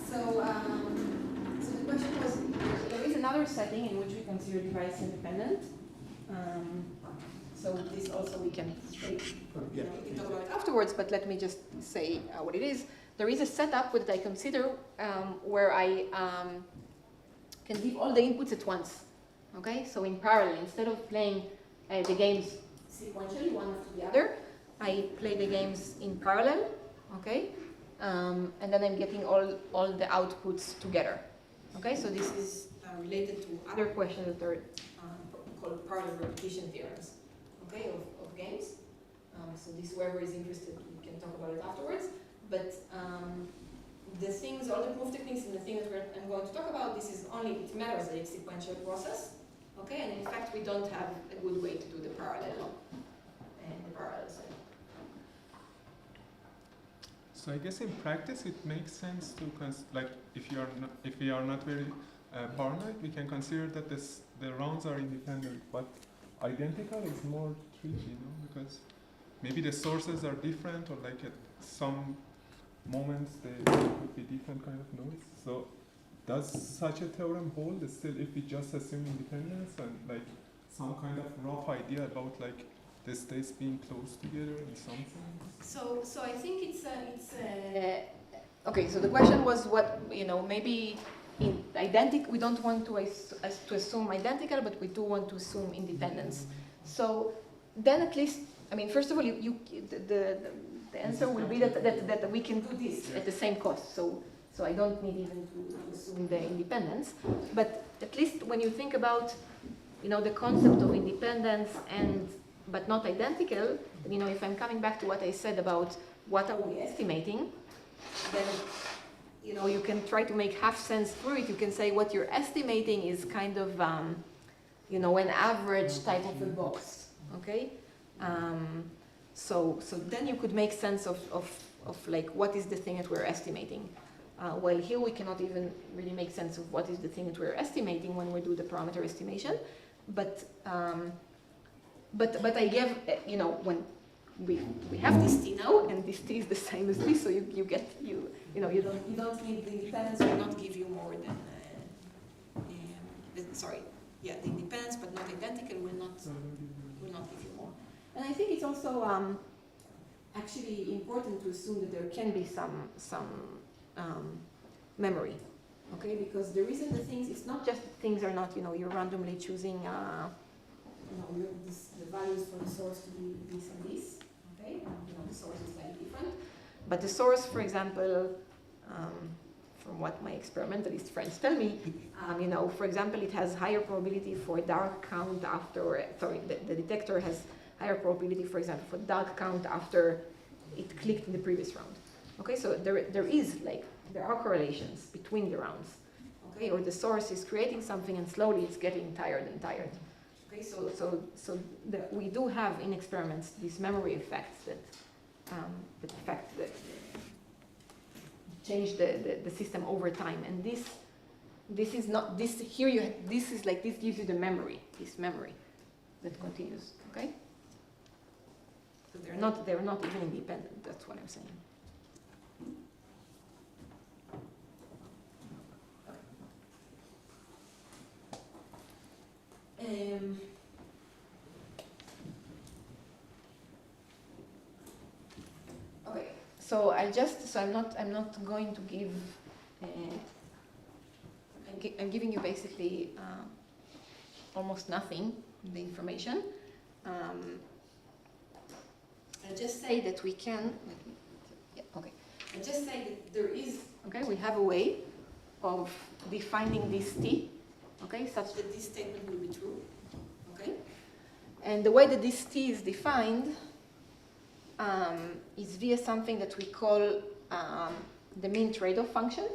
So the question was, there is another setting in which we consider device-independent. So this also we can talk about it afterwards, but let me just say what it is. There is a setup that I consider where I can give all the inputs at once. Okay, so in parallel, instead of playing the games sequentially, one after the other, I play the games in parallel. Okay, and then I'm getting all the outputs together. Okay, so this is related to other questions that are called parallel repetition theorems. Okay, of games. So this, whoever is interested, we can talk about it afterwards. But the things, all the proof techniques and the things that I'm going to talk about, this is only, it matters that it's a sequential process. Okay, and in fact, we don't have a good way to do the parallel side. So I guess in practice, it makes sense to like if we are not very paranoid, we can consider that the rounds are independent, but identical is more tricky, because maybe the sources are different, or like at some moments there could be different kind of noise. So does such a theorem hold still if we just assume independence and like some kind of rough idea about like the states being close together in some sense? So I think it's okay. So the question was what, maybe in identical, we don't want to assume identical, but we do want to assume independence. So then at least, first of all, the answer will be that we can do this at the same cost. So I don't need even to assume the independence. But at least when you think about the concept of independence but not identical, then, if I'm coming back to what I said about what are we estimating, then, you can try to make half sense through it. You can say what you're estimating is kind of, an average type of a box, okay? So then you could make sense of like what is the thing that we're estimating. Well, here we cannot even really make sense of what is the thing that we're estimating when we do the parameter estimation, but I gave, when we have this t now, and this t is the same as this, so you don't need the independence will not give you more than the independence but not identical will not give you more. And I think it's also actually important to assume that there can be some memory, okay? Because the reason the things, it's not just that things are not, you're randomly choosing, the values for the source to be this and this, okay? The source is slightly different. But the source, for example, from what my experimentalist friends tell me, for example, it has higher probability for dark count after, the detector has higher probability, for example, for dark count after it clicked in the previous round. Okay, so there are correlations between the rounds. Okay, or the source is creating something and slowly it's getting tired and tired. Okay, so we do have in experiments these memory effects that change the system over time, and this is not this here. This gives you the memory, this memory that continues. Okay. So they're not even independent. That's what I'm saying. Okay. So I'm not going to give. I'm giving you basically almost nothing, the information. I'll just say that we can, I'll just say that there is, we have a way of defining this t, such that this statement will be true, And the way that this t is defined is via something that we call the mean trade-off function,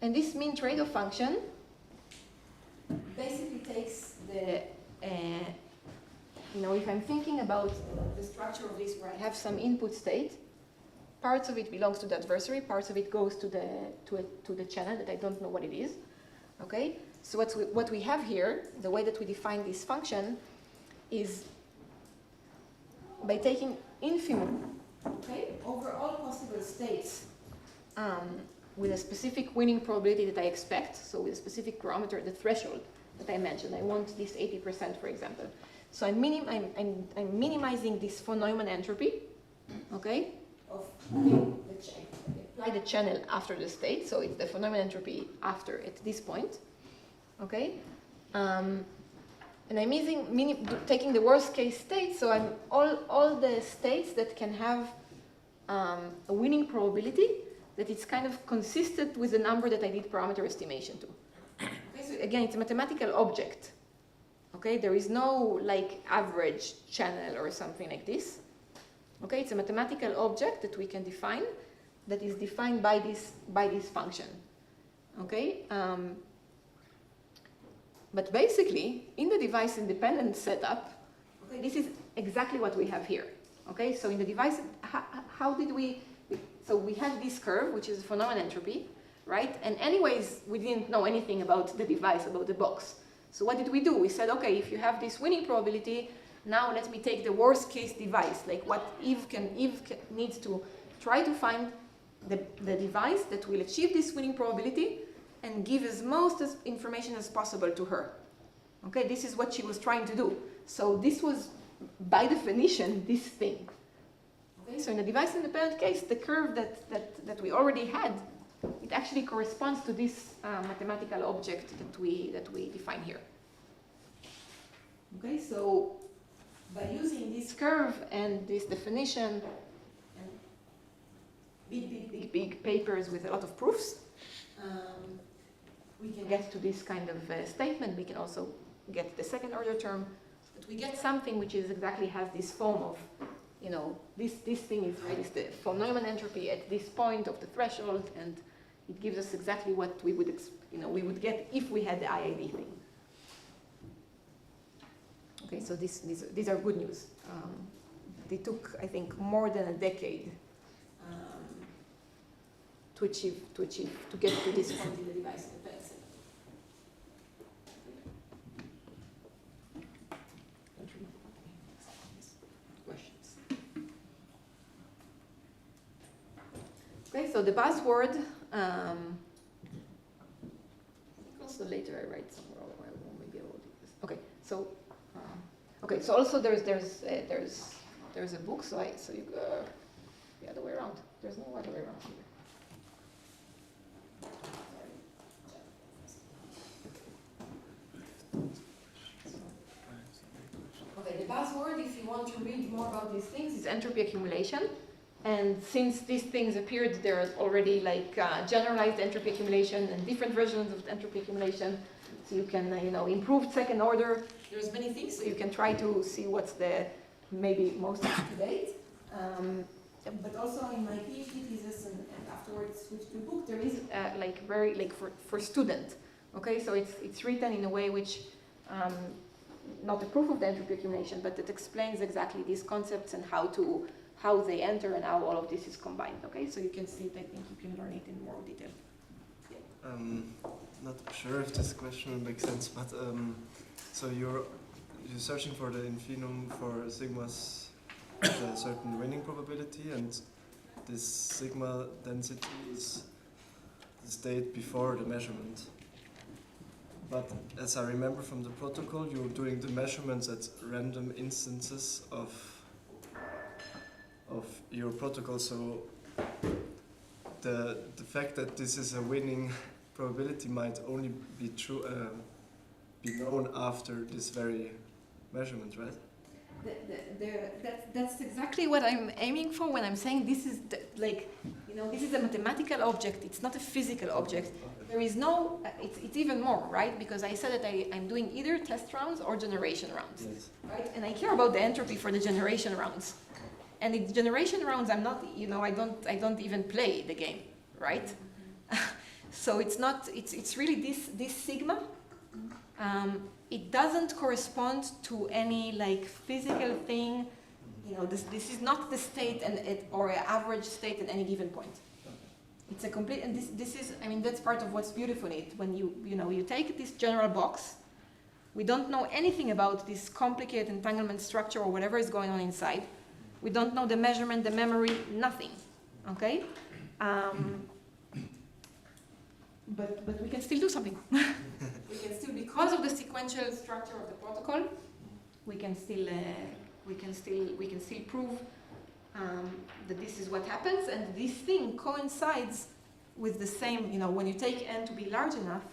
And this mean trade-off function basically takes the, if I'm thinking about the structure of this where I have some input state, parts of it belongs to the adversary, parts of it goes to the channel that I don't know what it is, So what we have here, the way that we define this function, is by taking infimum, over all possible states, with a specific winning probability that I expect, so with a specific parameter, the threshold that I mentioned. I want this 80%, for example. So I'm minimizing this von Neumann entropy, of apply the channel after the state, so it's the von Neumann entropy after at this point, And I'm taking the worst case state, so I'm all the states that can have a winning probability that it's kind of consistent with the number that I did parameter estimation to. So again, it's a mathematical object. There is no average channel or something like this. It's a mathematical object that we can define, that is defined by this function. But basically, in the device-independent setup, this is exactly what we have here. So in the device, how did we? So we had this curve, which is von Neumann entropy, And anyways, we didn't know anything about the device, about the box. So what did we do? We said, okay, if you have this winning probability, now let me take the worst case device, like what Eve needs to try to find the device that will achieve this winning probability and give as most information as possible to her. Okay, this is what she was trying to do. So this was, by definition, this thing. Okay, so in the device-independent case, the curve that we already had, it actually corresponds to this mathematical object that we define here. Okay, so by using this curve and this definition and big papers with a lot of proofs, we can get to this kind of statement. We can also get the second order term, but we get something which is exactly has this form of, you know, this thing is raised the von Neumann entropy at this point of the threshold, and it gives us exactly what we would, we would get if we had the IID thing. Okay, so these are good news. They took, I think, more than a decade to get to this point in the device-independent set. Questions? Okay, so the buzzword. Also later I write somewhere. I won't maybe I will do this. Okay, so okay, so also there's a book. So you go the other way around. There's no other way around here. Okay, the buzzword, if you want to read more about these things, is entropy accumulation. And since these things appeared, there's already like generalized entropy accumulation and different versions of entropy accumulation. So you can, improve second order. There's many things, so you can try to see what's the maybe most up to date. But also in my PhD thesis and afterwards switched to book, there is for student. Okay, so it's written in a way which not a proof of the entropy accumulation, but it explains exactly these concepts and how they enter and how all of this is combined. Okay, so you can see it. I think you can learn it in more detail. Yeah. Not sure if this question makes sense, but so you're searching for the infinitum for sigmas with a certain winning probability, and this sigma density is the state before the measurement. But as I remember from the protocol, you're doing the measurements at random instances of your protocol, so the fact that this is a winning probability might only be true, be known after this very measurement, right? That's exactly what I'm aiming for when I'm saying this is this is a mathematical object. It's not a physical object. There is no. It's even more, right? Because I said that I'm doing either test rounds or generation rounds, yes. Right? And I care about the entropy for the generation rounds. And in generation rounds, I'm not. I don't even play the game, right? So it's not. It's really this sigma. It doesn't correspond to any physical thing. This is not the state or an average state at any given point. It's a complete, and this is, that's part of what's beautiful in it. When you take this general box, we don't know anything about this complicated entanglement structure or whatever is going on inside. We don't know the measurement, the memory, nothing. Okay? But we can still do something. We can still, because of the sequential structure of the protocol, we can still prove that this is what happens, and this thing coincides with the same. When you take n to be large enough,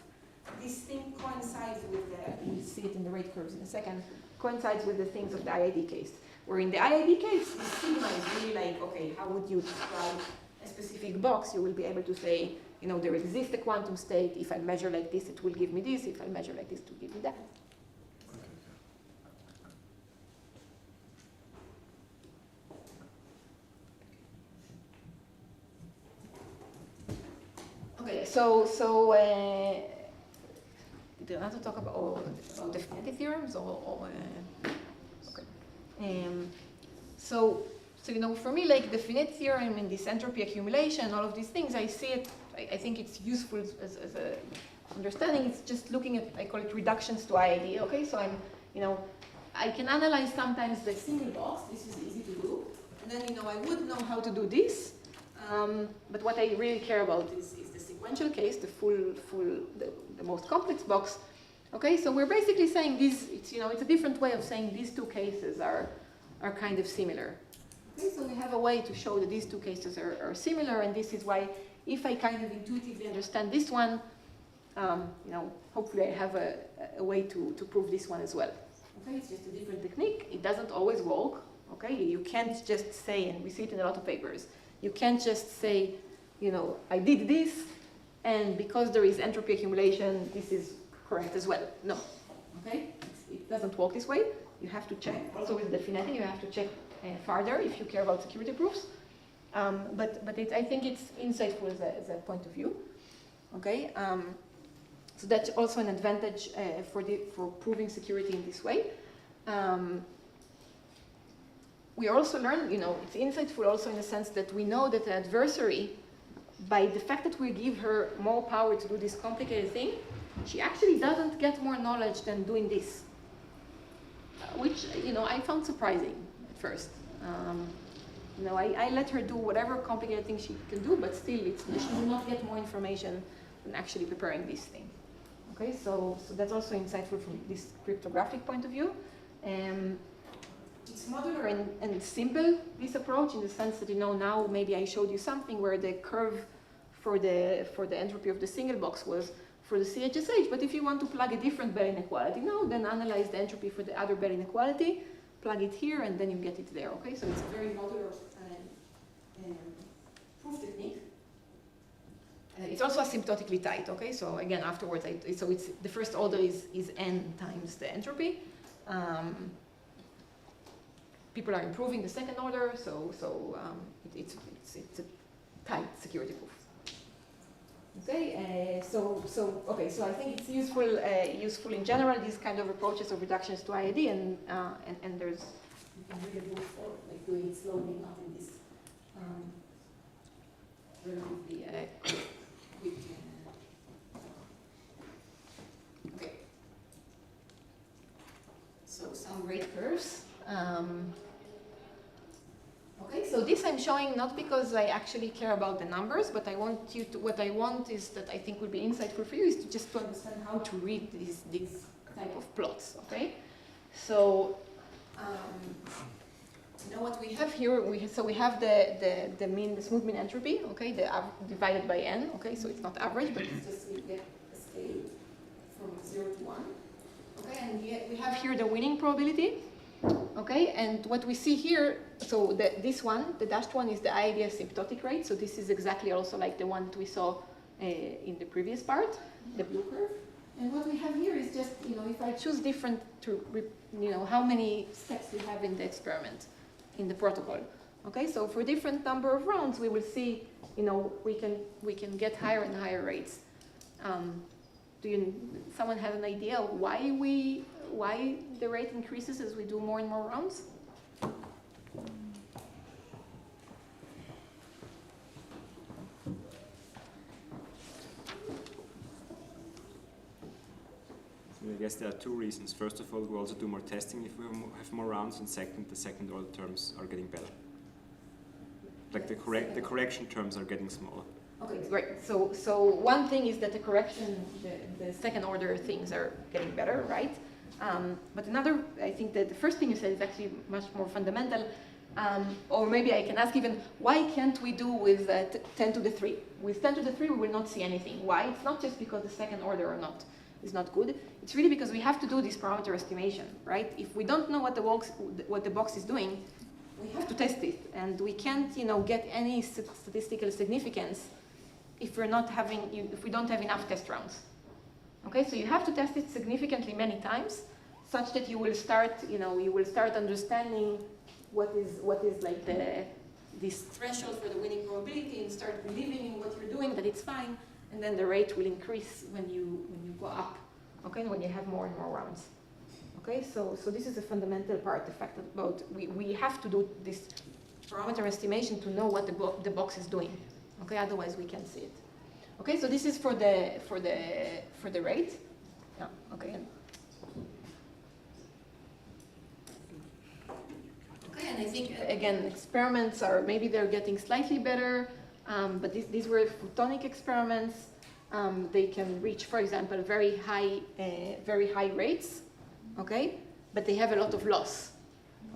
this thing coincides with you'll see it in the rate curves in a second. Coincides with the things of the IID case. Where in the IID case, the sigma is really okay, how would you describe a specific box? You will be able to say, there exists a quantum state. If I measure like this, it will give me this. If I measure like this, it will give me that. Okay, so do you want to talk about definite theorems or okay? So for me, the finite theorem and this entropy accumulation, all of these things, I see it. I think it's useful as a understanding. It's just looking at, I call it reductions to IID. Okay, so I can analyze sometimes the single box. This is easy to do, and then I would know how to do this. But what I really care about is the sequential case, the most complex box. Okay, so we're basically saying this. It's a different way of saying these two cases are kind of similar. Okay, so we have a way to show that these two cases are similar, and this is why, if I kind of intuitively understand this one, hopefully I have a way to prove this one as well. Okay, it's just a different technique. It doesn't always work. Okay, you can't just say, and we see it in a lot of papers. You can't just say, I did this, and because there is entropy accumulation, this is correct as well. No, okay? It doesn't work this way. You have to check. Also with the Finetti, you have to check further if you care about security proofs. But I think it's insightful as a point of view. Okay, so that's also an advantage for proving security in this way. We also learn, it's insightful also in the sense that we know that the adversary, by the fact that we give her more power to do this complicated thing, she actually doesn't get more knowledge than doing this, which I found surprising at first. I let her do whatever complicated thing she can do, but still, she will not get more information than actually preparing this thing. Okay, so that's also insightful from this cryptographic point of view. It's modular and simple, this approach, in the sense that now maybe I showed you something where the curve for the entropy of the single box was for the CHSH, but if you want to plug a different Bell inequality now, then analyze the entropy for the other Bell inequality, plug it here, and then you get it there. Okay, so it's a very modular proof technique. It's also asymptotically tight. Okay, so again afterwards, so it's the first order is n times the entropy. People are improving the second order, so it's a tight security proof. Okay, so I think it's useful in general, these kind of approaches of reductions to IID, and there's you can really go for doing it slowly, not in this relatively quick. Okay. So some rate curves. Okay, so this I'm showing not because I actually care about the numbers, but what I want is that I think would be insightful for you is just to understand how to read these type of plots, okay? So, what we have here, we have the mean, the smooth mean entropy, okay, divided by n, okay, so it's not average, but it's just we get a scale from 0 to 1, okay, and we have here the winning probability. Okay, and what we see here, so this one, the dashed one, is the IID asymptotic rate. So this is exactly also like the one that we saw in the previous part, the blue curve. And what we have here is just, if I choose different how many steps we have in the experiment, in the protocol. Okay, so for different number of rounds, we will see, we can get higher and higher rates. Someone have an idea of why the rate increases as we do more and more rounds? I guess there are two reasons. First of all, we also do more testing if we have more rounds, and second, the second order terms are getting better. Like the correction terms are getting smaller. Okay, great. So one thing is that the correction, the second order things are getting better, right? But another, I think that the first thing you said is actually much more fundamental. Or maybe I can ask even, why can't we do with 10 to the 3? With 10 to the 3, we will not see anything. Why? It's not just because the second order is not good. It's really because we have to do this parameter estimation, right? If we don't know what the box is doing, we have to test it, and we can't, get any statistical significance if we don't have enough test rounds. Okay, so you have to test it significantly many times, such that you will start, understanding what is like this threshold for the winning probability, and start believing in what you're doing, that it's fine, and then the rate will increase when you go up. Okay, and when you have more and more rounds. Okay, so this is a fundamental part, the fact that we have to do this parameter estimation to know what the box is doing. Okay, otherwise we can't see it. Okay, so this is for the rate. Yeah. Okay. Okay, and I think again experiments are maybe they're getting slightly better, but these were photonic experiments. They can reach, for example, very high rates. Okay, but they have a lot of loss.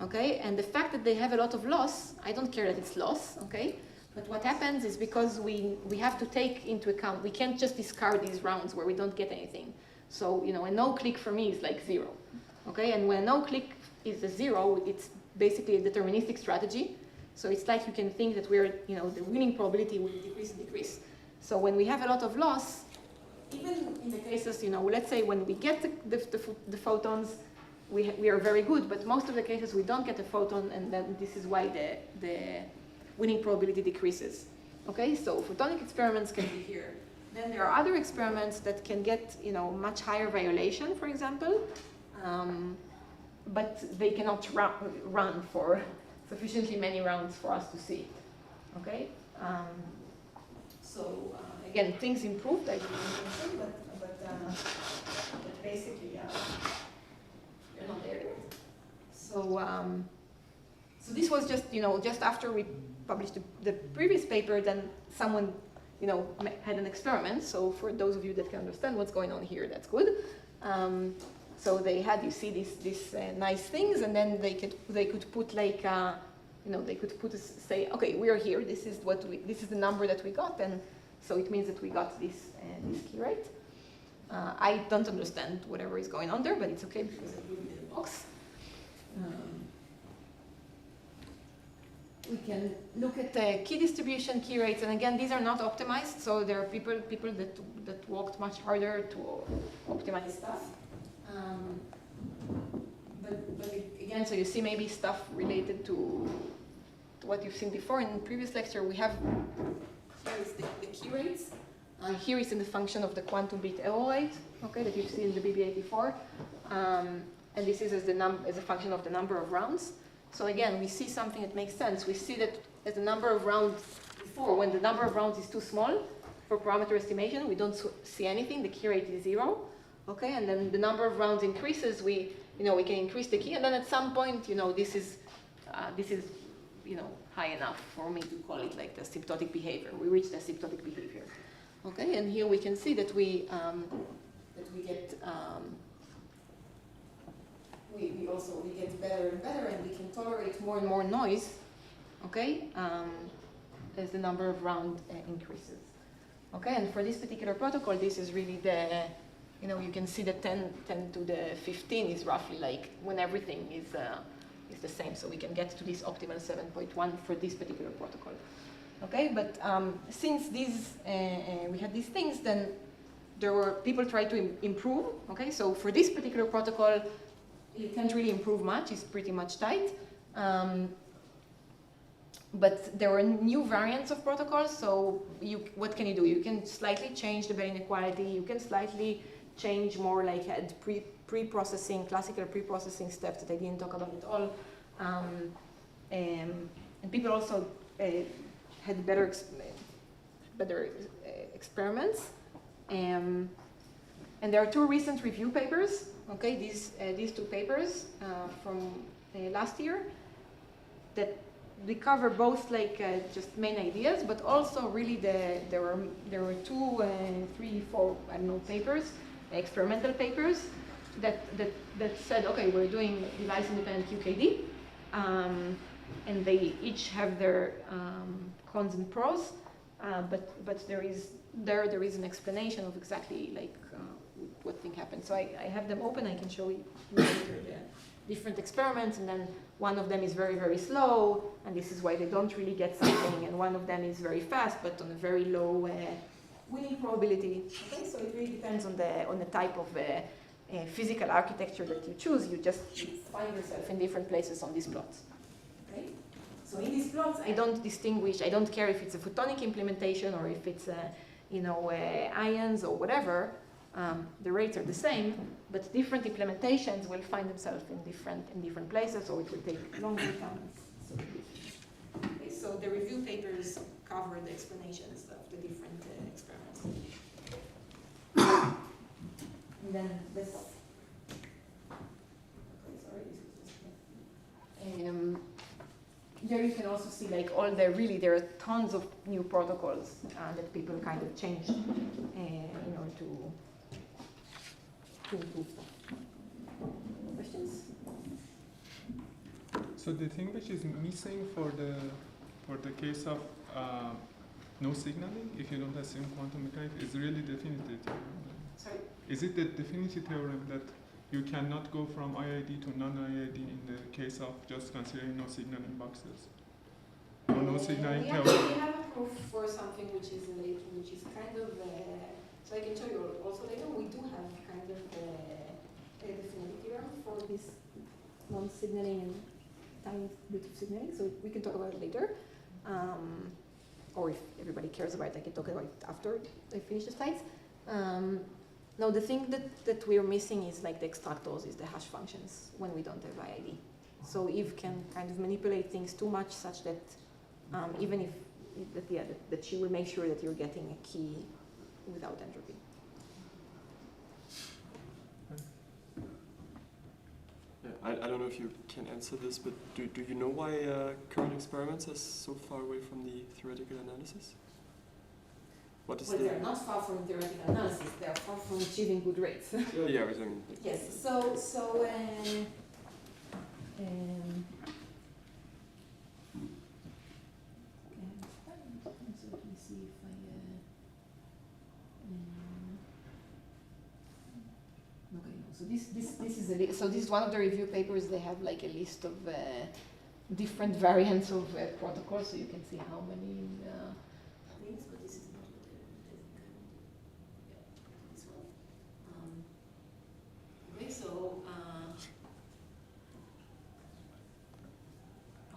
Okay, and the fact that they have a lot of loss, I don't care that it's loss. Okay. But what happens is because we have to take into account, we can't just discard these rounds where we don't get anything. So, a no-click for me is like 0. Okay, and when a no-click is a 0, it's basically a deterministic strategy. So it's like you can think that the winning probability will decrease and decrease. So when we have a lot of loss, even in the cases, let's say when we get the photons, we are very good, but most of the cases we don't get a photon, and then this is why the winning probability decreases. Okay, so photonic experiments can be here. Then there are other experiments that can get, much higher violation, for example, but they cannot run for sufficiently many rounds for us to see. Okay, so again, things improved, I didn't mention, but basically they're not there yet. So this was just, just after we published the previous paper, then someone, had an experiment. So for those of you that can understand what's going on here, that's good. So they had, you see, these nice things, and then they could put like, they could put say, okay, we are here. This is the number that we got, and so it means that we got this key rate. I don't understand whatever is going on there, but it's okay because I gave it in a box. We can look at the key distribution, key rates, and again, these are not optimized, so there are people that worked much harder to optimize stuff. But again, so you see maybe stuff related to what you've seen before in the previous lecture. We have here is the key rates. Here is in the function of the quantum bit error rate, okay, that you've seen in the BB84, and this is as a function of the number of rounds. So again, we see something that makes sense. We see that as the number of rounds before, when the number of rounds is too small for parameter estimation, we don't see anything. The key rate is 0, okay, and then the number of rounds increases. We can increase the key, and then at some point, this is high enough for me to call it like the asymptotic behavior. We reach the asymptotic behavior, okay, and here we can see that we get we get better and better, and we can tolerate more and more noise, okay, as the number of rounds increases, okay. And for this particular protocol, this is really the, you can see the 10 to the 15 is roughly like when everything is the same, so we can get to this optimal 7.1 for this particular protocol, okay. But since these we had these things, then there were people trying to improve, okay. So for this particular protocol, you can't really improve much, it's pretty much tight. But there were new variants of protocols, so what can you do? You can slightly change the Bell inequality, you can slightly change more like add pre-processing, classical pre-processing steps that I didn't talk about at all. And people also had better experiments. And there are two recent review papers. Okay, these two papers from last year that we cover both like just main ideas, but also really there were 2, 3, 4 I don't know papers, experimental papers that said, okay, we're doing device-independent QKD, and they each have their cons and pros, but there is an explanation of exactly like what thing happened. So I have them open. I can show you later the different experiments, and then one of them is very, very slow, and this is why they don't really get something, and one of them is very fast, but on a very low winning probability. Okay, so it really depends on the type of physical architecture that you choose. You just find yourself in different places on these plots. Okay, so in these plots, I don't distinguish. I don't care if it's a photonic implementation or if it's ions or whatever. The rates are the same, but different implementations will find themselves in different places, or it will take longer time. Okay, so the review papers cover the explanations of the different experiments. And then this. Okay, sorry, this is just. There you can also see like all there are tons of new protocols that people kind of changed in order to improve stuff. Questions? So the thing which is missing for the case of no signaling, if you don't assume quantum mechanics, is really the definity theorem. Sorry? Is it the definity theorem that you cannot go from IID to non-IID in the case of just considering no signaling boxes? Or no signaling We theory. have a proof for something which is kind of, so I can show you also later, we do have kind of a definite theorem for this non-signaling and tiny bit of signaling, so we can talk about it later. Or if everybody cares about it, I can talk about it after I finish the slides. No, the thing that we're missing is like the extractors, is the hash functions when we don't have IID. So Eve can kind of manipulate things too much such that even if, that she will make sure that you're getting a key without entropy. Yeah, I don't know if you can answer this, but do you know why current experiments are so far away from the theoretical analysis? What is They're not far from theoretical analysis, they're far from achieving good rates. Yeah, I think. Yes, so let me see if okay, so this is so this is one of the review papers. They have like a list of different variants of protocols, so you can see how many things. But this is not what this one.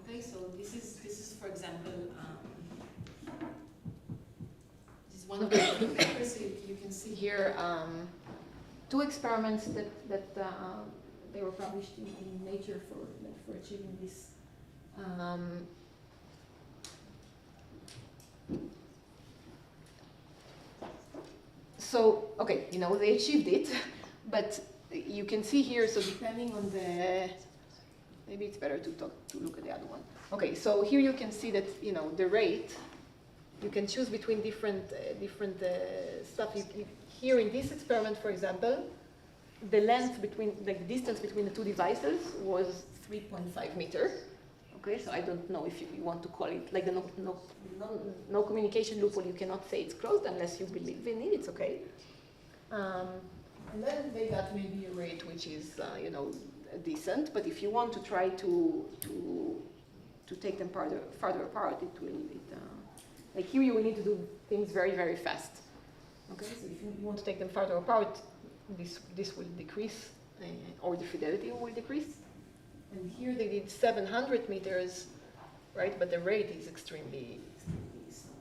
Okay, so this is for example. This is one of the review papers. So you can see here. Two experiments that they were published in Nature for achieving this. So okay, they achieved it, but you can see here. So depending on the, maybe it's better to look at the other one. Okay, so here you can see that the rate. You can choose between different stuff. Here in this experiment, for example, the length between, the distance between the two devices was 3.5 meters. Okay, so I don't know if you want to call it like the no communication loophole. You cannot say it's closed unless you believe in it. It's okay. And then they got maybe a rate which is decent. But if you want to try to take them farther apart, it will. Like here, you will need to do things very, very fast. Okay, so if you want to take them farther apart, this will decrease, or the fidelity will decrease. And here they did 700 meters, right? But the rate is extremely slow.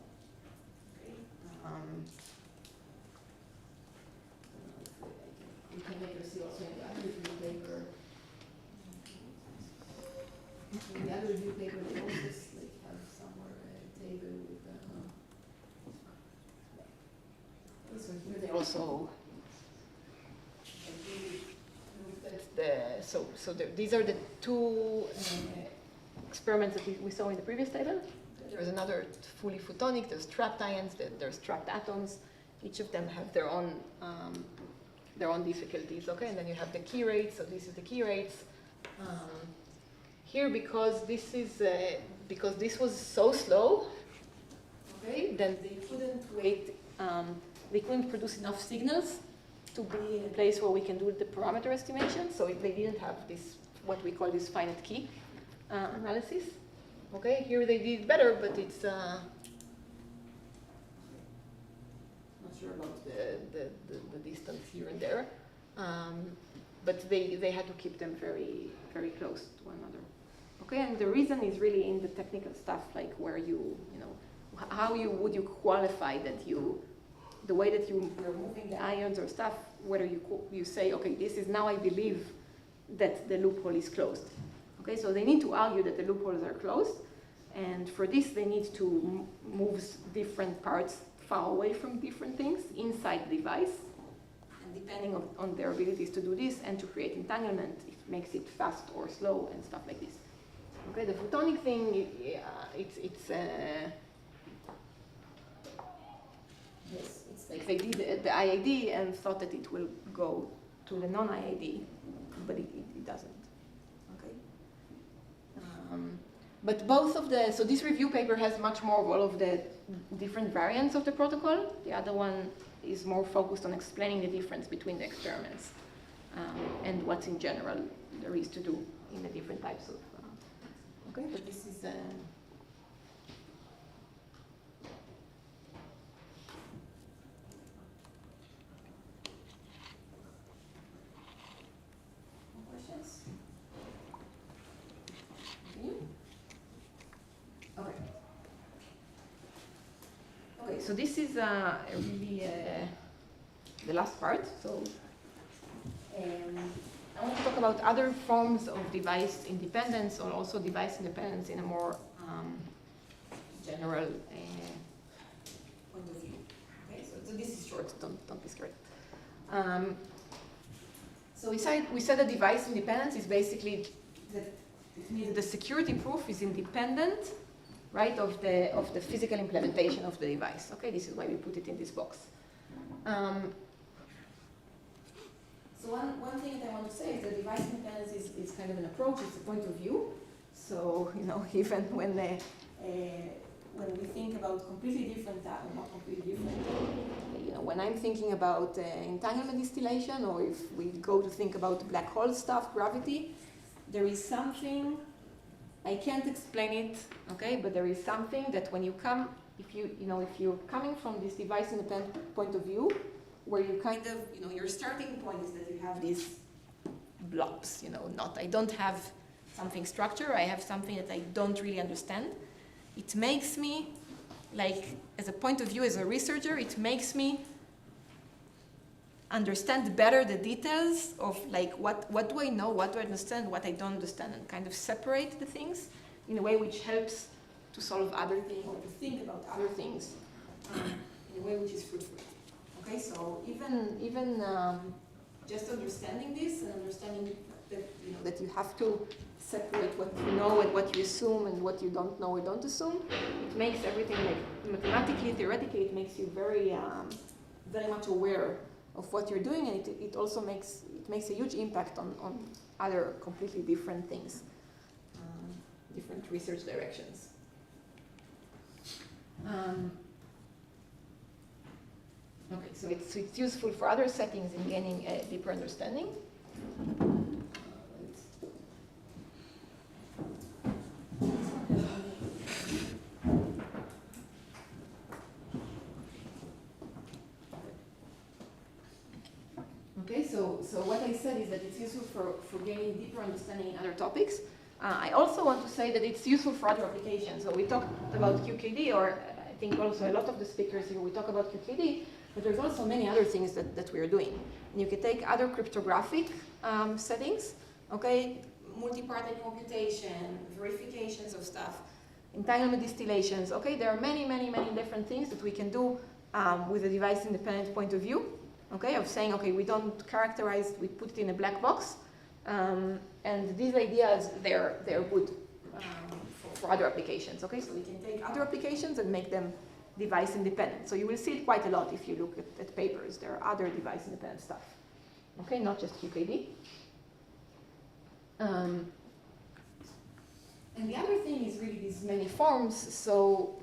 Okay. You can later see also in the other review paper. In the other review paper, they also have somewhere a table with. So here they also. These are the two experiments that we saw in the previous table. There's another fully photonic. There's trapped ions. There's trapped atoms. Each of them have their own difficulties. Okay, and then you have the key rates. So this is the key rates. Here, because this was so slow, okay, then they couldn't wait. They couldn't produce enough signals to be in a place where we can do the parameter estimation. So they didn't have this, what we call this finite key analysis. Okay, here they did better, but it's not sure about the distance here and there. But they had to keep them very, very close to one another. Okay, and the reason is really in the technical stuff, like where how would you qualify that the way that you're moving the ions or stuff, whether you say, okay, this is now I believe that the loophole is closed. Okay, so they need to argue that the loopholes are closed, and for this they need to move different parts far away from different things inside the device, and depending on their abilities to do this and to create entanglement, it makes it fast or slow and stuff like this. Okay, the photonic thing, yes, it's like they did the IID and thought that it will go to the non-IID, but it doesn't. Okay. But both of so this review paper has much more of all of the different variants of the protocol. The other one is more focused on explaining the difference between the experiments and what in general there is to do in the different types of. Okay, but this is. so this is really the last part. So I want to talk about other forms of device independence, or also device independence in a more general point of view. Okay, so this is short. Don't be scared. So we said that device independence is basically that it means the security proof is independent, right, of the physical implementation of the device. Okay, this is why we put it in this box. So one thing that I want to say is that device independence is kind of an approach, it's a point of view. So, you know, even when we think about completely different, not completely different, you know, when I'm thinking about entanglement distillation, or if we go to think about black hole stuff, gravity, there is something, I can't explain it, okay, but there is something that when you come, if you're coming from this device independent point of view, where you kind of, you know, your starting point is that you have these blobs, you know, I don't have something structure, I have something that I don't really understand. It makes me, like, as a point of view, as a researcher, it makes me understand better the details of, like, what do I know, what do I understand, what I don't understand, and kind of separate the things in a way which helps to solve other things, or to think about other things in a way which is fruitful. Okay, so even just understanding this and understanding that, you know, that you have to separate what you know and what you assume and what you don't know or don't assume, it makes everything, like, mathematically, theoretically, it makes you very much aware of what you're doing, and it also makes a huge impact on other completely different things, different research directions. Okay, so it's useful for other settings in gaining a deeper understanding. Okay, so what I said is that it's useful for gaining deeper understanding in other topics. I also want to say that it's useful for other applications. So we talked about QKD, or I think also a lot of the speakers here, we talk about QKD, but there's also many other things that we're doing. And you can take other cryptographic settings, okay, multi-party computation, verifications of stuff, entanglement distillations, okay, there are many different things that we can do with a device-independent point of view, okay, of saying, okay, we don't characterize, we put it in a black box, and these ideas, they're good for other applications, okay, so we can take other applications and make them device independent. So you will see it quite a lot if you look at papers. There are other device independent stuff. Okay, not just QKD. And the other thing is really these many forms. So,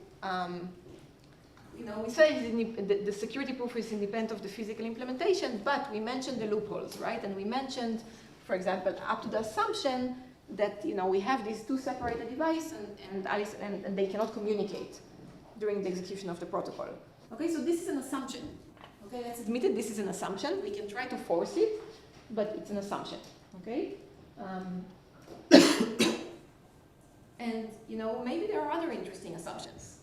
you know, we say the security proof is independent of the physical implementation, but we mentioned the loopholes, right? And we mentioned, for example, up to the assumption that, you know, we have these two separated devices and they cannot communicate during the execution of the protocol. Okay, so this is an assumption. Okay, let's admit it, this is an assumption. We can try to force it, but it's an assumption. Okay? And, you know, maybe there are other interesting assumptions.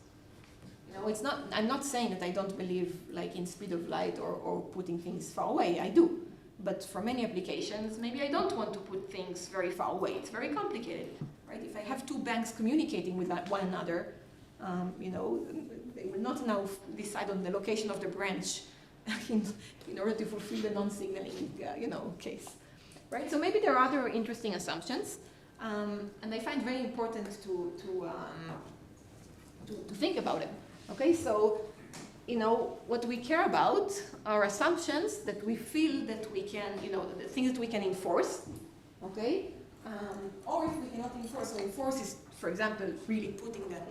You know, I'm not saying that I don't believe, like, in speed of light or putting things far away. I do. But for many applications, maybe I don't want to put things very far away. It's very complicated, right? If I have two banks communicating with one another, you know, they will not now decide on the location of the branch in order to fulfill the non-signaling, you know, case, right? So maybe there are other interesting assumptions, and I find very important to think about them. Okay, so, you know, what we care about are assumptions that we feel that we can, you know, the things that we can enforce. Okay, or if we cannot enforce, so enforce is, for example, really putting them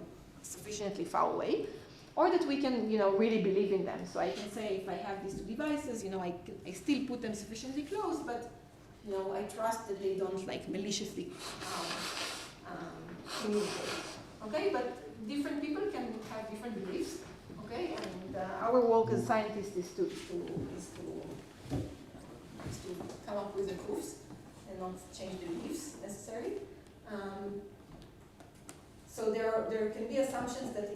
sufficiently far away, or that we can, you know, really believe in them. So I can say, if I have these two devices, you know, I still put them sufficiently close, but, you know, I trust that they don't, like, maliciously communicate. Okay, but different people can have different beliefs. Okay, and our work as scientists is to come up with the proofs and not change the beliefs necessarily. So there can be assumptions that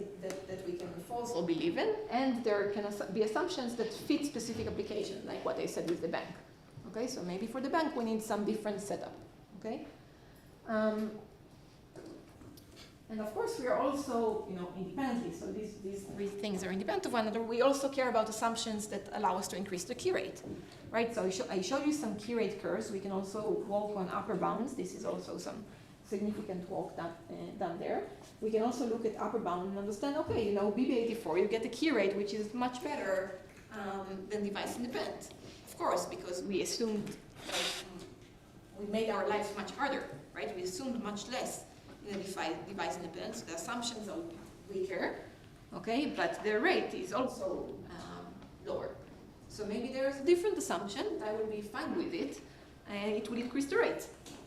we can false or believe in, and there can be assumptions that fit specific application, like what I said with the bank. Okay, so maybe for the bank we need some different setup. Okay, and of course we are also, independently. So these three things are independent of one another. We also care about assumptions that allow us to increase the key rate, right? So I showed you some key rate curves. We can also walk on upper bounds. This is also some significant work done there. We can also look at upper bound and understand, okay, BB84, you get a key rate which is much better than device-independent. Of course, because we assumed, we made our lives much harder, right? We assumed much less in a device-independent, so the assumptions are weaker, okay, but the rate is also lower. So maybe there is a different assumption, I will be fine with it, and it will increase the rate.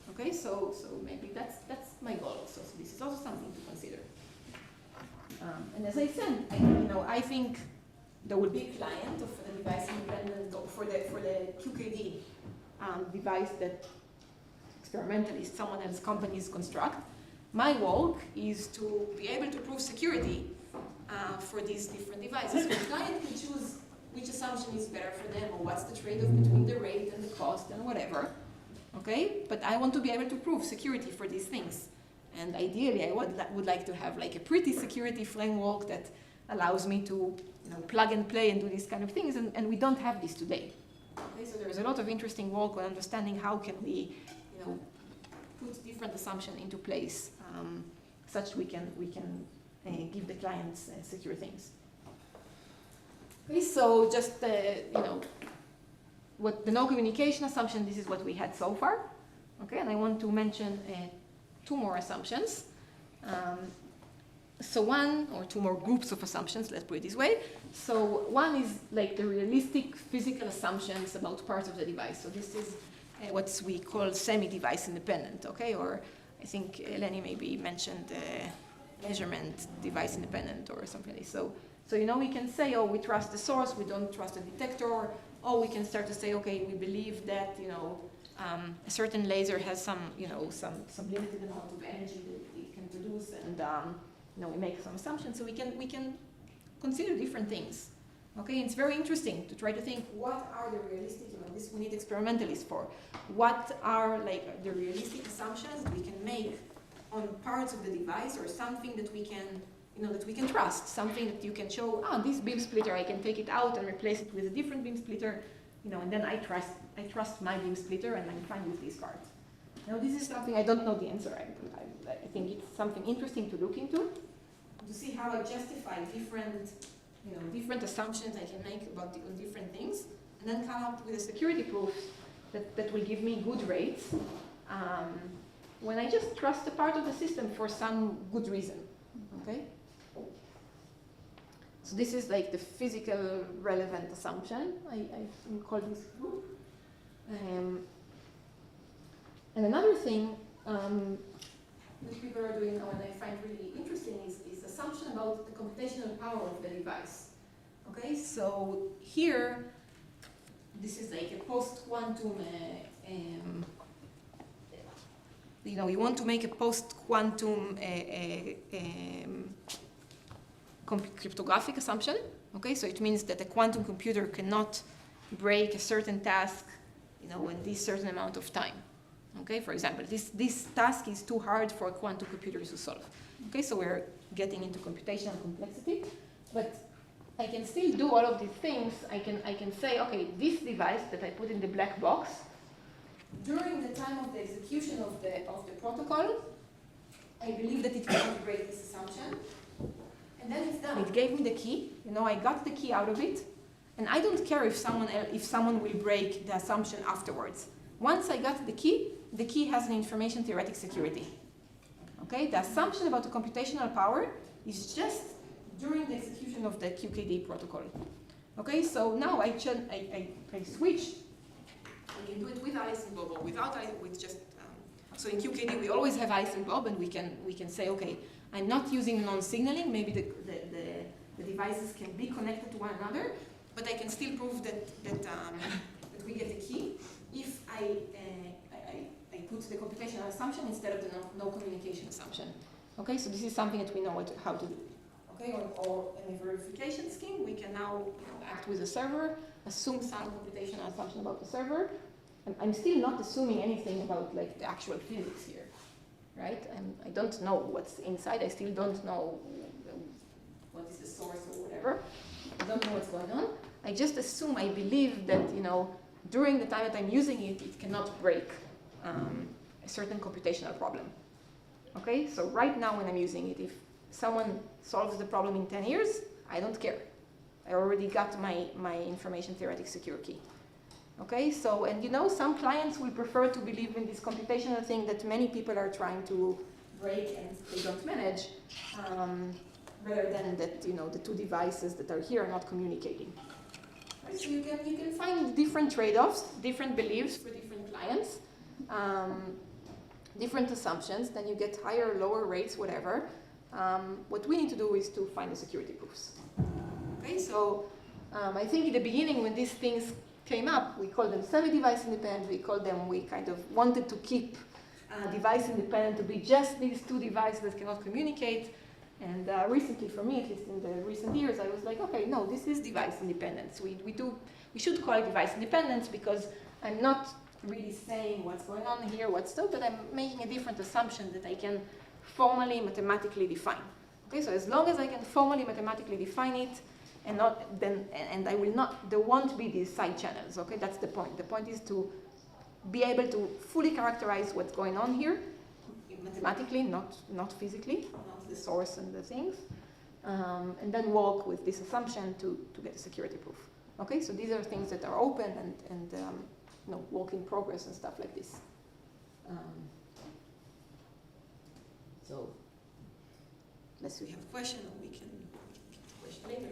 Okay, so maybe that's my goal also. So this is also something to consider. And as I said, I think there will be a client of the device-independent or for the QKD device that experimentally someone else's companies construct. My work is to be able to prove security for these different devices. So the client can choose which assumption is better for them, or what's the trade-off between the rate and the cost and whatever. Okay, but I want to be able to prove security for these things. And ideally, I would like to have like a pretty security framework that allows me to plug and play and do these kind of things, and we don't have this today. Okay, so there's a lot of interesting work on understanding how can we put different assumptions into place such we can give the clients secure things. Okay, so just what the no communication assumption, this is what we had so far. Okay, and I want to mention two more assumptions. So one or two more groups of assumptions, let's put it this way. So one is like the realistic physical assumptions about parts of the device. So this is what we call semi-device independent, okay? Or I think Eleni maybe mentioned measurement device independent or something like this. So we can say, oh, we trust the source, we don't trust the detector. Or we can start to say, okay, we believe that a certain laser has some limited amount of energy that it can produce, and we make some assumptions. So we can consider different things. Okay, it's very interesting to try to think what are the realistic. This we need experimentalists for. What are like the realistic assumptions we can make on parts of the device, or something that we can that we can trust, something that you can show, this beam splitter, I can take it out and replace it with a different beam splitter, and then I trust my beam splitter and I'm fine with this part. Now this is something I don't know the answer. I think it's something interesting to look into, to see how I justify different assumptions I can make about different things, and then come up with a security proof that will give me good rates when I just trust a part of the system for some good reason. Okay. So this is like the physical relevant assumption, I call this group. And another thing that people are doing now and I find really interesting is assumption about the computational power of the device. Okay, so here, this is like a post-quantum, you want to make a post-quantum cryptographic assumption. Okay, so it means that a quantum computer cannot break a certain task, in this certain amount of time. Okay, for example, this task is too hard for a quantum computer to solve. Okay, so we're getting into computational complexity, but I can still do all of these things. I can say, okay, this device that I put in the black box, during the time of the execution of the protocol, I believe that it cannot break this assumption. And then it's done. It gave me the key. I got the key out of it. And I don't care if someone will break the assumption afterwards. Once I got the key has an information theoretic security. Okay? The assumption about the computational power is just during the execution of the QKD protocol. Okay? So now I switch. I can do it with Alice and Bob or without with just. So in QKD we always have Alice and Bob, and we can say, okay, I'm not using non-signaling. Maybe the devices can be connected to one another, but I can still prove that we get the key if I put the computational assumption instead of the no communication assumption. Okay, so this is something that we know how to do. Okay, or in a verification scheme, we can now act with a server, assume some computational assumption about the server. And I'm still not assuming anything about like the actual physics here, right? I don't know what's inside. I still don't know what is the source or whatever. I don't know what's going on. I just assume, I believe that, during the time that I'm using it, it cannot break a certain computational problem. Okay, so right now when I'm using it, if someone solves the problem in 10 years, I don't care. I already got my information theoretic secure key. Okay, so, and some clients will prefer to believe in this computational thing that many people are trying to break and they don't manage, rather than that, the two devices that are here are not communicating. Right, so you can find different trade-offs, different beliefs for different clients, different assumptions, then you get higher, lower rates, whatever. What we need to do is to find the security proofs. Okay, so I think in the beginning when these things came up, we called them semi-device independent, we kind of wanted to keep device independent to be just these two devices that cannot communicate. And recently, for me, at least in the recent years, I was like, okay, no, this is device independence. We should call it device independence because I'm not really saying what's going on here, but I'm making a different assumption that I can formally mathematically define. Okay, so as long as I can formally mathematically define it, there won't be these side channels. Okay, that's the point. The point is to be able to fully characterize what's going on here, mathematically, not physically, not the source and the things, and then work with this assumption to get a security proof. Okay, so these are things that are open and work in progress and stuff like this. So, unless we have a question, or we can question later.